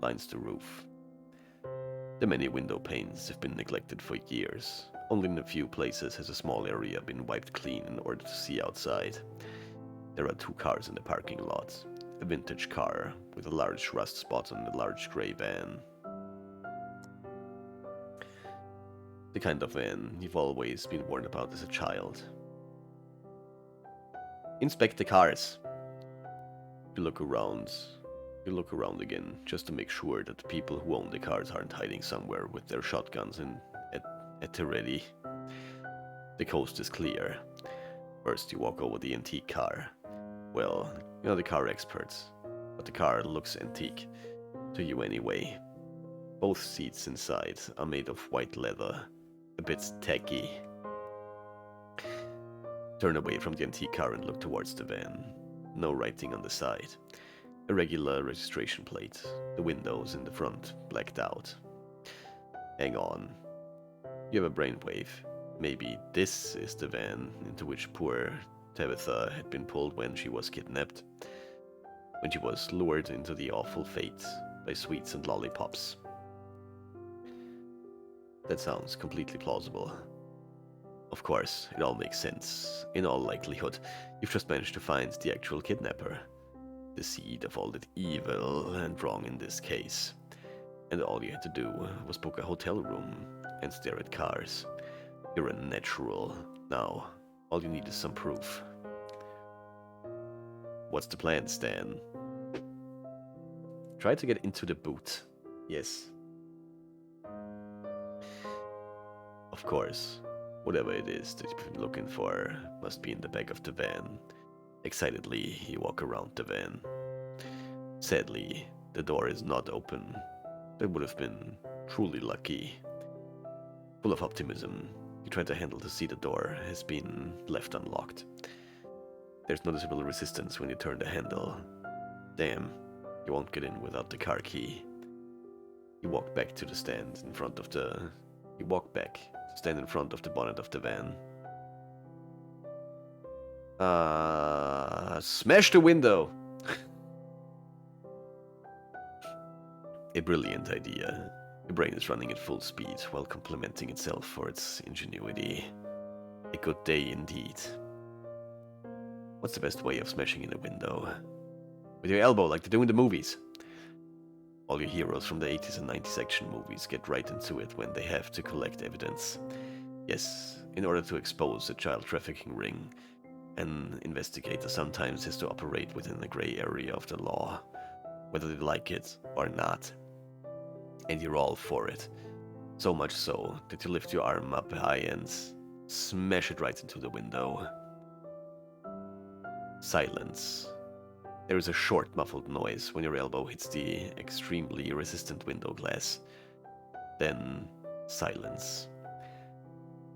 lines the roof. The many window panes have been neglected for years. Only in a few places has a small area been wiped clean in order to see outside. There are 2 cars in the parking lot. A vintage car with a large rust spot on a large grey van. The kind of van you've always been warned about as a child. Inspect the cars. You look around again, just to make sure that the people who own the cars aren't hiding somewhere with their shotguns at the ready. The coast is clear. First you walk over the antique car. Well, you're the car experts, but the car looks antique. To you anyway. Both seats inside are made of white leather. A bit tacky. Turn away from the antique car and look towards the van. No writing on the side. A regular registration plate. The windows in the front blacked out. Hang on. You have a brainwave. Maybe this is the van into which poor Tabitha had been pulled when she was kidnapped. When she was lured into the awful fate by sweets and lollipops. That sounds completely plausible. Of course, it all makes sense. In all likelihood, you've just managed to find the actual kidnapper. The seed of all that evil and wrong in this case. And all you had to do was book a hotel room and stare at cars. You're a natural. Now, all you need is some proof. What's the plan, Stan? Try to get into the boot. Yes. Of course, whatever it is that you've been looking for must be in the back of the van. Excitedly, you walk around the van. Sadly, the door is not open. That would have been truly lucky. Full of optimism, you try to handle to see the door has been left unlocked. There's noticeable resistance when you turn the handle. Damn, you won't get in without the car key. You walk back to the stand in front of the... stand in front of the bonnet of the van. Smash the window! A brilliant idea. Your brain is running at full speed while complimenting itself for its ingenuity. A good day indeed. What's the best way of smashing in a window? With your elbow, like they do in the movies. All your heroes from the 80s and 90s action movies get right into it when they have to collect evidence. Yes, in order to expose a child trafficking ring, an investigator sometimes has to operate within the gray area of the law, whether they like it or not. And you're all for it. So much so that you lift your arm up high and smash it right into the window. Silence. There is a short, muffled noise when your elbow hits the extremely resistant window glass. Then, silence.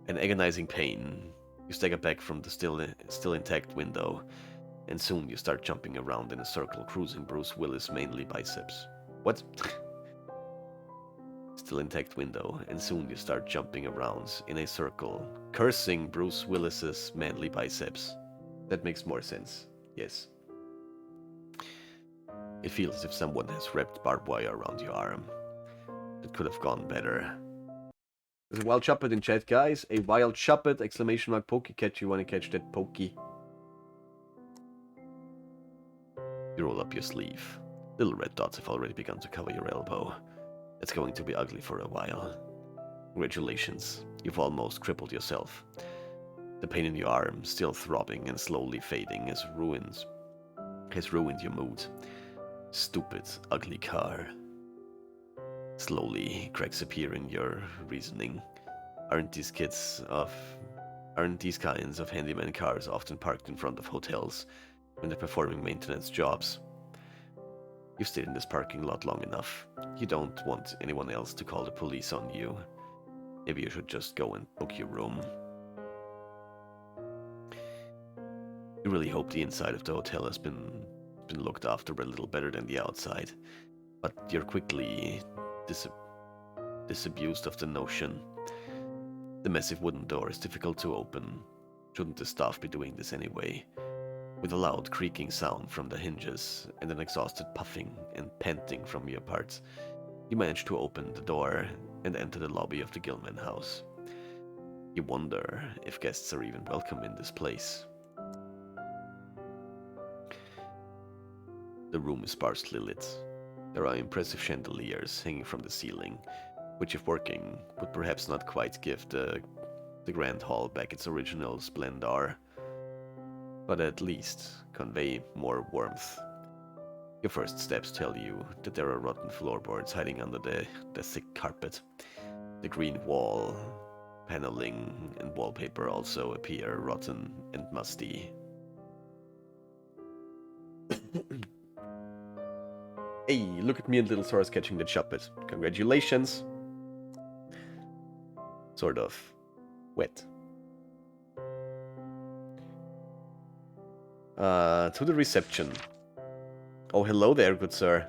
An agonizing pain. You stagger back from the still intact window, and soon you start jumping around in a circle, cruising Bruce Willis' manly biceps. What? Still intact window, and soon you start jumping around in a circle, cursing Bruce Willis's manly biceps. That makes more sense. Yes. It feels as if someone has wrapped barbed wire around your arm. That could have gone better. There's a wild chuppet in chat, guys. A wild chuppet! Exclamation mark pokey catch. You want to catch that pokey. You roll up your sleeve. Little red dots have already begun to cover your elbow. It's going to be ugly for a while. Congratulations. You've almost crippled yourself. The pain in your arm, still throbbing and slowly fading, has ruined your mood. Stupid, ugly car. Slowly, cracks appear in your reasoning. Aren't these kinds of handyman cars often parked in front of hotels when they're performing maintenance jobs? You've stayed in this parking lot long enough. You don't want anyone else to call the police on you. Maybe you should just go and book your room. You really hope the inside of the hotel has been looked after a little better than the outside, but you're quickly disabused of the notion. The massive wooden door is difficult to open. Shouldn't the staff be doing this anyway? With a loud creaking sound from the hinges and an exhausted puffing and panting from your parts, you manage to open the door and enter the lobby of the Gilman house. You wonder if guests are even welcome in this place. The room is sparsely lit. There are impressive chandeliers hanging from the ceiling, which if working would perhaps not quite give the grand hall back its original splendor, but at least convey more warmth. Your first steps tell you that there are rotten floorboards hiding under the thick carpet. The green wall, paneling, and wallpaper also appear rotten and musty. Hey, look at me and Little Sora's catching the chuppet. Congratulations. Sort of wet. To the reception. Oh, hello there, good sir.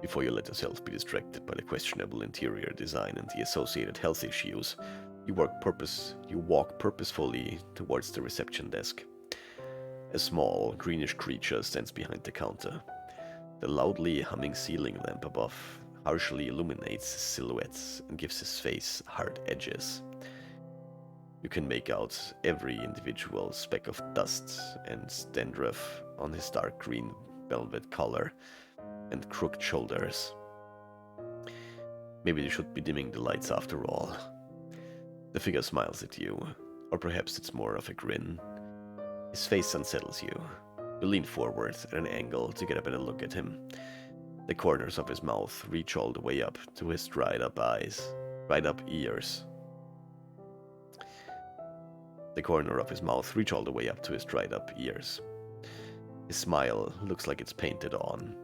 Before you let yourself be distracted by the questionable interior design and the associated health issues, you walk purposefully towards the reception desk. A small, greenish creature stands behind the counter. The loudly humming ceiling lamp above harshly illuminates his silhouettes and gives his face hard edges. You can make out every individual speck of dust and dandruff on his dark green velvet collar and crooked shoulders. Maybe they should be dimming the lights after all. The figure smiles at you, or perhaps it's more of a grin. His face unsettles you. You lean forward at an angle to get a better look at him. The corners of his mouth reach all the way up to his dried up ears. The corner of his mouth reach all the way up to his dried up ears. His smile looks like it's painted on.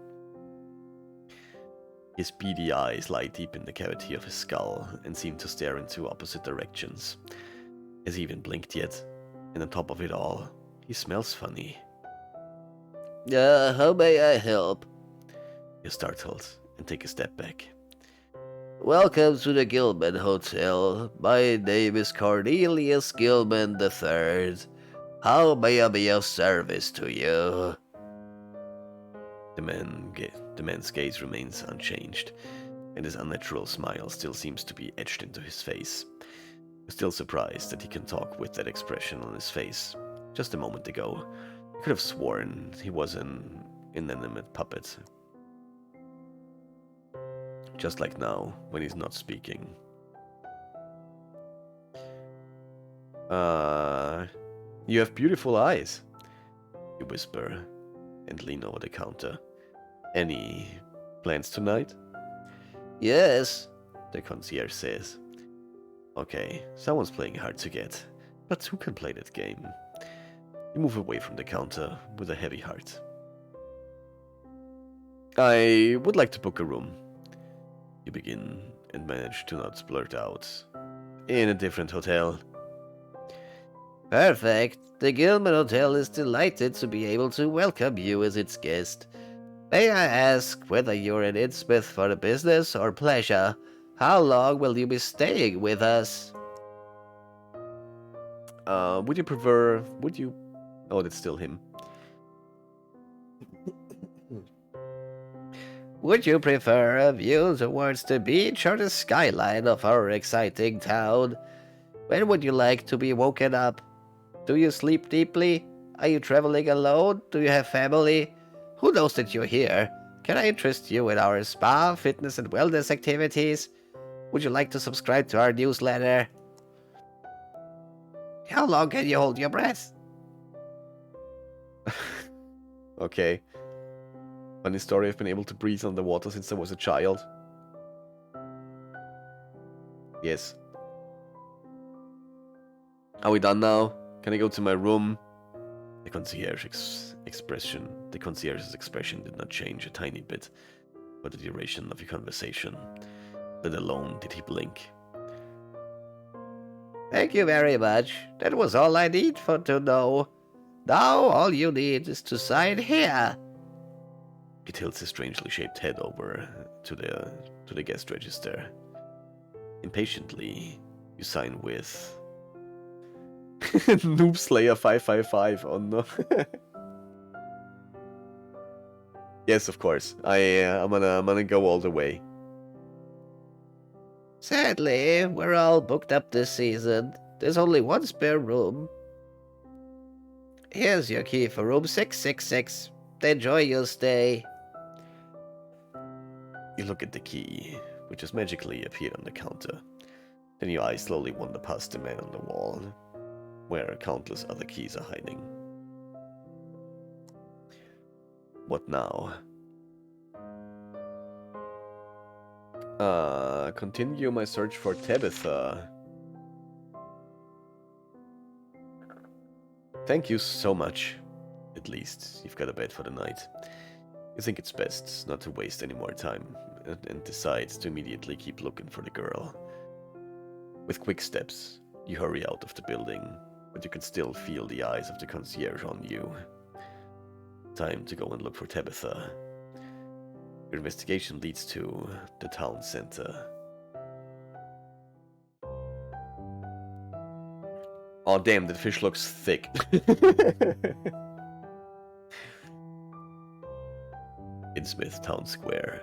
His beady eyes lie deep in the cavity of his skull and seem to stare into opposite directions. Has he even blinked yet? And on top of it all, he smells funny. How may I help? You're startled and take a step back. Welcome to the Gilman Hotel. My name is Cornelius Gilman III. How may I be of service to you? The man's gaze remains unchanged, and his unnatural smile still seems to be etched into his face. You're still surprised that he can talk with that expression on his face. Just a moment ago, you could have sworn he was an inanimate puppet. Just like now, when he's not speaking. You have beautiful eyes, you whisper, and lean over the counter. Any plans tonight? Yes, The concierge says. Okay, someone's playing hard to get, but who can play that game? You move away from the counter with a heavy heart. I would like to book a room. You begin and manage to not blurt out. In a different hotel. Perfect. The Gilman Hotel is delighted to be able to welcome you as its guest. May I ask whether you're in Innsmouth for business or pleasure? How long will you be staying with us? Would you... Oh, that's still him. Would you prefer a view towards the beach or the skyline of our exciting town? When would you like to be woken up? Do you sleep deeply? Are you traveling alone? Do you have family? Who knows that you're here? Can I interest you in our spa, fitness, and wellness activities? Would you like to subscribe to our newsletter? How long can you hold your breath? Okay. Funny story, I've been able to breathe underwater since I was a child. Yes. Are we done now? Can I go to my room? The concierge's expression did not change a tiny bit for the duration of the conversation, let alone did he blink. Thank you very much. That was all I need to know. Now all you need is to sign here. He tilts his strangely shaped head over to the guest register. Impatiently, you sign with Noob Slayer 555. Oh no. Yes, of course. I'm gonna go all the way. Sadly, we're all booked up this season. There's only one spare room. Here's your key for room 666. Enjoy your stay. You look at the key, which has magically appeared on the counter. Then your eyes slowly wander past the man on the wall, where countless other keys are hiding. What now? Continue my search for Tabitha. Thank you so much. At least you've got a bed for the night. You think it's best not to waste any more time, and decides to immediately keep looking for the girl. With quick steps, you hurry out of the building, but you can still feel the eyes of the concierge on you. Time to go and look for Tabitha. Your investigation leads to the town center. Oh damn, that fish looks thick. Innsmouth Town Square,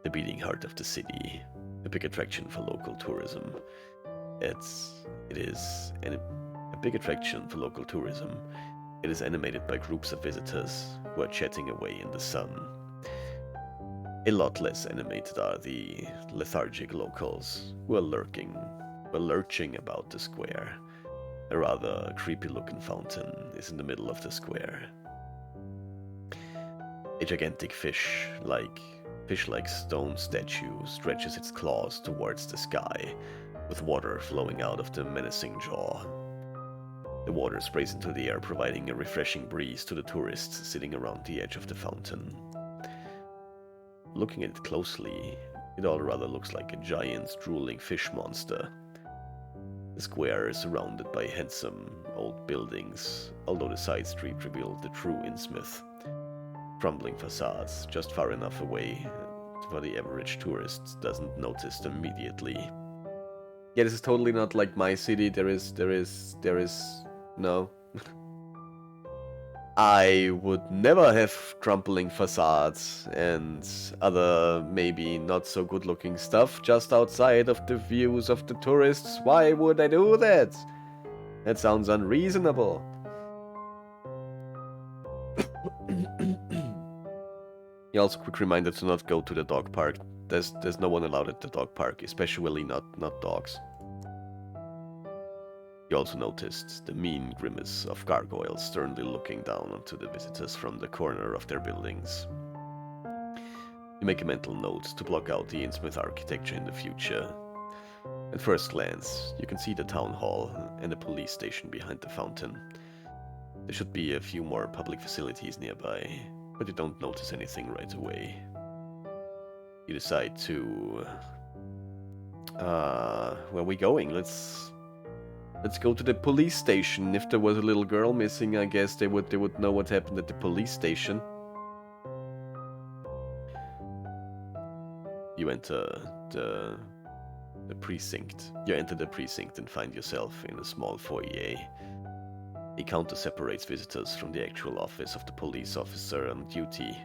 the beating heart of the city, a big attraction for local tourism. It is a big attraction for local tourism. It is animated by groups of visitors who are chatting away in the sun. A lot less animated are the lethargic locals who are lurching about the square. A rather creepy-looking fountain is in the middle of the square. A gigantic fish-like stone statue stretches its claws towards the sky, with water flowing out of the menacing jaw. The water sprays into the air, providing a refreshing breeze to the tourists sitting around the edge of the fountain. Looking at it closely, it all rather looks like a giant, drooling fish monster. The square is surrounded by handsome old buildings, although the side street revealed the true Innsmouth. Crumbling facades just far enough away for the average tourist doesn't notice them immediately. Yeah, this is totally not like my city. There is no. I would never have crumbling facades and other maybe not so good looking stuff just outside of the views of the tourists. Why would I do that? That sounds unreasonable. Yeah, also quick reminder to not go to the dog park. There's no one allowed at the dog park, especially not dogs. You also noticed the mean grimace of gargoyles sternly looking down onto the visitors from the corner of their buildings. You make a mental note to block out the Innsmouth architecture in the future. At first glance, you can see the town hall and the police station behind the fountain. There should be a few more public facilities nearby, but you don't notice anything right away. You decide to... where are we going? Let's go to the police station. If there was a little girl missing, I guess they would know what happened at the police station. You enter the precinct. You enter the precinct and find yourself in a small foyer. A counter separates visitors from the actual office of the police officer on duty.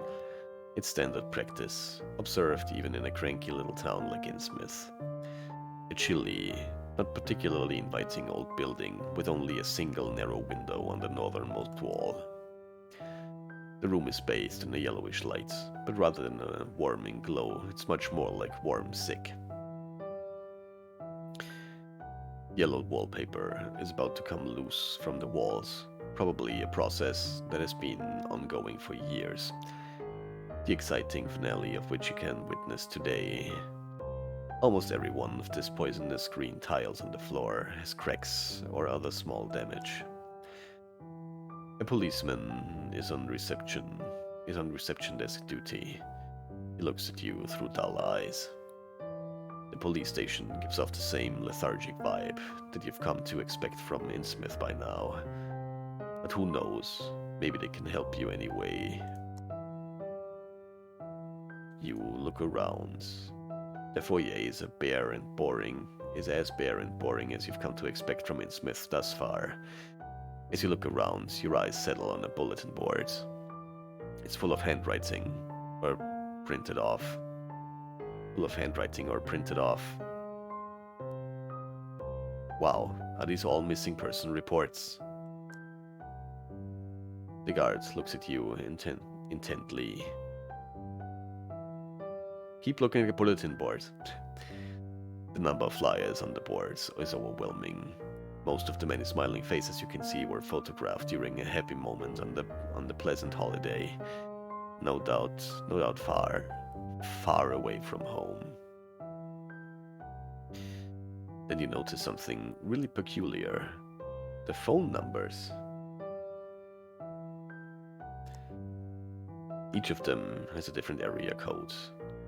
It's standard practice, observed even in a cranky little town like Innsmouth. A chilly, not particularly inviting old building with only a single narrow window on the northernmost wall. The room is bathed in a yellowish light, but rather than a warming glow, it's much more like warm sick. Yellowed wallpaper is about to come loose from the walls, probably a process that has been ongoing for years. The exciting finale of which you can witness today. Almost every one of this poisonous green tiles on the floor has cracks or other small damage. A policeman is on reception desk duty. He looks at you through dull eyes. The police station gives off the same lethargic vibe that you've come to expect from Innsmouth by now. But who knows, maybe they can help you anyway. You look around. The foyer is as bare and boring as you've come to expect from Innsmouth thus far. As you look around, your eyes settle on a bulletin board. It's full of handwriting, or printed off. Wow, are these all missing person reports? The guard looks at you intently. Keep looking at the bulletin board. The number of flyers on the boards is overwhelming. Most of the many smiling faces you can see were photographed during a happy moment on the pleasant holiday. No doubt far away from home. Then you notice something really peculiar. The phone numbers. Each of them has a different area code.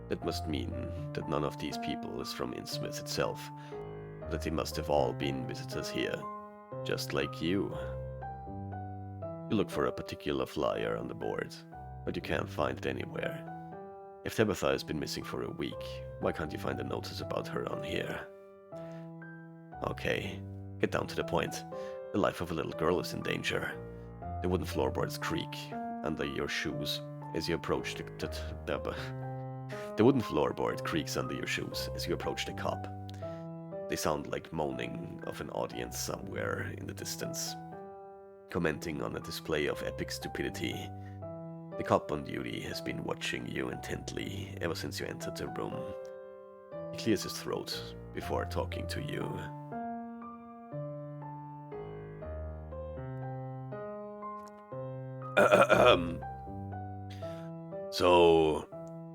That must mean that none of these people is from Innsmouth itself, that they must have all been visitors here, just like you. You look for a particular flyer on the board, but you can't find it anywhere. If Tabitha has been missing for a week, why can't you find a notice about her on here? Okay, get down to the point. The life of a little girl is in danger. The wooden floorboards creak under your shoes as you approach the wooden floorboard creaks under your shoes as you approach the cop. They sound like moaning of an audience somewhere in the distance, commenting on a display of epic stupidity. The cop on duty has been watching you intently ever since you entered the room. He clears his throat before talking to you. So,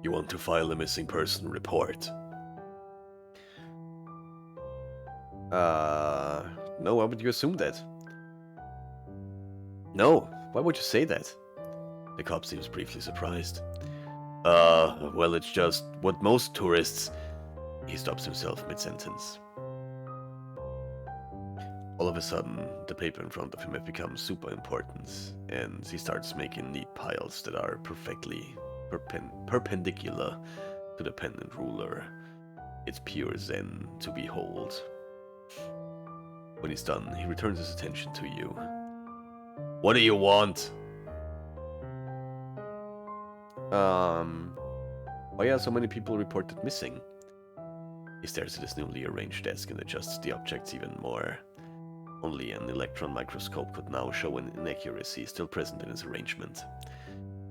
you want to file a missing person report? No, why would you assume that? No, why would you say that? The cop seems briefly surprised. Well, it's just what most tourists... He stops himself mid-sentence. All of a sudden, the paper in front of him has become super important, and he starts making neat piles that are perfectly perpendicular to the pen and ruler. It's pure zen to behold. When he's done, he returns his attention to you. What do you want? Why are so many people reported missing? He stares at his newly arranged desk and adjusts the objects even more. Only an electron microscope could now show an inaccuracy still present in his arrangement.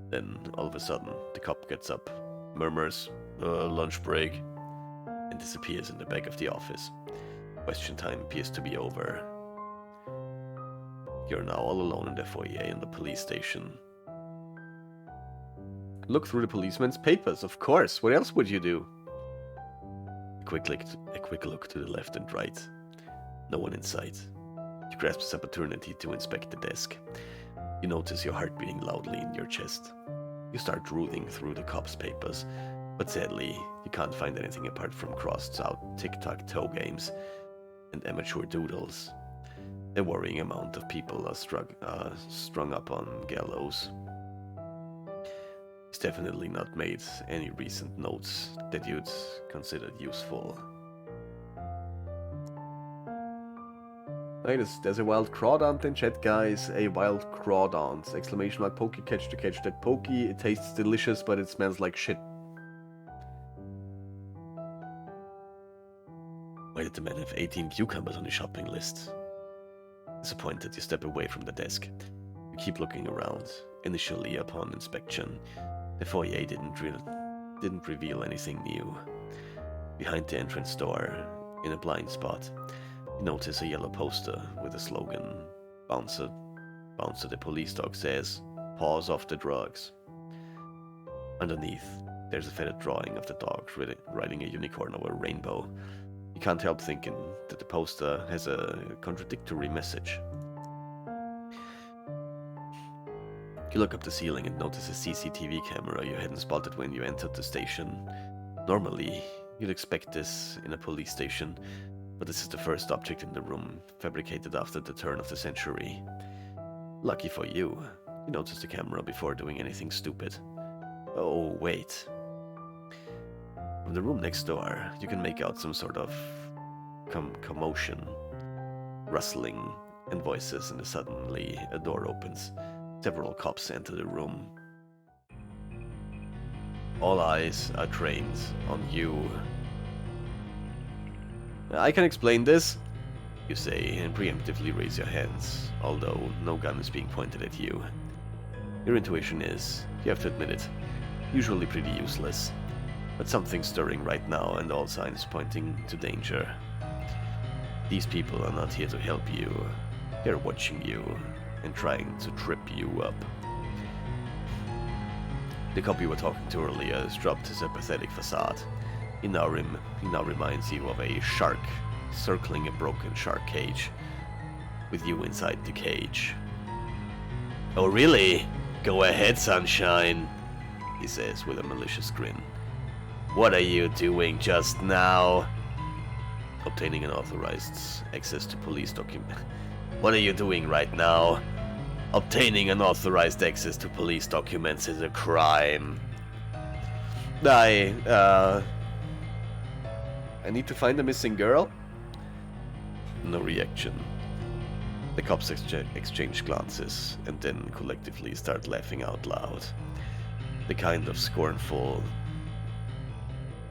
Then, all of a sudden, the cop gets up, murmurs, lunch break, and disappears in the back of the office. Question time appears to be over. You're now all alone in the foyer in the police station. Look through the policeman's papers, of course. What else would you do? A quick look to the left and right. No one in sight. You grasp this opportunity to inspect the desk. You notice your heart beating loudly in your chest. You start drooling through the cop's papers, but sadly, you can't find anything apart from crossed-out tic-tac-toe games and amateur doodles. A worrying amount of people are strung up on gallows. He's definitely not made any recent notes that you'd consider useful. Hey, there's a wild crawdaunt in chat, guys. A wild crawdaunt. Exclamation mark, pokey, catch to catch that pokey. It tastes delicious, but it smells like shit. Why did the man have 18 cucumbers on his shopping list? Disappointed, you step away from the desk. You keep looking around. Initially, upon inspection, the foyer didn't reveal anything new. Behind the entrance door, in a blind spot, you notice a yellow poster with a slogan. Bouncer, the police dog says, paws off the drugs. Underneath, there's a faded drawing of the dog riding a unicorn over a rainbow. You can't help thinking that the poster has a contradictory message. You look up the ceiling and notice a CCTV camera you hadn't spotted when you entered the station. Normally, you'd expect this in a police station, but this is the first object in the room, fabricated after the turn of the century. Lucky for you, you notice the camera before doing anything stupid. Oh, wait. From the room next door, you can make out some sort of commotion, rustling, and voices, and suddenly a door opens. Several cops enter the room. All eyes are trained on you. I can explain this. You say, and preemptively raise your hands, although no gun is being pointed at you. Your intuition is, you have to admit it, usually pretty useless, but something's stirring right now and all signs pointing to danger. These people are not here to help you. They're watching you and trying to trip you up. The cop you were talking to earlier has dropped his apathetic facade. He now reminds you of a shark circling a broken shark cage, with you inside the cage. Oh really? Go ahead, sunshine, he says with a malicious grin. What are you doing just now? Obtaining unauthorized access to police What are you doing right now? Obtaining unauthorized access to police documents is a crime. I need to find the missing girl? No reaction. The cops exchange glances and then collectively start laughing out loud. The kind of scornful,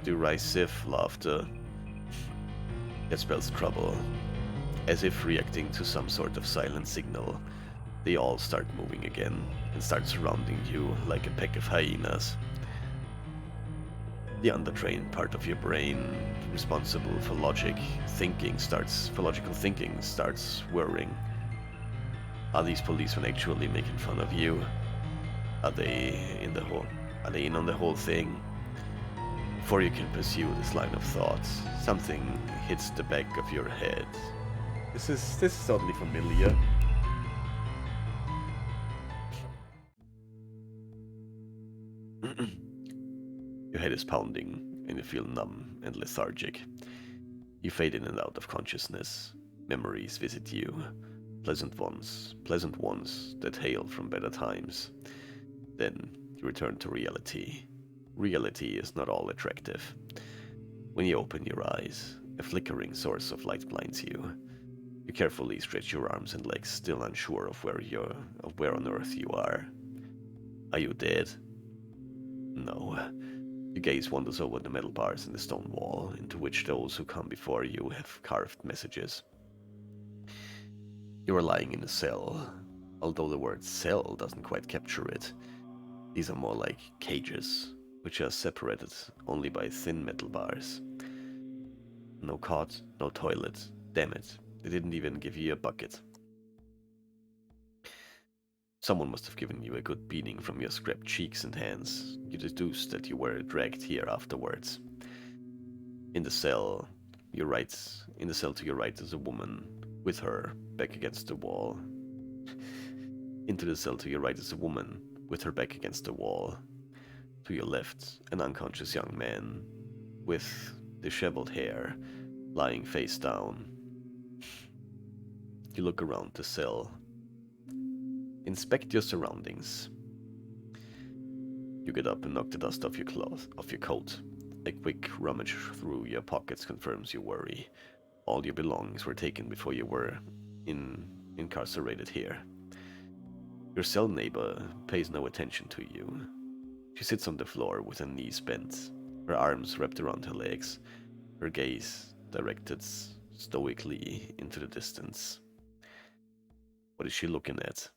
derisive laughter that spells trouble. As if reacting to some sort of silent signal, they all start moving again and start surrounding you like a pack of hyenas. The undertrained part of your brain responsible for logical thinking starts whirring. Are these policemen actually making fun of you? Are they in on the whole thing? Before you can pursue this line of thought, something hits the back of your head. This is oddly familiar. Your head is pounding, and you feel numb and lethargic. You fade in and out of consciousness. Memories visit you. Pleasant ones that hail from better times. Then you return to reality. Reality is not all attractive. When you open your eyes, a flickering source of light blinds you. You carefully stretch your arms and legs, still unsure of where on earth you are. Are you dead? No. Your gaze wanders over the metal bars in the stone wall, into which those who come before you have carved messages. You are lying in a cell, although the word cell doesn't quite capture it. These are more like cages, which are separated only by thin metal bars. No cot, no toilet. Damn it, they didn't even give you a bucket. Someone must have given you a good beating from your scrapped cheeks and hands. You deduce that you were dragged here afterwards. In the cell to your right is a woman, with her back against the wall. Into the cell to your right is a woman, with her back against the wall. To your left, an unconscious young man, with disheveled hair, lying face down. You look around the cell. Inspect your surroundings. You get up and knock the dust off your coat. A quick rummage through your pockets confirms your worry. All your belongings were taken before you were incarcerated here. Your cell neighbor pays no attention to you. She sits on the floor with her knees bent, her arms wrapped around her legs, her gaze directed stoically into the distance. What is she looking at?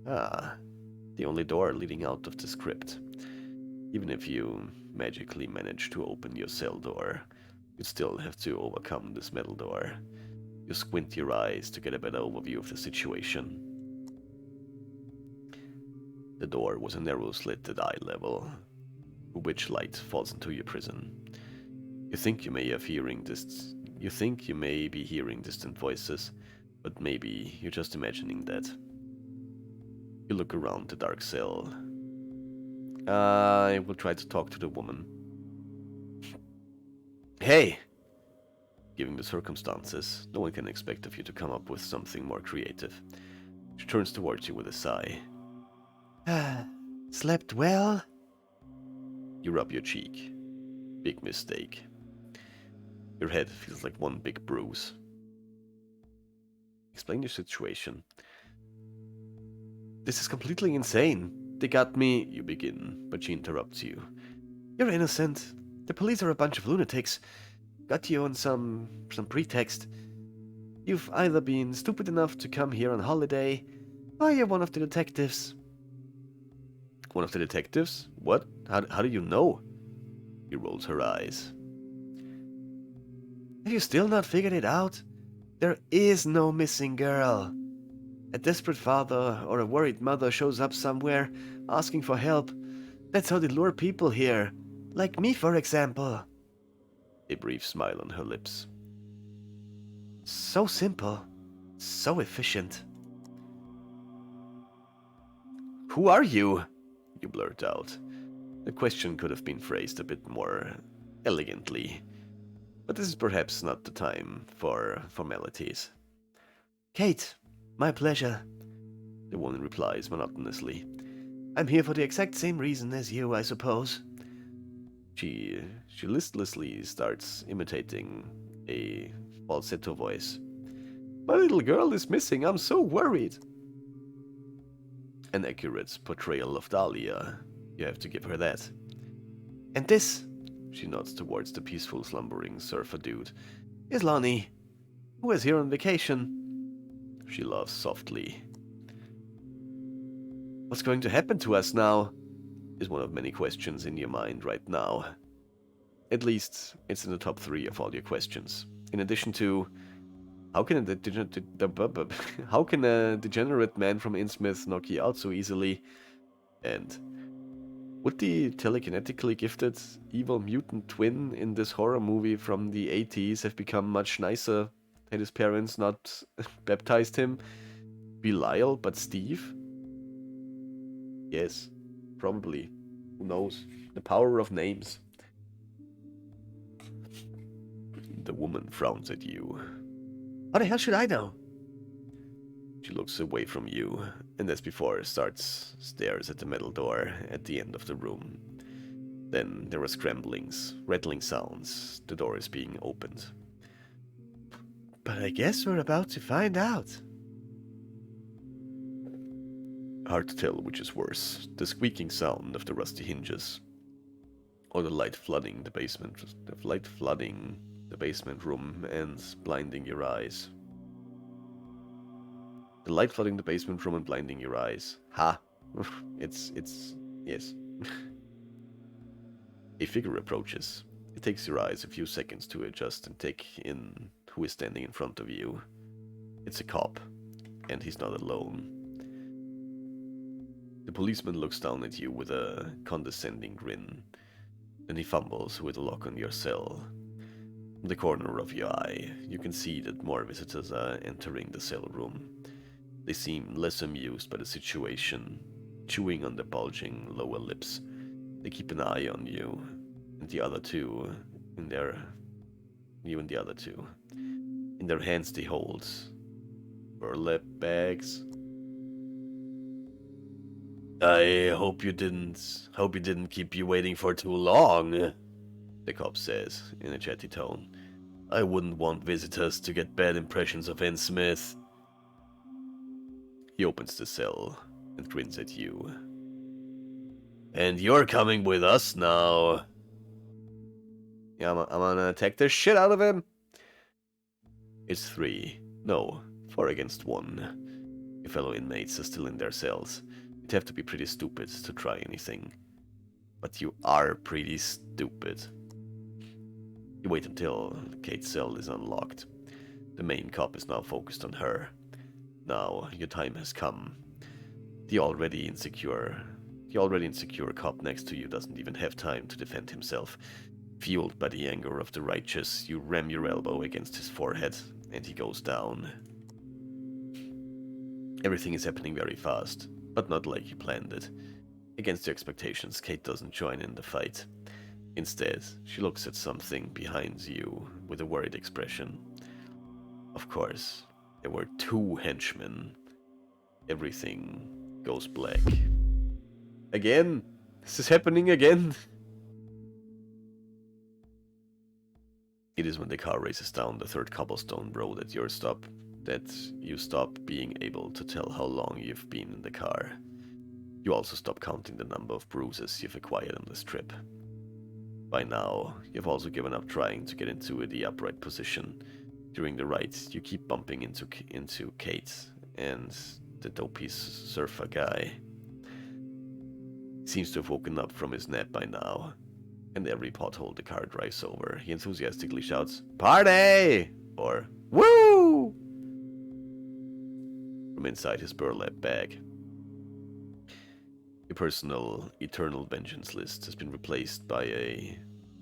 The only door leading out of the crypt. Even if you magically manage to open your cell door, you still have to overcome this metal door. You squint your eyes to get a better overview of the situation. The door was a narrow slit at eye level, through which light falls into your prison. You think you may be hearing distant voices, but maybe you're just imagining that. You look around the dark cell. I will try to talk to the woman. Hey! Given the circumstances, no one can expect of you to come up with something more creative. She turns towards you with a sigh. Slept well? You rub your cheek. Big mistake. Your head feels like one big bruise. Explain your situation. This is completely insane. They got me... You begin, but she interrupts you. You're innocent. The police are a bunch of lunatics. Got you on some pretext. You've either been stupid enough to come here on holiday, or you're one of the detectives. One of the detectives? What? How do you know? She rolls her eyes. Have you still not figured it out? There is no missing girl. A desperate father or a worried mother shows up somewhere, asking for help. That's how they lure people here. Like me, for example. A brief smile on her lips. So simple. So efficient. Who are you? You blurt out. The question could have been phrased a bit more elegantly, but this is perhaps not the time for formalities. Kate, My pleasure, the woman replies monotonously. I'm here for the exact same reason as you, I suppose. She listlessly starts imitating a falsetto voice. My little girl is missing, I'm so worried. An accurate portrayal of Dahlia, you have to give her that. And this, she nods towards the peaceful slumbering surfer dude, is Lonnie, who is here on vacation. She laughs softly. What's going to happen to us now? Is one of many questions in your mind right now. At least, it's in the top 3 of all your questions. In addition to, how can a degenerate man from Innsmouth knock you out so easily? And would the telekinetically gifted evil mutant twin in this horror movie from the 80s have become much nicer had his parents not baptized him? Belial, but Steve? Yes, probably. Who knows? The power of names. The woman frowns at you. How the hell should I know? She looks away from you, and as before stares at the metal door at the end of the room. Then there are scramblings, rattling sounds. The door is being opened. But I guess we're about to find out. Hard to tell which is worse, the squeaking sound of the rusty hinges, or the light flooding the basement room and blinding your eyes. The light flooding the basement room and blinding your eyes. Ha! It's yes. A figure approaches. It takes your eyes a few seconds to adjust and take in who is standing in front of you. It's a cop, and he's not alone. The policeman looks down at you with a condescending grin. Then he fumbles with a lock on your cell. From the corner of your eye, you can see that more visitors are entering the cell room. They seem less amused by the situation, chewing on their bulging lower lips. They keep an eye on you, and the other two, in their hands they hold burlap bags. I hope you didn't keep you waiting for too long, the cop says in a chatty tone. I wouldn't want visitors to get bad impressions of Innsmouth. He opens the cell and grins at you. And you're coming with us now. Yeah, I'm gonna attack the shit out of him. It's 4 against 1. Your fellow inmates are still in their cells. You'd have to be pretty stupid to try anything. But you are pretty stupid. You wait until Kate's cell is unlocked. The main cop is now focused on her. Now, your time has come. The already insecure cop next to you doesn't even have time to defend himself. Fueled by the anger of the righteous, you ram your elbow against his forehead, and he goes down. Everything is happening very fast, but not like you planned it. Against your expectations, Kate doesn't join in the fight. Instead, she looks at something behind you with a worried expression. Of course, there were 2 henchmen. Everything goes black. Again? This is happening again? It is when the car races down the 3rd cobblestone road at your stop that you stop being able to tell how long you've been in the car. You also stop counting the number of bruises you've acquired on this trip. By now, you've also given up trying to get into the upright position. During the ride, you keep bumping into Kate and the dopey surfer guy. He seems to have woken up from his nap by now, and every pothole the car drives over, he enthusiastically shouts, "Party!" or "Woo!" from inside his burlap bag. Your personal eternal vengeance list has been replaced by a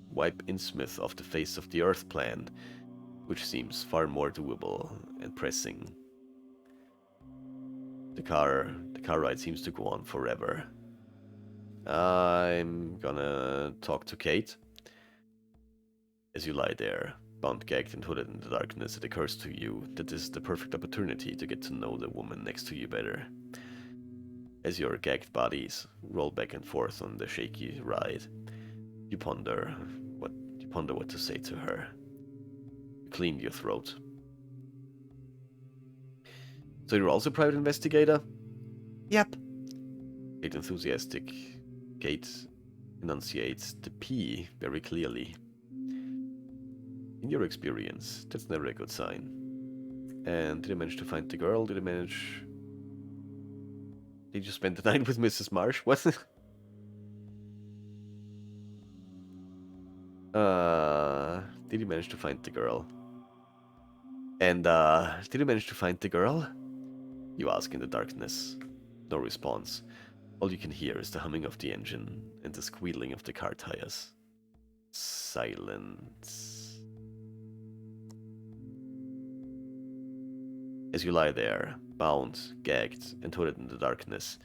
wipe Innsmouth off the face of the earth plan, which seems far more doable and pressing. The car ride seems to go on forever. I'm gonna talk to Kate. As you lie there, Bound, gagged, and hooded in the darkness, it occurs to you that this is the perfect opportunity to get to know the woman next to you better. As your gagged bodies roll back and forth on the shaky ride, you ponder what to say to her. You clean your throat. So you're also a private investigator? Yep. Kate enthusiastic. Kate enunciates the P very clearly. In your experience, that's never a good sign. And did you manage to find the girl? Did you spend the night with Mrs. Marsh? What? Did you manage to find the girl? And, did you manage to find the girl? You ask in the darkness. No response. All you can hear is the humming of the engine and the squealing of the car tires. Silence. As you lie there, bound, gagged, and hooded in the darkness,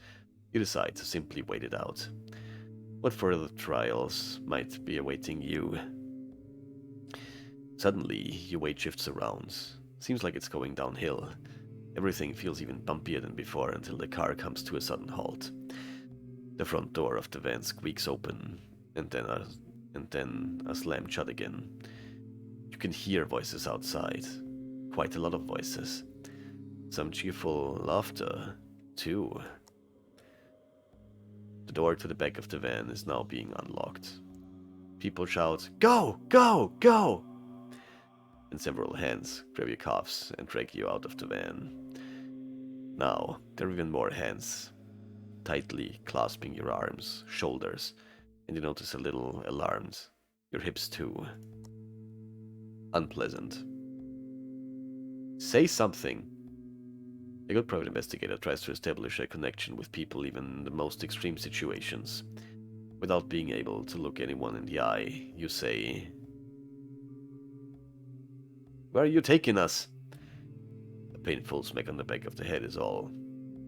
you decide to simply wait it out. What further trials might be awaiting you? Suddenly, your weight shifts around. Seems like it's going downhill. Everything feels even bumpier than before until the car comes to a sudden halt. The front door of the van squeaks open, and then a slam shut again. You can hear voices outside. Quite a lot of voices. Some cheerful laughter, too. The door to the back of the van is now being unlocked. People shout, "Go! Go! Go!" And several hands grab your cuffs and drag you out of the van. Now, there are even more hands, tightly clasping your arms, shoulders, and you notice a little alarmed. Your hips too. Unpleasant. Say something. A good private investigator tries to establish a connection with people even in the most extreme situations. Without being able to look anyone in the eye, you say, "Where are you taking us?" A painful smack on the back of the head is all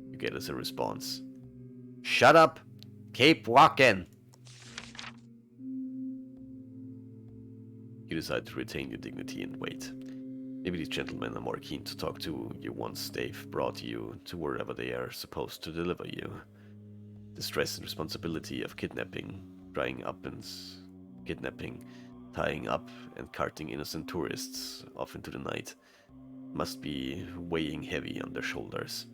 you get as a response. Shut up. Keep walking. You decide to retain your dignity and wait. Maybe these gentlemen are more keen to talk to you once they've brought you to wherever they are supposed to deliver you. The stress and responsibility of kidnapping, tying up and carting innocent tourists off into the night must be weighing heavy on their shoulders.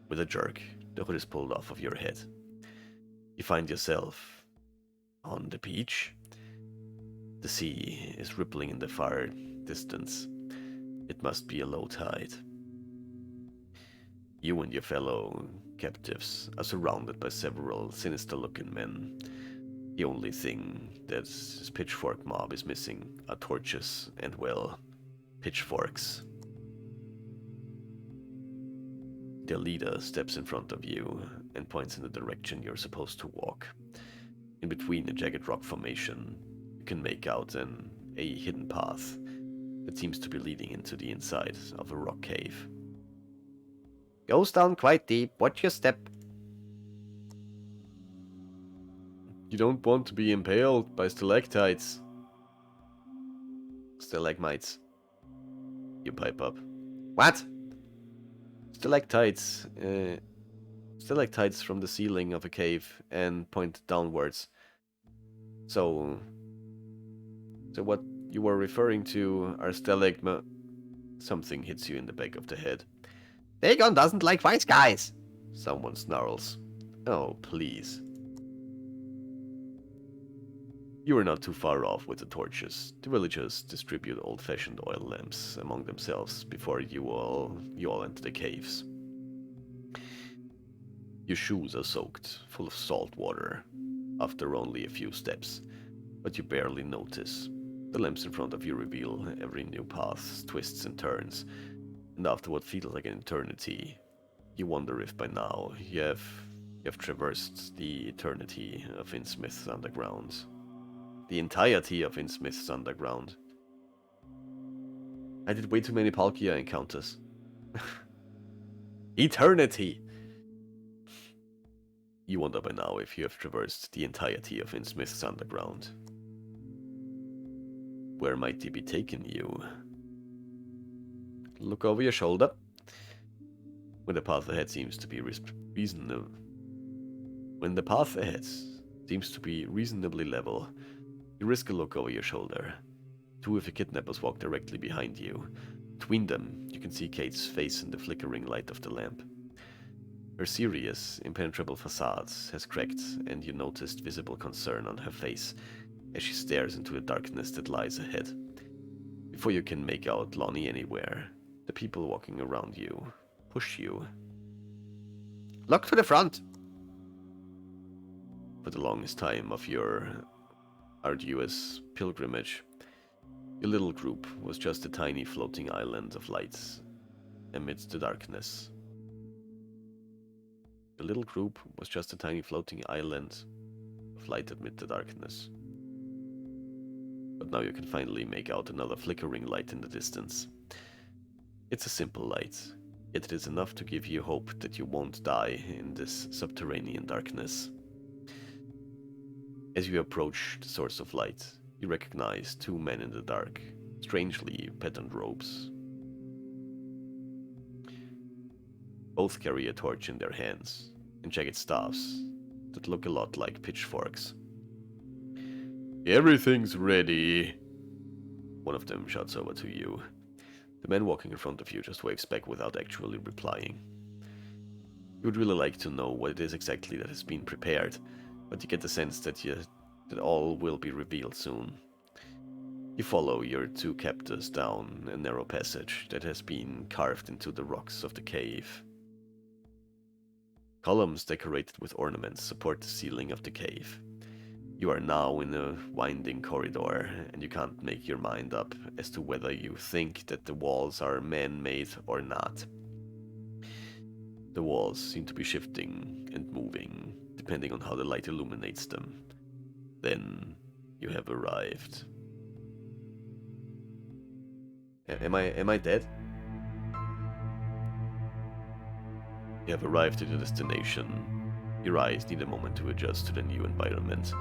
With a jerk, the hood is pulled off of your head. You find yourself on the beach. The sea is rippling in the far distance. It must be a low tide. You and your fellow captives are surrounded by several sinister-looking men. The only thing that this pitchfork mob is missing are torches and, well, pitchforks. Their leader steps in front of you and points in the direction you're supposed to walk. In between a jagged rock formation, you can make out a hidden path that seems to be leading into the inside of a rock cave. Goes down quite deep. Watch your step. You don't want to be impaled by stalactites. Stalagmites. You pipe up. What? Stalactites from the ceiling of a cave and point downwards. So what you were referring to are Something hits you in the back of the head. Dagon doesn't like white guys. Someone snarls. Oh, please. You are not too far off with the torches. The villagers distribute old-fashioned oil lamps among themselves before you all enter the caves. Your shoes are soaked, full of salt water, after only a few steps, but you barely notice. The lamps in front of you reveal every new path, twists and turns, and after what feels like an eternity, you wonder if by now you have traversed the eternity of Innsmouth Underground. The entirety of Innsmouth's Underground. I did way too many Palkia encounters. Eternity! You wonder by now if you have traversed the entirety of Innsmouth's Underground. Where might he be taking you? Look over your shoulder. When the path ahead seems to be reasonable. When the path ahead seems to be reasonably level, you risk a look over your shoulder. Two of the kidnappers walk directly behind you. Between them, you can see Kate's face in the flickering light of the lamp. Her serious, impenetrable facade has cracked, and you noticed visible concern on her face as she stares into the darkness that lies ahead. Before you can make out Lonnie anywhere, the people walking around you push you. Look to the front! For the longest time of your arduous pilgrimage, your little group was just a tiny floating island of lights amidst the darkness. The little group was just a tiny floating island of light amid the darkness. But now you can finally make out another flickering light in the distance. It's a simple light, yet it is enough to give you hope that you won't die in this subterranean darkness. As you approach the source of light, you recognize two men in the dark, strangely patterned robes. Both carry a torch in their hands, and jagged staffs that look a lot like pitchforks. "Everything's ready," one of them shouts over to you. The man walking in front of you just waves back without actually replying. You would really like to know what it is exactly that has been prepared, but you get the sense that all will be revealed soon. You follow your two captors down a narrow passage that has been carved into the rocks of the cave. Columns decorated with ornaments support the ceiling of the cave. You are now in a winding corridor, and you can't make your mind up as to whether you think that the walls are man-made or not. The walls seem to be shifting and moving, depending on how the light illuminates them. Then you have arrived. Am I dead? You have arrived at your destination. Your eyes need a moment to adjust to the new environment,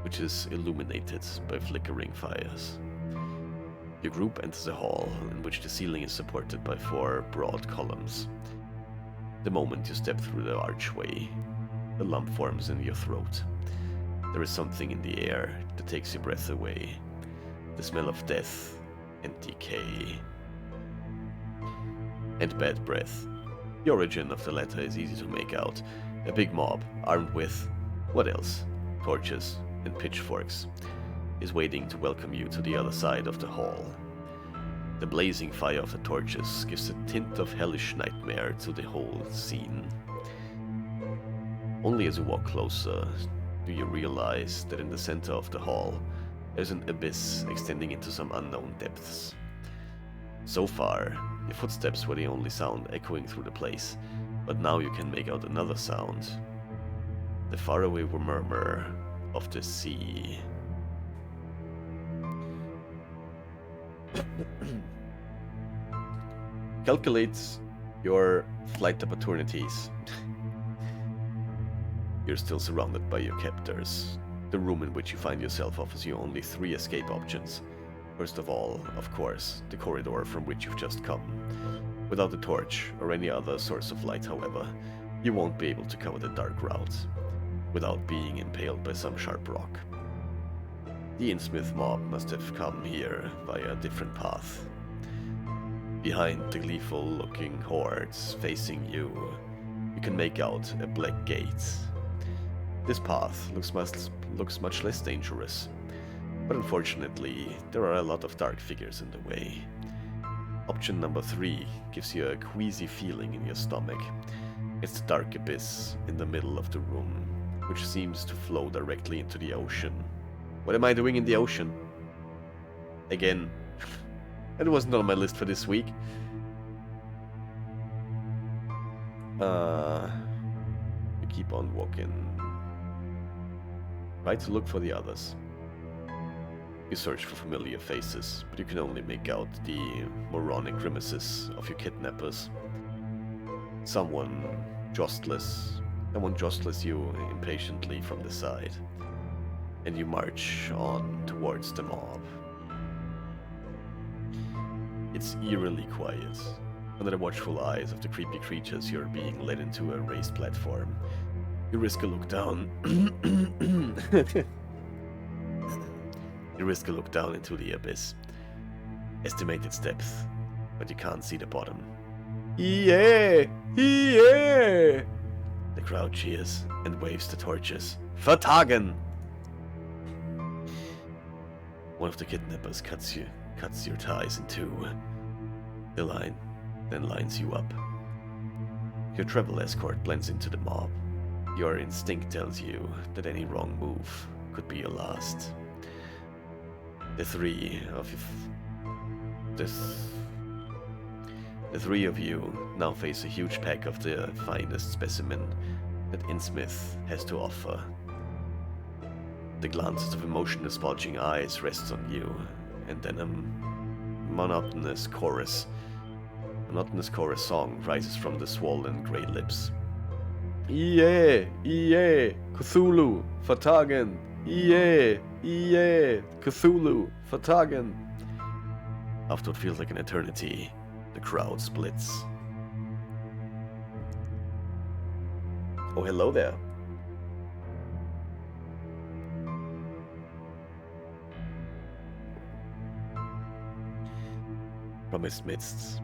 which is illuminated by flickering fires. Your group enters a hall in which the ceiling is supported by 4 broad columns. The moment you step through the archway, a lump forms in your throat. There is something in the air that takes your breath away. The smell of death and decay. And bad breath. The origin of the latter is easy to make out. A big mob, armed with, what else? Torches and pitchforks, is waiting to welcome you to the other side of the hall. The blazing fire of the torches gives a tint of hellish nightmare to the whole scene. Only as you walk closer do you realize that in the center of the hall there's an abyss extending into some unknown depths. So far, your footsteps were the only sound echoing through the place, but now you can make out another sound. The faraway murmur of the sea. Calculate your flight opportunities. You're still surrounded by your captors. The room in which you find yourself offers you only 3 escape options. First of all, of course, the corridor from which you've just come. Without a torch or any other source of light, however, you won't be able to cover the dark route without being impaled by some sharp rock. The Innsmouth mob must have come here via a different path. Behind the gleeful-looking hordes facing you, you can make out a black gate. This path looks much less dangerous, but unfortunately, there are a lot of dark figures in the way. Option number 3 gives you a queasy feeling in your stomach. It's the dark abyss in the middle of the room, which seems to flow directly into the ocean. What am I doing in the ocean? Again, it wasn't on my list for this week. You keep on walking. Try to look for the others. You search for familiar faces, but you can only make out the moronic grimaces of your kidnappers. Someone jostles you impatiently from the side, and you march on towards the mob. It's eerily quiet. Under the watchful eyes of the creepy creatures, you're being led into a raised platform. You risk a look down. You risk a look down into the abyss. Estimate its depth, but you can't see the bottom. Yeah! Yeah! The crowd cheers and waves the torches. Vertagen! One of the kidnappers cuts your ties in two. The line then lines you up. Your travel escort blends into the mob. Your instinct tells you that any wrong move could be your last. The three of you now face a huge pack of the finest specimen that Innsmouth has to offer. The glances of emotionless bulging eyes rests on you, and then a monotonous chorus song rises from the swollen grey lips. Ie, Cthulhu, Vertagen. Ie, Cthulhu, Vertagen. After what feels like an eternity, the crowd splits. Oh, hello there. From its midst,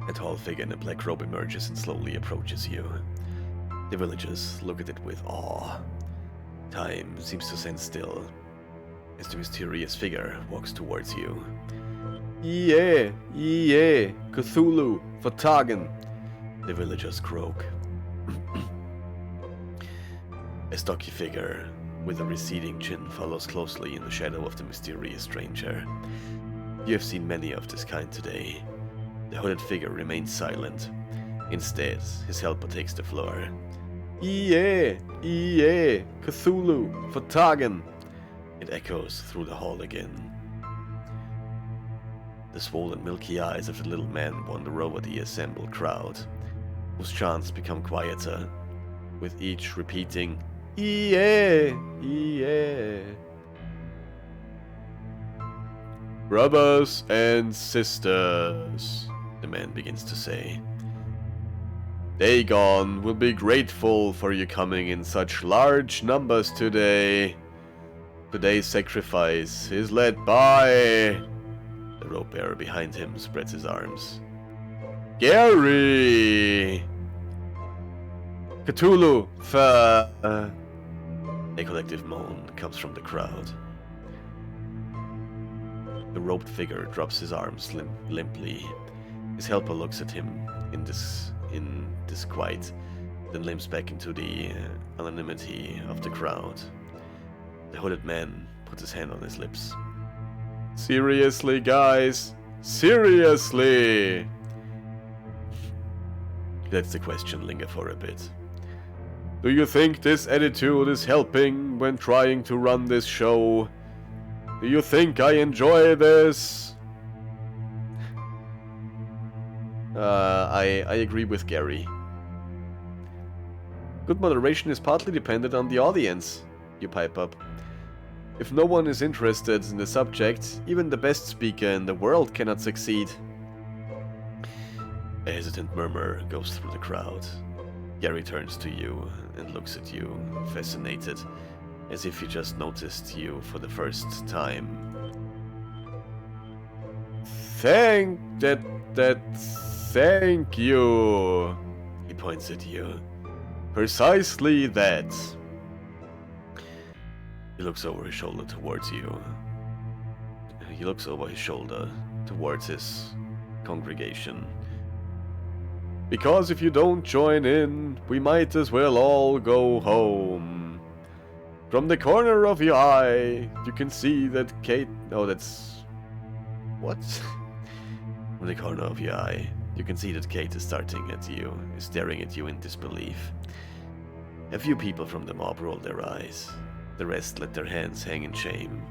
a tall figure in a black robe emerges and slowly approaches you. The villagers look at it with awe. Time seems to stand still as the mysterious figure walks towards you. Ie, Cthulhu, Vertagen, the villagers croak. A stocky figure with a receding chin follows closely in the shadow of the mysterious stranger. You have seen many of this kind today. The hooded figure remains silent. Instead, his helper takes the floor. Ie, Cthulhu, Vertagen. It echoes through the hall again. The swollen, milky eyes of the little man wander over the assembled crowd, whose chants become quieter, with each repeating, Ie. Brothers and sisters, the man begins to say. Dagon will be grateful for you coming in such large numbers today. Today's sacrifice is led by... The rope bearer behind him spreads his arms. Gary! Cthulhu! A collective moan comes from the crowd. The roped figure drops his arms limply. His helper looks at him in disquiet, then limps back into the anonymity of the crowd. The hooded man puts his hand on his lips. Seriously, guys? Seriously? Lets the question linger for a bit. Do you think this attitude is helping when trying to run this show? Do you think I enjoy this? I agree with Gary. Good moderation is partly dependent on the audience, you pipe up. If no one is interested in the subject, even the best speaker in the world cannot succeed. A hesitant murmur goes through the crowd. Gary turns to you and looks at you, fascinated, as if he just noticed you for the first time. Thank you. He points at you. Precisely that. He looks over his shoulder towards you. He looks over his shoulder towards his congregation. Because if you don't join in, we might as well all go home. From the corner of your eye, you can see that Kate... Oh, that's... What? From the corner of your eye, you can see that Kate is staring at you in disbelief. A few people from the mob roll their eyes. The rest let their hands hang in shame.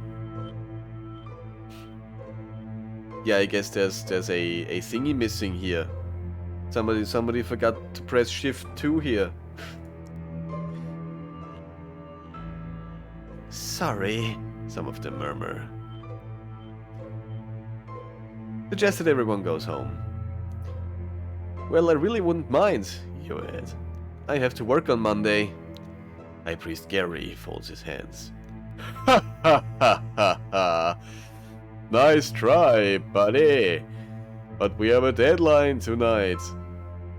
Yeah, I guess there's a thingy missing here. Somebody forgot to press Shift 2 here. Sorry, some of them murmur. suggested everyone goes home. Well, I really wouldn't mind, you add. I have to work on Monday. High Priest Gary folds his hands. Ha ha ha ha ha! Nice try, buddy! But we have a deadline tonight.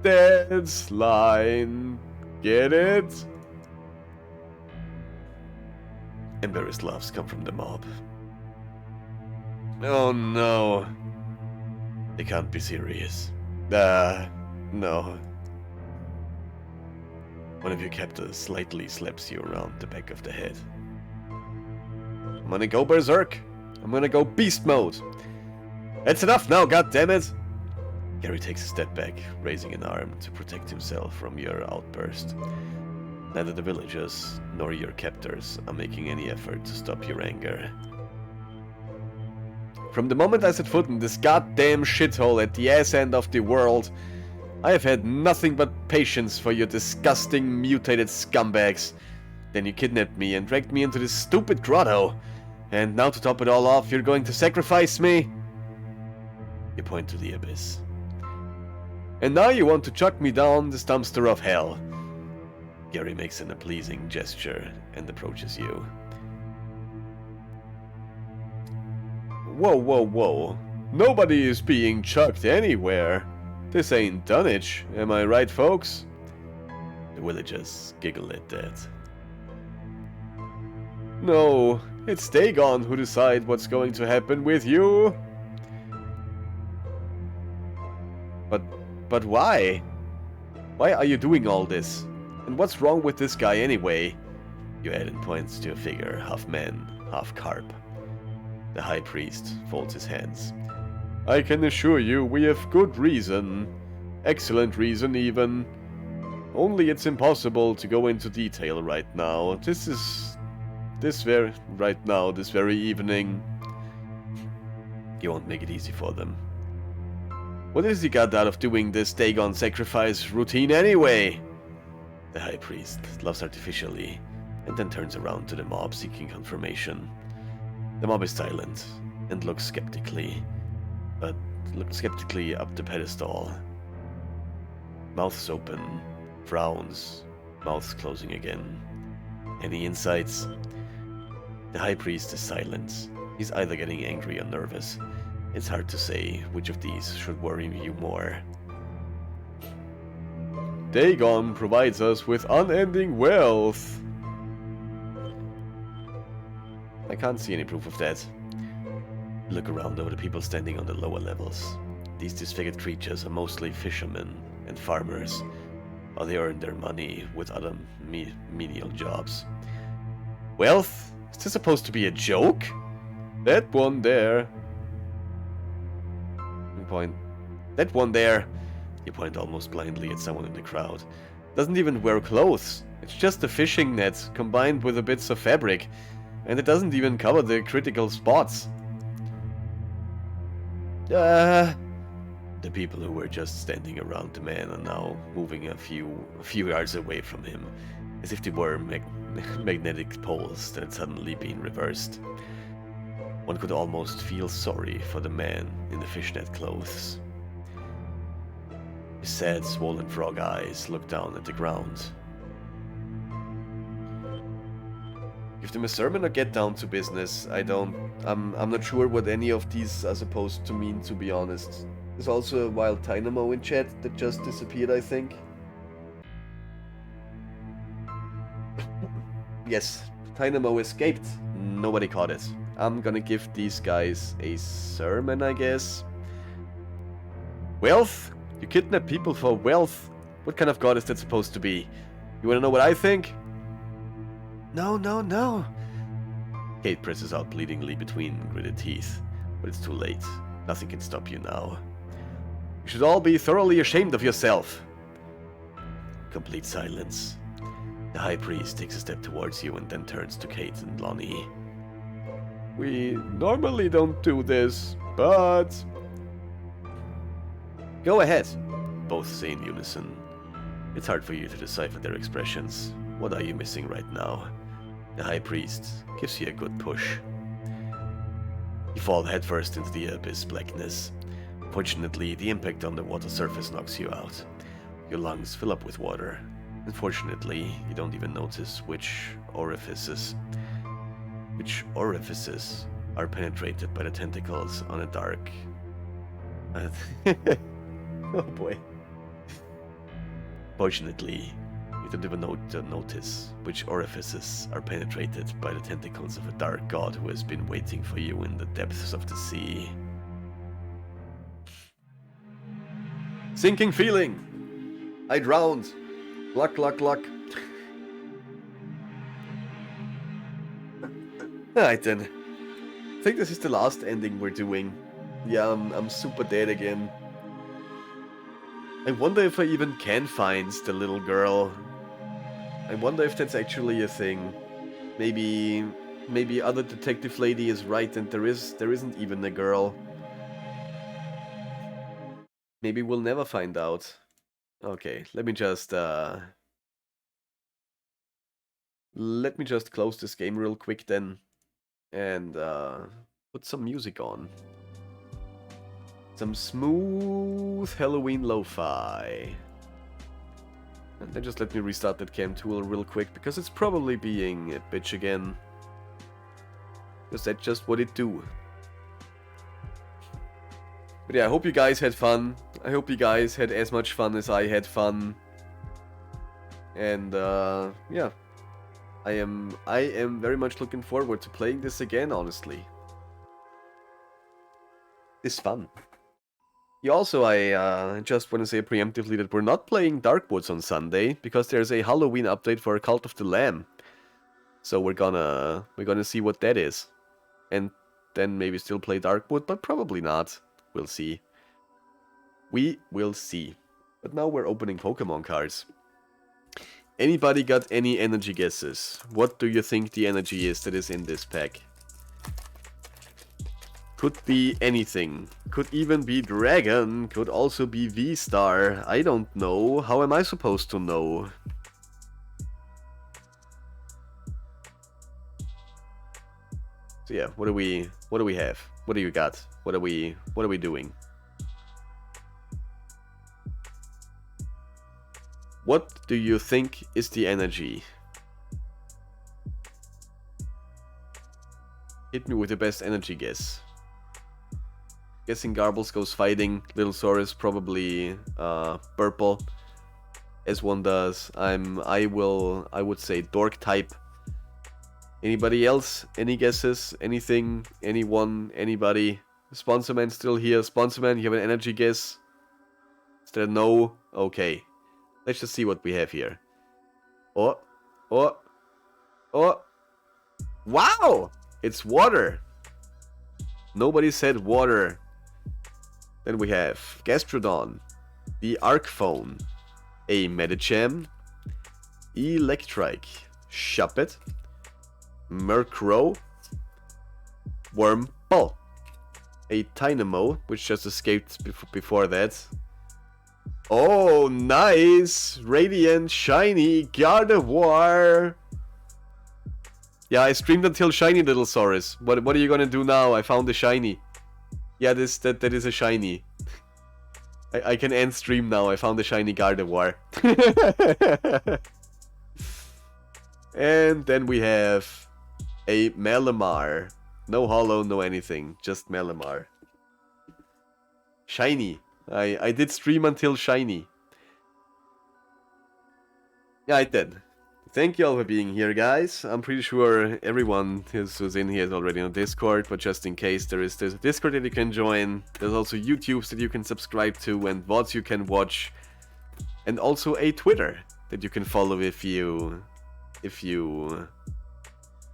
Deadline! Get it? Embarrassed laughs come from the mob. Oh no. They can't be serious. No. One of your captors slightly slaps you around the back of the head. I'm gonna go berserk. I'm gonna go beast mode. That's enough now, goddammit! Gary takes a step back, raising an arm to protect himself from your outburst. Neither the villagers nor your captors are making any effort to stop your anger. From the moment I set foot in this goddamn shithole at the ass end of the world, I have had nothing but patience for your disgusting, mutated scumbags. Then you kidnapped me and dragged me into this stupid grotto. And now to top it all off, you're going to sacrifice me? You point to the abyss. And now you want to chuck me down this dumpster of hell. Gary makes a pleasing gesture and approaches you. Whoa, whoa, whoa. Nobody is being chucked anywhere. This ain't Dunwich, am I right, folks? The villagers giggle at that. No, it's Dagon who decide what's going to happen with you. But why? Why are you doing all this? And what's wrong with this guy anyway? You add and points to a figure, half man, half carp. The high priest folds his hands. I can assure you we have good reason. Excellent reason even. Only it's impossible to go into detail right now. This very evening. You won't make it easy for them. What has he got out of doing this Dagon sacrifice routine anyway? The high priest laughs artificially and then turns around to the mob seeking confirmation. The mob is silent and looks skeptically up the pedestal. Mouths open, frowns, mouths closing again. Any insights? The high priest is silent. He's either getting angry or nervous. It's hard to say which of these should worry you more. Dagon provides us with unending wealth. I can't see any proof of that. Look around over the people standing on the lower levels. These disfigured creatures are mostly fishermen and farmers, or they earn their money with other menial jobs. Wealth? Is this supposed to be a joke? That one there. That one there. You point almost blindly at someone in the crowd. Doesn't even wear clothes. It's just a fishing net combined with the bits of fabric. And it doesn't even cover the critical spots. The people who were just standing around the man are now moving a few yards away from him, as if they were magnetic poles that had suddenly been reversed. One could almost feel sorry for the man in the fishnet clothes. His sad, swollen frog eyes look down at the ground. Give them a sermon or get down to business. I'm not sure what any of these are supposed to mean, to be honest. There's also a wild Dynamo in chat that just disappeared, I think. Yes, Dynamo escaped. Nobody caught it. I'm gonna give these guys a sermon, I guess. Wealth? You kidnap people for wealth? What kind of god is that supposed to be? You wanna know what I think? No. Kate presses out pleadingly between gritted teeth, but it's too late. Nothing can stop you now. You should all be thoroughly ashamed of yourself. Complete silence. The high priest takes a step towards you and then turns to Kate and Lonnie. We normally don't do this, but... Go ahead, both say in unison. It's hard for you to decipher their expressions. What are you missing right now? The high priest gives you a good push. You fall headfirst into the abyss blackness. Fortunately, the impact on the water surface knocks you out. Your lungs fill up with water. Unfortunately, you don't even notice which orifices are penetrated by the tentacles on a dark... oh boy. Fortunately, you don't even notice which orifices are penetrated by the tentacles of a dark god who has been waiting for you in the depths of the sea. Sinking feeling! I drowned! Luck, luck, luck. Alright then. I think this is the last ending we're doing. Yeah, I'm super dead again. I wonder if I even can find the little girl. I wonder if that's actually a thing. Maybe other detective lady is right and there isn't even a girl. Maybe we'll never find out. Okay, let me just close this game real quick then and put some music on. Some smooth Halloween lo-fi. And then just let me restart that cam tool real quick, because it's probably being a bitch again. Because that's just what it do. But yeah, I hope you guys had fun. I hope you guys had as much fun as I had fun. And yeah. I am very much looking forward to playing this again, honestly. It's fun. Yeah, also, I just want to say preemptively that we're not playing Darkwoods on Sunday, because there's a Halloween update for Cult of the Lamb. So we're gonna see what that is. And then maybe still play Darkwood, but probably not. We'll see. We will see. But now we're opening Pokemon cards. Anybody got any energy guesses? What do you think the energy is that is in this pack? Could be anything. Could even be Dragon. Could also be V-Star. I don't know. How am I supposed to know? So yeah, what do we have? What do you got? What are we doing? What do you think is the energy? Hit me with the best energy guess. Guessing Garbles goes fighting. Little Saurus probably purple, as one does. I would say Dork type. Anybody else? Any guesses? Anything? Anyone? Anybody? Sponsorman still here. Sponsorman, you have an energy guess? Is there no? Okay. Let's just see what we have here. Oh. Wow! It's water. Nobody said water. Then we have Gastrodon, the Arcphone, a Medicham, Electrike, Shuppet, Murkrow, Wurmple, a Tynamo, which just escaped before that. Oh, nice! Radiant, Shiny, Gardevoir. Yeah, I streamed until Shiny, Little Saurus. What are you gonna do now? I found a Shiny. Yeah, that is a Shiny. I can end stream now. I found a Shiny Gardevoir. And then we have a Malamar. No holo, no anything. Just Malamar. Shiny. I did stream until Shiny. Yeah, I did. Thank you all for being here, guys. I'm pretty sure everyone who's in here is already on Discord, but just in case, there's a Discord that you can join. There's also YouTubes that you can subscribe to, and VODs you can watch, and also a Twitter that you can follow if you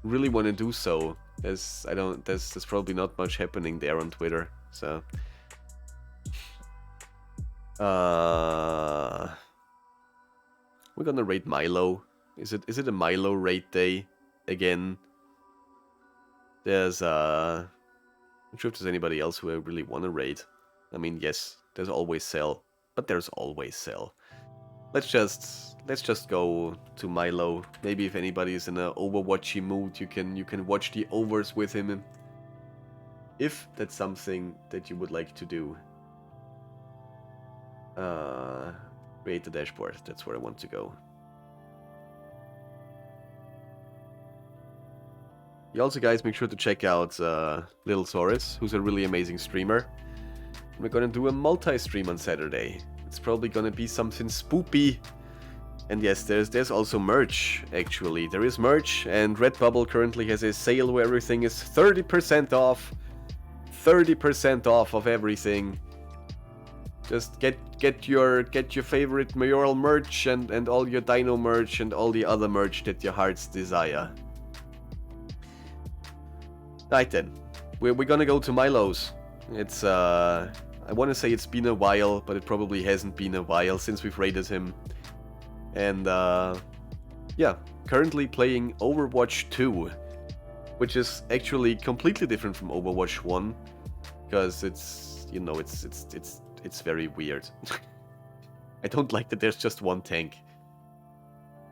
really want to do so. There's probably not much happening there on Twitter, so we're gonna raid Milo. Is it a Milo raid day again? There's I'm not sure if there's anybody else who I really want to raid. I mean, yes, there's always Cell, but there's always Cell. Let's just go to Milo. Maybe if anybody is in an Overwatchy mood, you can watch the overs with him. If that's something that you would like to do. Create the dashboard. That's where I want to go. You also, guys, make sure to check out Little Saurus, who's a really amazing streamer. We're gonna do a multi-stream on Saturday. It's probably gonna be something spoopy. And yes, there's also merch, actually. There is merch, and Redbubble currently has a sale where everything is 30% off. 30% off of everything. Just get your favorite mayoral merch and all your dino merch and all the other merch that your hearts desire. Right then, we're gonna go to Milo's. It's I want to say it's been a while, but it probably hasn't been a while since we've raided him. And yeah, currently playing Overwatch 2, which is actually completely different from Overwatch 1, because it's, you know, it's very weird. I don't like that there's just one tank.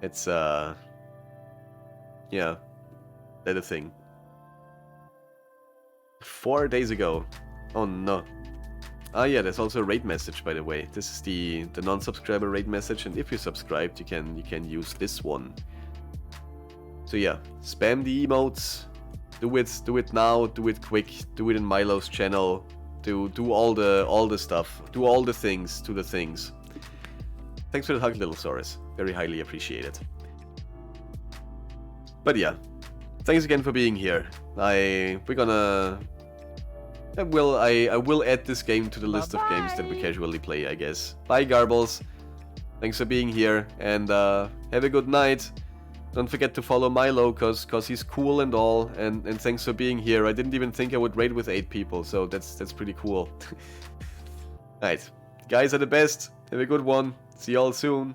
It's yeah, that's a thing. 4 days ago. Oh no. Ah yeah, there's also a raid message, by the way. This is the non-subscriber raid message, and if you're subscribed, you can use this one. So yeah, spam the emotes. Do it now. Do it quick. Do it in Milo's channel. Do all the stuff. Do all the things to the things. Thanks for the hug, Little Saurus. Very highly appreciated. But yeah, thanks again for being here. I will add this game to the list of games that we casually play, I guess. Bye, Garbles. Thanks for being here, and have a good night. Don't forget to follow Milo, cause he's cool and all, and thanks for being here. I didn't even think I would raid with 8 people, so that's pretty cool. Alright, guys are the best. Have a good one. See y'all soon.